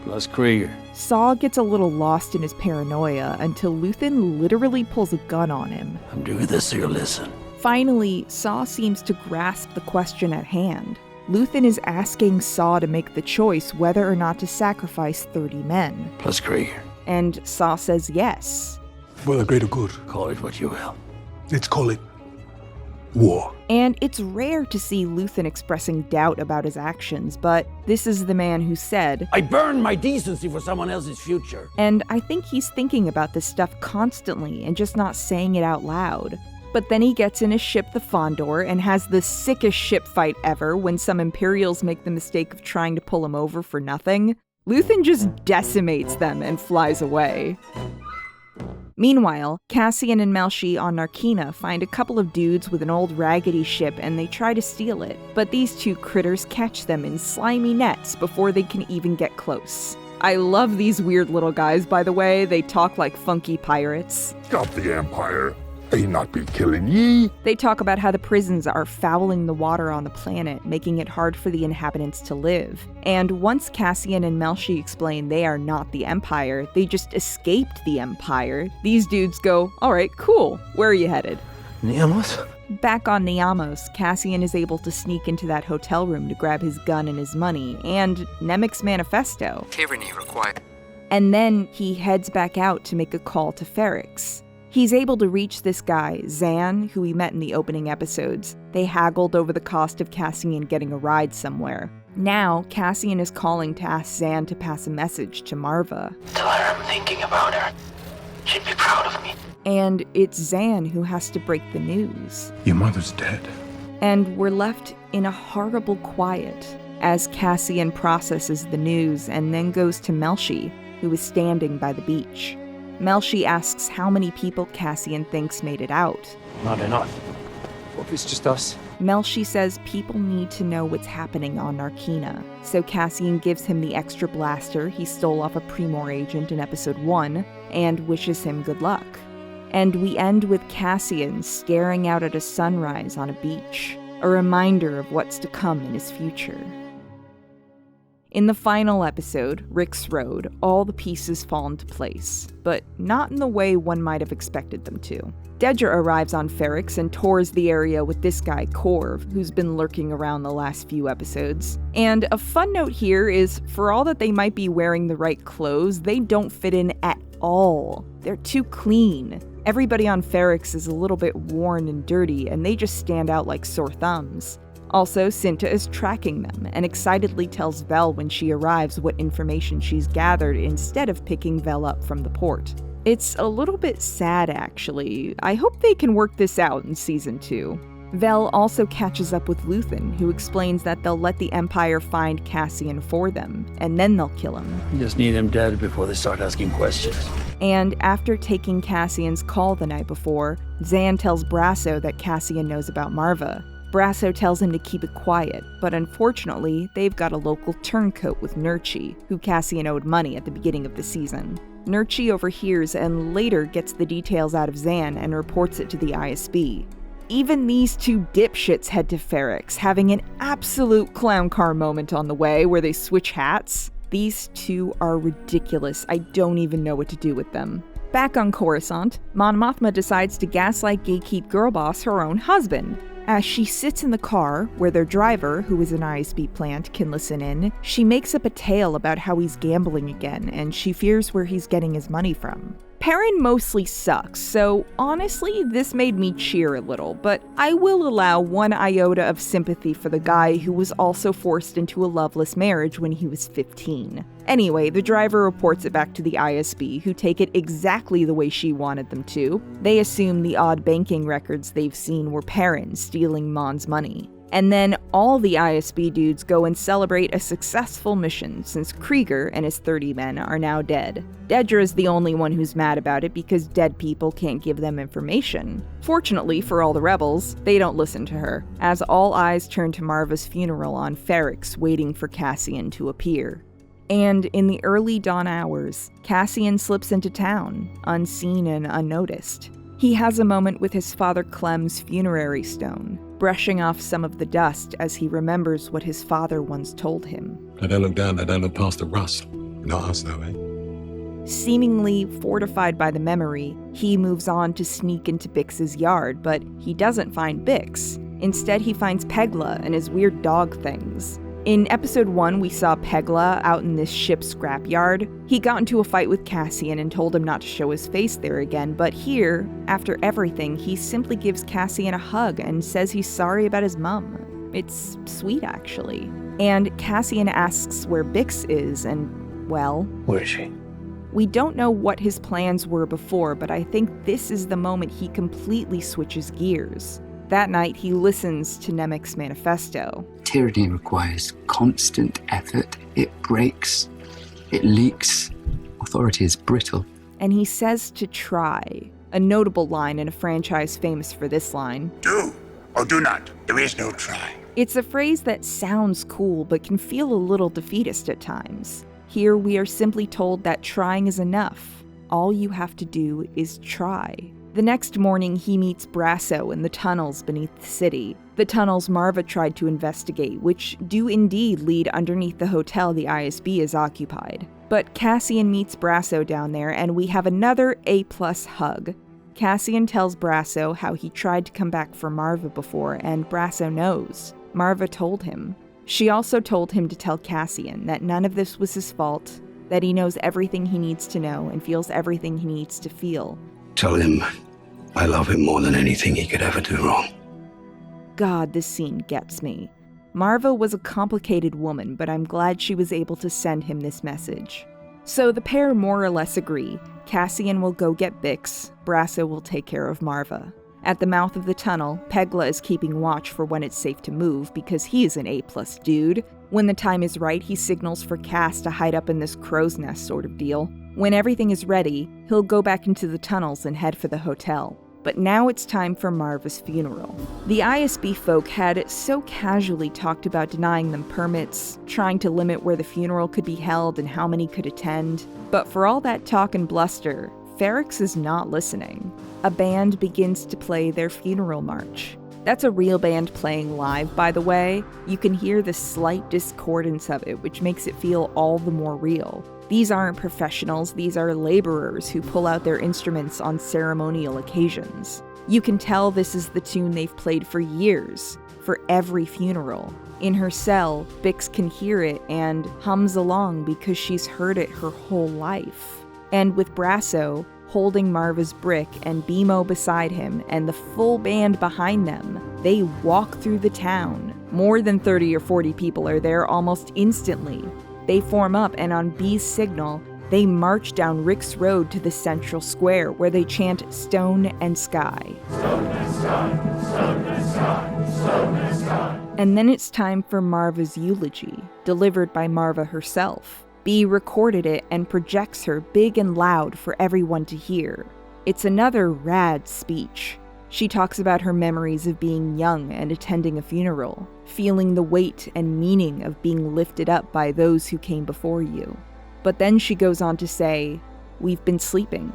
Speaker 17: Plus Krieger.
Speaker 1: Saw gets a little lost in his paranoia until Luthen literally pulls a gun on him.
Speaker 17: I'm doing this so you'll listen.
Speaker 1: Finally, Saw seems to grasp the question at hand. Luthen is asking Saw to make the choice whether or not to sacrifice 30 men.
Speaker 17: Plus Krieger.
Speaker 1: And Saw says yes.
Speaker 14: For the greater good.
Speaker 17: Call it what you will.
Speaker 14: Let's call it war.
Speaker 1: And it's rare to see Luthen expressing doubt about his actions, but this is the man who said,
Speaker 17: I burn my decency for someone else's future.
Speaker 1: And I think he's thinking about this stuff constantly and just not saying it out loud. But then he gets in his ship, the Fondor, and has the sickest ship fight ever when some Imperials make the mistake of trying to pull him over for nothing. Luthen just decimates them and flies away. Meanwhile, Cassian and Melshi on Narkina find a couple of dudes with an old raggedy ship and they try to steal it, but these two critters catch them in slimy nets before they can even get close. I love these weird little guys, by the way. They talk like funky pirates.
Speaker 20: Stop the Empire. They not be killing ye.
Speaker 1: They talk about how the prisons are fouling the water on the planet, making it hard for the inhabitants to live. And once Cassian and Melshi explain they are not the Empire, they just escaped the Empire, these dudes go, alright, cool, where are you headed?
Speaker 17: Niamos?
Speaker 1: Back on Niamos, Cassian is able to sneak into that hotel room to grab his gun and his money, and Nemik's manifesto.
Speaker 10: Tyranny required.
Speaker 1: And then he heads back out to make a call to Ferrix. He's able to reach this guy, Zan, who we met in the opening episodes. They haggled over the cost of Cassian getting a ride somewhere. Now, Cassian is calling to ask Zan to pass a message to Marva.
Speaker 15: Tell her I'm thinking about her. She'd be proud of me.
Speaker 1: And it's Zan who has to break the news.
Speaker 20: Your mother's dead.
Speaker 1: And we're left in a horrible quiet as Cassian processes the news and then goes to Melshi, who is standing by the beach. Melshi asks how many people Cassian thinks made it out.
Speaker 17: Not enough.
Speaker 10: What if it's just us?
Speaker 1: Melshi says people need to know what's happening on Narkina, so Cassian gives him the extra blaster he stole off a Primor agent in episode 1 and wishes him good luck. And we end with Cassian staring out at a sunrise on a beach, a reminder of what's to come in his future. In the final episode, Rick's Road, all the pieces fall into place, but not in the way one might have expected them to. Dedra arrives on Ferrix and tours the area with this guy, Corv, who's been lurking around the last few episodes. And a fun note here is, for all that they might be wearing the right clothes, they don't fit in at all. They're too clean. Everybody on Ferrix is a little bit worn and dirty, and they just stand out like sore thumbs. Also, Cinta is tracking them and excitedly tells Vel when she arrives what information she's gathered instead of picking Vel up from the port. It's a little bit sad, actually. I hope they can work this out in Season 2. Vel also catches up with Luthen, who explains that they'll let the Empire find Cassian for them, and then they'll kill him.
Speaker 17: You just need him dead before they start asking questions.
Speaker 1: And after taking Cassian's call the night before, Zan tells Brasso that Cassian knows about Marva. Brasso tells him to keep it quiet, but unfortunately, they've got a local turncoat with Nurchi, who Cassian owed money at the beginning of the season. Nurchi overhears and later gets the details out of Zan and reports it to the ISB. Even these two dipshits head to Ferrix, having an absolute clown car moment on the way where they switch hats. These two are ridiculous. I don't even know what to do with them. Back on Coruscant, Mon Mothma decides to gaslight Gatekeep Girlboss her own husband. As she sits in the car, where their driver, who is an ISB plant, can listen in, she makes up a tale about how he's gambling again, and she fears where he's getting his money from. Perrin mostly sucks, so honestly, this made me cheer a little, but I will allow one iota of sympathy for the guy who was also forced into a loveless marriage when he was 15. Anyway, the driver reports it back to the ISB, who take it exactly the way she wanted them to. They assume the odd banking records they've seen were Perrin stealing Mon's money. And then all the ISB dudes go and celebrate a successful mission, since Krieger and his 30 men are now dead. Dedra is the only one who's mad about it because dead people can't give them information. Fortunately for all the rebels, they don't listen to her, as all eyes turn to Marva's funeral on Ferrix, waiting for Cassian to appear. And in the early dawn hours, Cassian slips into town, unseen and unnoticed. He has a moment with his father Clem's funerary stone, brushing off some of the dust as he remembers what his father once told him.
Speaker 11: I don't look down, I don't look past the rust. Not us though, eh?
Speaker 1: Seemingly fortified by the memory, he moves on to sneak into Bix's yard, but he doesn't find Bix. Instead, he finds Pegla and his weird dog things. In episode 1, we saw Pegla out in this ship's scrapyard. He got into a fight with Cassian and told him not to show his face there again, but here, after everything, he simply gives Cassian a hug and says he's sorry about his mum. It's sweet, actually. And Cassian asks where Bix is, and, well...
Speaker 18: Where is she?
Speaker 1: We don't know what his plans were before, but I think this is the moment he completely switches gears. That night, he listens to Nemik's manifesto.
Speaker 5: Tyranny requires constant effort. It breaks. It leaks. Authority is brittle.
Speaker 1: And he says to try. A notable line in a franchise famous for this line.
Speaker 16: Do or do not. There is no try.
Speaker 1: It's a phrase that sounds cool, but can feel a little defeatist at times. Here, we are simply told that trying is enough. All you have to do is try. The next morning, he meets Brasso in the tunnels beneath the city. The tunnels Marva tried to investigate, which do indeed lead underneath the hotel the ISB is occupied. But Cassian meets Brasso down there, and we have another A+ hug. Cassian tells Brasso how he tried to come back for Marva before, and Brasso knows. Marva told him. She also told him to tell Cassian that none of this was his fault, that he knows everything he needs to know and feels everything he needs to feel.
Speaker 11: Tell him I love him more than anything he could ever do wrong.
Speaker 1: God, this scene gets me. Marva was a complicated woman, but I'm glad she was able to send him this message. So the pair more or less agree. Cassian will go get Bix, Brasso will take care of Marva. At the mouth of the tunnel, Pegla is keeping watch for when it's safe to move because he is an A+ dude. When the time is right, he signals for Cass to hide up in this crow's nest sort of deal. When everything is ready, he'll go back into the tunnels and head for the hotel. But now it's time for Marva's funeral. The ISB folk had so casually talked about denying them permits, trying to limit where the funeral could be held and how many could attend. But for all that talk and bluster, Ferrix is not listening. A band begins to play their funeral march. That's a real band playing live, by the way. You can hear the slight discordance of it, which makes it feel all the more real. These aren't professionals, these are laborers who pull out their instruments on ceremonial occasions. You can tell this is the tune they've played for years, for every funeral. In her cell, Bix can hear it and hums along because she's heard it her whole life. And with Brasso holding Marva's brick and Bimo beside him and the full band behind them, they walk through the town. More than 30 or 40 people are there almost instantly. They form up, and on B's signal, they march down Rick's Road to the central square, where they chant Stone and Sky.
Speaker 15: Stone and sky, stone and sky, stone and sky.
Speaker 1: And then it's time for Marva's eulogy, delivered by Marva herself. B recorded it and projects her big and loud for everyone to hear. It's another rad speech. She talks about her memories of being young and attending a funeral, feeling the weight and meaning of being lifted up by those who came before you. But then she goes on to say, we've been sleeping.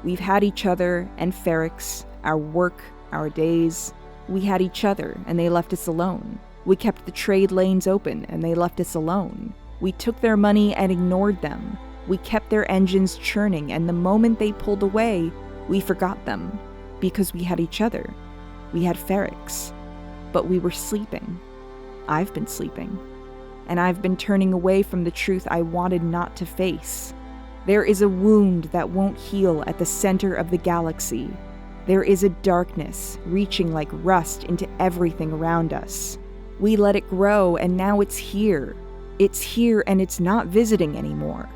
Speaker 1: We've had each other and Ferrix, our work, our days. We had each other and they left us alone. We kept the trade lanes open and they left us alone. We took their money and ignored them. We kept their engines churning, and the moment they pulled away, we forgot them. Because we had each other. We had Ferrix. But we were sleeping. I've been sleeping. And I've been turning away from the truth I wanted not to face. There is a wound that won't heal at the center of the galaxy. There is a darkness reaching like rust into everything around us. We let it grow, and now it's here. It's here, and it's not visiting anymore.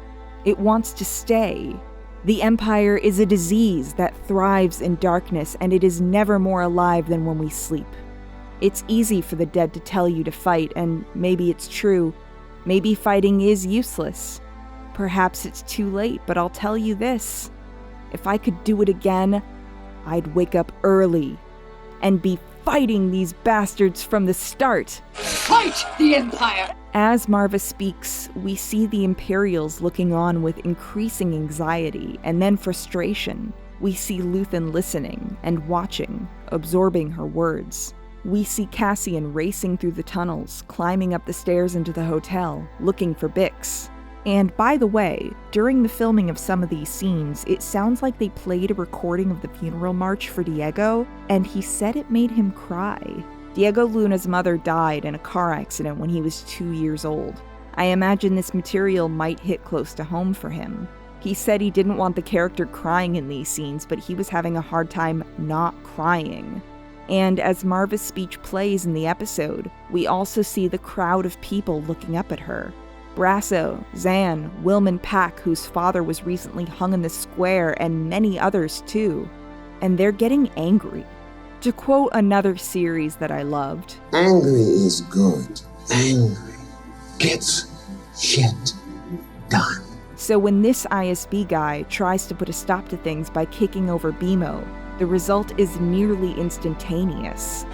Speaker 1: It wants to stay. The Empire is a disease that thrives in darkness, and it is never more alive than when we sleep. It's easy for the dead to tell you to fight, and maybe it's true. Maybe fighting is useless. Perhaps it's too late, but I'll tell you this. If I could do it again, I'd wake up early and be fighting these bastards from the start.
Speaker 8: Fight the Empire!
Speaker 1: As Marva speaks, we see the Imperials looking on with increasing anxiety and then frustration. We see Luthen listening and watching, absorbing her words. We see Cassian racing through the tunnels, climbing up the stairs into the hotel, looking for Bix. And by the way, during the filming of some of these scenes, it sounds like they played a recording of the funeral march for Diego, and he said it made him cry. Diego Luna's mother died in a car accident when he was 2 years old. I imagine this material might hit close to home for him. He said he didn't want the character crying in these scenes, but he was having a hard time not crying. And as Marva's speech plays in the episode, we also see the crowd of people looking up at her. Brasso, Zan, Wilman Pack, whose father was recently hung in the square, and many others too. And they're getting angry. To quote another series that I loved,
Speaker 4: "Angry is good. Angry gets shit done."
Speaker 1: So when this ISB guy tries to put a stop to things by kicking over BMO, the result is nearly instantaneous.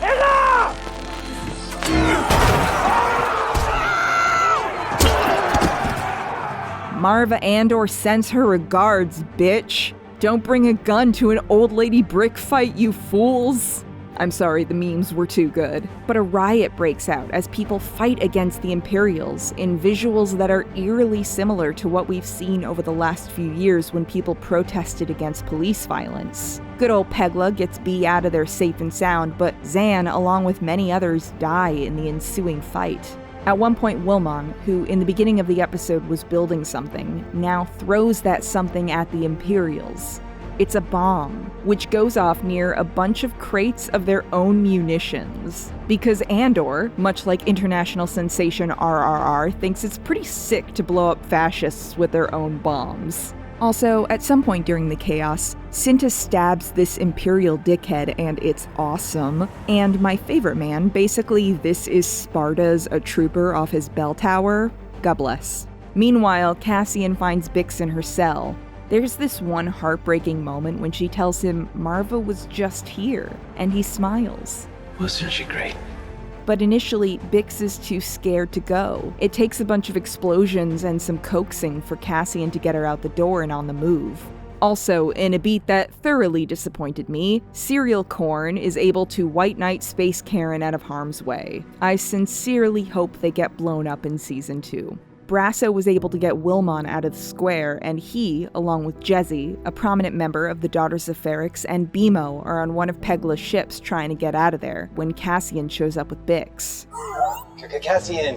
Speaker 1: Marva Andor sends her regards, bitch. Don't bring a gun to an old lady brick fight, you fools. I'm sorry, the memes were too good. But a riot breaks out as people fight against the Imperials in visuals that are eerily similar to what we've seen over the last few years when people protested against police violence. Good old Pegla gets B out of there safe and sound, but Zan, along with many others, die in the ensuing fight. At one point, Wilmon, who in the beginning of the episode was building something, now throws that something at the Imperials. It's a bomb, which goes off near a bunch of crates of their own munitions. Because Andor, much like international sensation RRR, thinks it's pretty sick to blow up fascists with their own bombs. Also, at some point during the chaos, Cinta stabs this Imperial dickhead, and it's awesome. And my favorite man, basically this is Sparta's a trooper off his bell tower. God bless. Meanwhile, Cassian finds Bix in her cell. There's this one heartbreaking moment when she tells him Marva was just here, and he smiles.
Speaker 18: Wasn't she great?
Speaker 1: But initially, Bix is too scared to go. It takes a bunch of explosions and some coaxing for Cassian to get her out the door and on the move. Also, in a beat that thoroughly disappointed me, Serial Corn is able to White Knight Space Karen out of harm's way. I sincerely hope they get blown up in Season 2. Brasso was able to get Wilmon out of the square, and he, along with Jezzy, a prominent member of the Daughters of Ferrix, and BMO are on one of Pegla's ships trying to get out of there when Cassian shows up with Bix.
Speaker 10: Cassian!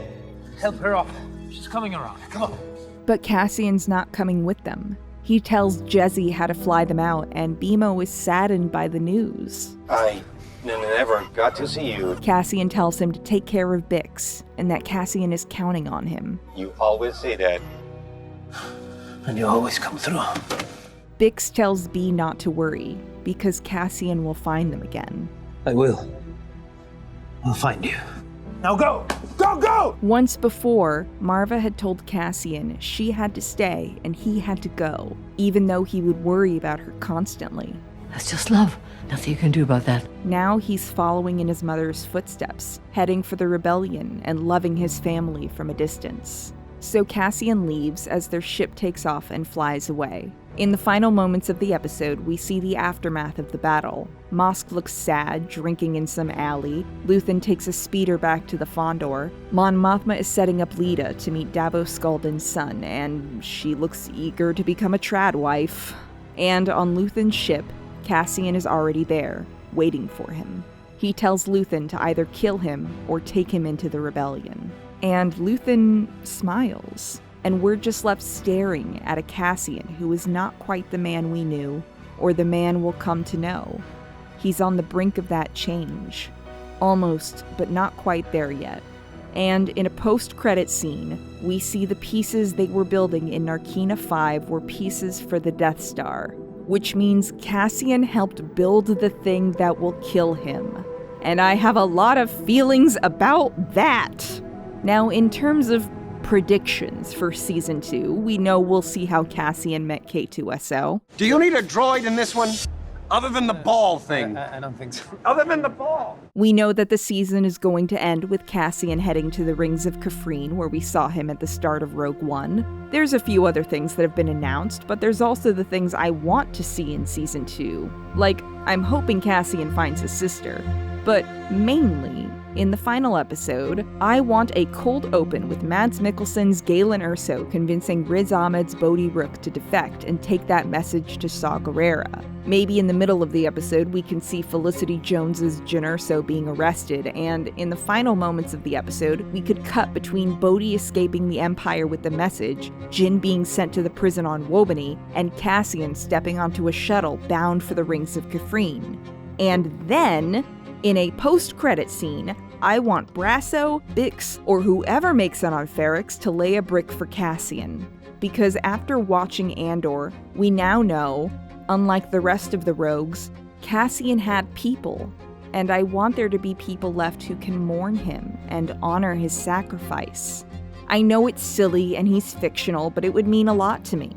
Speaker 6: Help her up. She's coming around. Come on.
Speaker 1: But Cassian's not coming with them. He tells Jezzy how to fly them out, and BMO is saddened by the news.
Speaker 10: I never got to see you.
Speaker 1: Cassian tells him to take care of Bix, and that Cassian is counting on him.
Speaker 10: You always say that.
Speaker 18: And you always come through.
Speaker 1: Bix tells B not to worry, because Cassian will find them again.
Speaker 18: I will. I'll find you.
Speaker 14: Now go! Go, go!
Speaker 1: Once before, Marva had told Cassian she had to stay and he had to go, even though he would worry about her constantly.
Speaker 3: That's just love. Nothing you can do about that.
Speaker 1: Now he's following in his mother's footsteps, heading for the rebellion and loving his family from a distance. So Cassian leaves as their ship takes off and flies away. In the final moments of the episode, we see the aftermath of the battle. Mosk looks sad, drinking in some alley. Luthen takes a speeder back to the Fondor. Mon Mothma is setting up Leda to meet Davos Skulden's son, and she looks eager to become a trad wife. And on Luthen's ship, Cassian is already there, waiting for him. He tells Luthen to either kill him or take him into the rebellion. And Luthen smiles, and we're just left staring at a Cassian who is not quite the man we knew, or the man we'll come to know. He's on the brink of that change. Almost, but not quite there yet. And in a post-credit scene, we see the pieces they were building in Narkina 5 were pieces for the Death Star, which means Cassian helped build the thing that will kill him. And I have a lot of feelings about that. Now, in terms of predictions for Season 2, we know we'll see how Cassian met K2SO.
Speaker 19: Do you need a droid in this one? Other than the ball thing.
Speaker 6: I don't think so.
Speaker 19: Other than the ball.
Speaker 1: We know that the season is going to end with Cassian heading to the Rings of Kafrene, where we saw him at the start of Rogue One. There's a few other things that have been announced, but there's also the things I want to see in Season 2. Like, I'm hoping Cassian finds his sister. But mainly, in the final episode, I want a cold open with Mads Mikkelsen's Galen Erso convincing Riz Ahmed's Bodhi Rook to defect and take that message to Saw Gerrera. Maybe in the middle of the episode we can see Felicity Jones's Jyn Erso being arrested, and in the final moments of the episode, we could cut between Bodhi escaping the Empire with the message, Jyn being sent to the prison on Wobani, and Cassian stepping onto a shuttle bound for the Rings of Kafrene. And then, in a post-credit scene, I want Brasso, Bix, or whoever makes it on Ferrix to lay a brick for Cassian. Because after watching Andor, we now know, unlike the rest of the rogues, Cassian had people, and I want there to be people left who can mourn him and honor his sacrifice. I know it's silly and he's fictional, but it would mean a lot to me.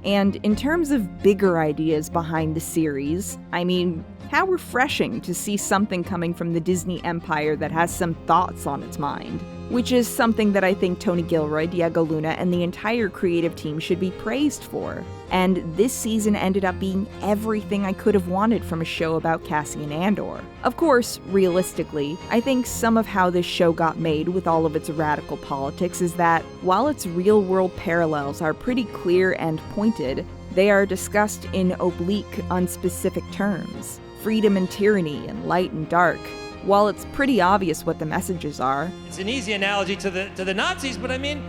Speaker 1: And in terms of bigger ideas behind the series, I mean, how refreshing to see something coming from the Disney empire that has some thoughts on its mind, which is something that I think Tony Gilroy, Diego Luna, and the entire creative team should be praised for. And this season ended up being everything I could have wanted from a show about Cassian Andor. Of course, realistically, I think some of how this show got made with all of its radical politics is that, while its real-world parallels are pretty clear and pointed, they are discussed in oblique, unspecific terms. Freedom and tyranny, and light and dark. While it's pretty obvious what the messages are.
Speaker 7: It's an easy analogy to the Nazis, but I mean,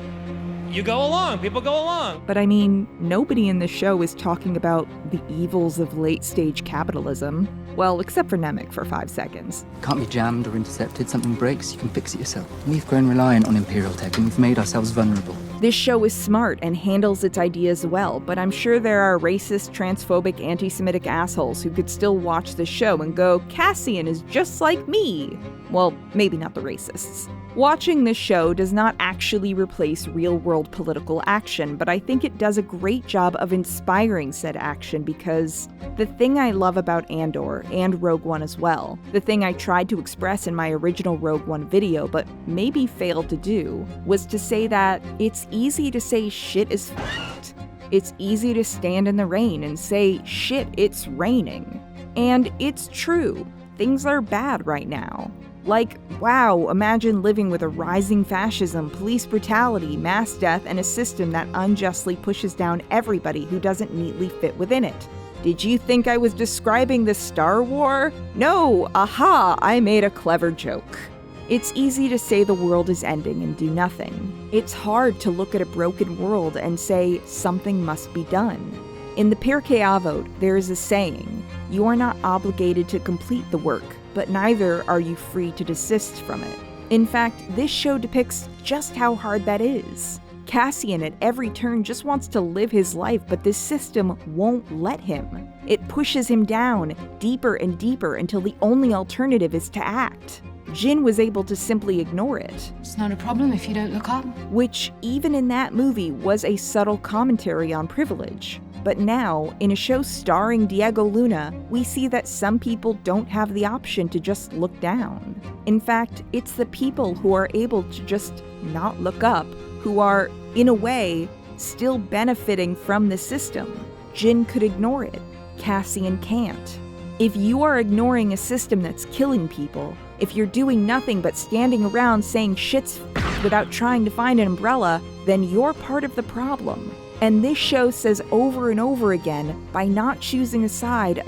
Speaker 7: you go along, people go along.
Speaker 1: But I mean, nobody in this show is talking about the evils of late-stage capitalism. Well, except for Nemec for 5 seconds.
Speaker 5: Can't be jammed or intercepted, something breaks, you can fix it yourself. We've grown reliant on Imperial tech and we've made ourselves vulnerable.
Speaker 1: This show is smart and handles its ideas well, but I'm sure there are racist, transphobic, anti-Semitic assholes who could still watch the show and go, Cassian is just like me. Well, maybe not the racists. Watching this show does not actually replace real-world political action, but I think it does a great job of inspiring said action because the thing I love about Andor, and Rogue One as well, the thing I tried to express in my original Rogue One video but maybe failed to do, was to say that it's easy to say shit is f***ed. It's easy to stand in the rain and say, shit, it's raining. And it's true. Things are bad right now. Like, wow, imagine living with a rising fascism, police brutality, mass death, and a system that unjustly pushes down everybody who doesn't neatly fit within it. Did you think I was describing the Star War? No, aha, I made a clever joke. It's easy to say the world is ending and do nothing. It's hard to look at a broken world and say something must be done. In the Pirkei Avot, there is a saying, you are not obligated to complete the work, but neither are you free to desist from it. In fact, this show depicts just how hard that is. Cassian at every turn just wants to live his life, but this system won't let him. It pushes him down, deeper and deeper, until the only alternative is to act. Jyn was able to simply ignore it.
Speaker 8: It's not a problem if you don't look up.
Speaker 1: Which, even in that movie, was a subtle commentary on privilege. But now, in a show starring Diego Luna, we see that some people don't have the option to just look down. In fact, it's the people who are able to just not look up, who are, in a way, still benefiting from the system. Jyn could ignore it. Cassian can't. If you are ignoring a system that's killing people, if you're doing nothing but standing around saying shit's without trying to find an umbrella, then you're part of the problem. And this show says over and over again, by not choosing a side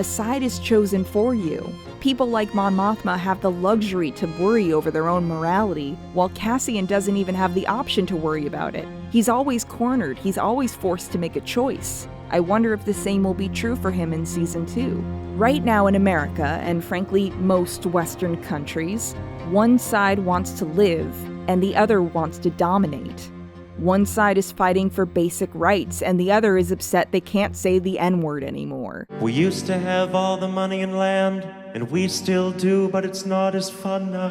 Speaker 1: is chosen for you. People like Mon Mothma have the luxury to worry over their own morality, while Cassian doesn't even have the option to worry about it. He's always cornered, he's always forced to make a choice. I wonder if the same will be true for him in Season 2. Right now in America, and frankly most Western countries, one side wants to live, and the other wants to dominate. One side is fighting for basic rights, and the other is upset they can't say the N-word anymore.
Speaker 22: We used to have all the money and land, and we still do, but it's not as fun now.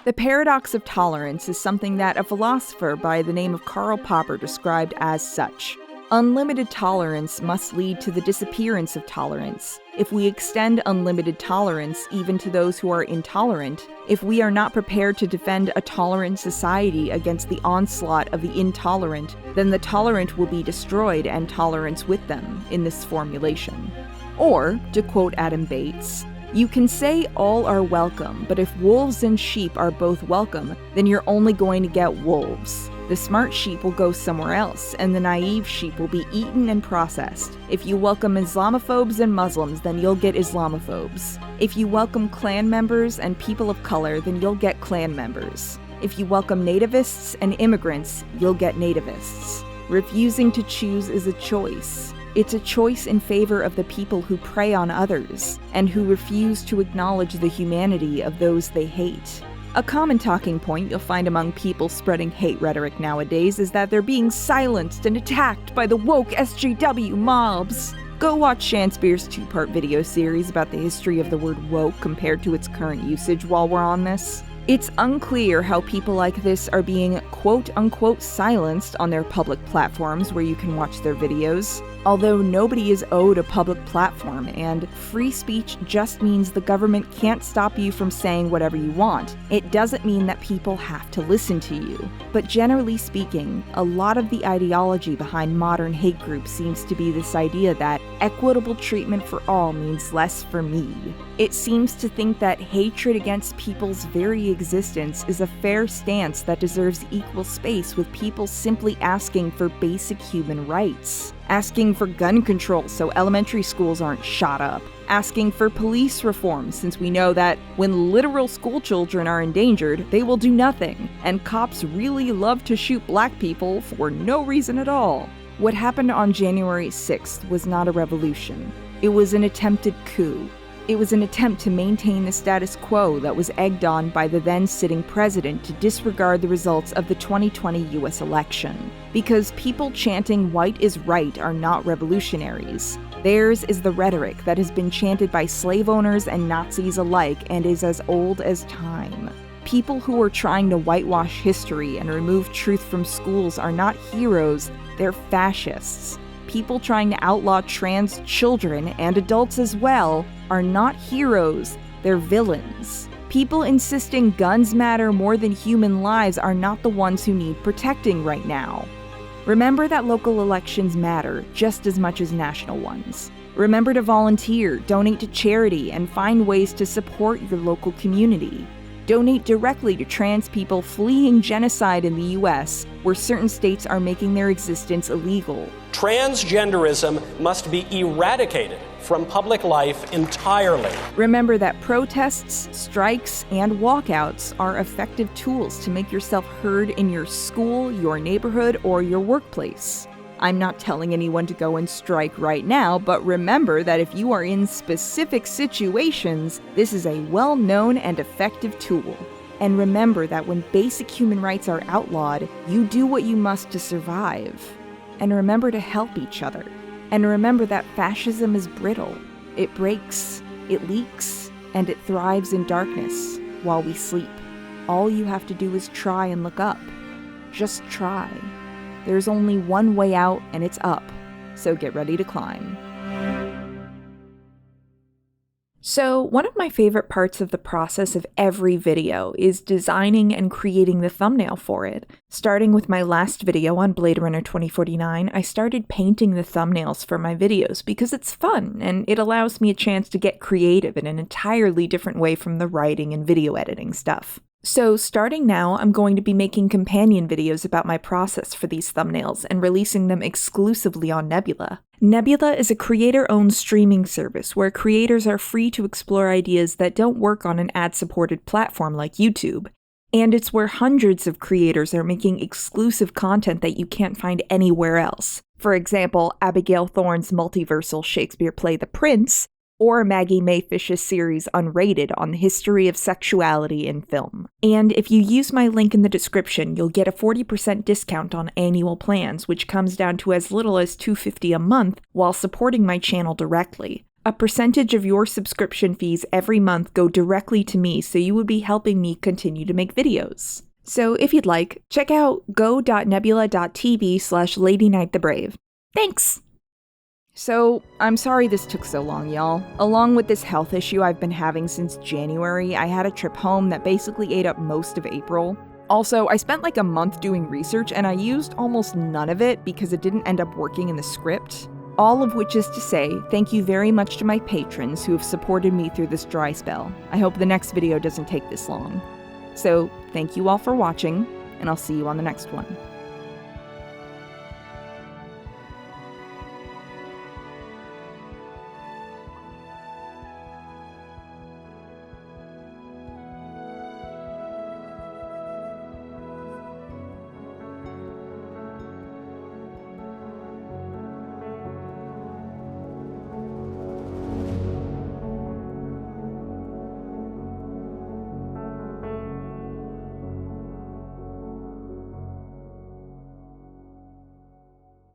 Speaker 1: The paradox of tolerance is something that a philosopher by the name of Karl Popper described as such. Unlimited tolerance must lead to the disappearance of tolerance. If we extend unlimited tolerance even to those who are intolerant, if we are not prepared to defend a tolerant society against the onslaught of the intolerant, then the tolerant will be destroyed and tolerance with them in this formulation. Or, to quote Adam Bates, You can say all are welcome, but if wolves and sheep are both welcome, then you're only going to get wolves. The smart sheep will go somewhere else, and the naive sheep will be eaten and processed. If you welcome Islamophobes and Muslims, then you'll get Islamophobes. If you welcome Klan members and people of color, then you'll get Klan members. If you welcome nativists and immigrants, you'll get nativists. Refusing to choose is a choice. It's a choice in favor of the people who prey on others, and who refuse to acknowledge the humanity of those they hate. A common talking point you'll find among people spreading hate rhetoric nowadays is that they're being silenced and attacked by the woke SJW mobs. Go watch Shanspeare's 2-part video series about the history of the word woke compared to its current usage while we're on this. It's unclear how people like this are being quote-unquote silenced on their public platforms where you can watch their videos. Although nobody is owed a public platform, and free speech just means the government can't stop you from saying whatever you want, it doesn't mean that people have to listen to you. But generally speaking, a lot of the ideology behind modern hate groups seems to be this idea that equitable treatment for all means less for me. It seems to think that hatred against people's very existence is a fair stance that deserves equal space with people simply asking for basic human rights. Asking for gun control so elementary schools aren't shot up. Asking for police reform since we know that when literal school children are endangered, they will do nothing, and cops really love to shoot black people for no reason at all. What happened on January 6th was not a revolution. It was an attempted coup. It was an attempt to maintain the status quo that was egged on by the then sitting president to disregard the results of the 2020 US election. Because people chanting white is right are not revolutionaries. Theirs is the rhetoric that has been chanted by slave owners and Nazis alike and is as old as time. People who are trying to whitewash history and remove truth from schools are not heroes, they're fascists. People trying to outlaw trans children, and adults as well, are not heroes, they're villains. People insisting guns matter more than human lives are not the ones who need protecting right now. Remember that local elections matter just as much as national ones. Remember to volunteer, donate to charity, and find ways to support your local community. Donate directly to trans people fleeing genocide in the US, where certain states are making their existence illegal.
Speaker 9: Transgenderism must be eradicated from public life entirely.
Speaker 1: Remember that protests, strikes, and walkouts are effective tools to make yourself heard in your school, your neighborhood, or your workplace. I'm not telling anyone to go and strike right now, but remember that if you are in specific situations, this is a well-known and effective tool. And remember that when basic human rights are outlawed, you do what you must to survive. And remember to help each other. And remember that fascism is brittle. It breaks, it leaks, and it thrives in darkness while we sleep. All you have to do is try and look up. Just try. There's only one way out, and it's up, so get ready to climb. So, one of my favorite parts of the process of every video is designing and creating the thumbnail for it. Starting with my last video on Blade Runner 2049, I started painting the thumbnails for my videos because it's fun, and it allows me a chance to get creative in an entirely different way from the writing and video editing stuff. So starting now, I'm going to be making companion videos about my process for these thumbnails and releasing them exclusively on Nebula. Nebula is a creator-owned streaming service where creators are free to explore ideas that don't work on an ad-supported platform like YouTube. And it's where hundreds of creators are making exclusive content that you can't find anywhere else. For example, Abigail Thorne's multiversal Shakespeare play The Prince, or Maggie Mayfish's series Unrated on the history of sexuality in film. And if you use my link in the description, you'll get a 40% discount on annual plans, which comes down to as little as $2.50 a month while supporting my channel directly. A percentage of your subscription fees every month go directly to me, so you would be helping me continue to make videos. So if you'd like, check out go.nebula.tv/LadyKnightTheBrave. Thanks! So, I'm sorry this took so long, y'all. Along with this health issue I've been having since January, I had a trip home that basically ate up most of April. Also, I spent like a month doing research and I used almost none of it because it didn't end up working in the script. All of which is to say, thank you very much to my patrons who have supported me through this dry spell. I hope the next video doesn't take this long. So, thank you all for watching, and I'll see you on the next one.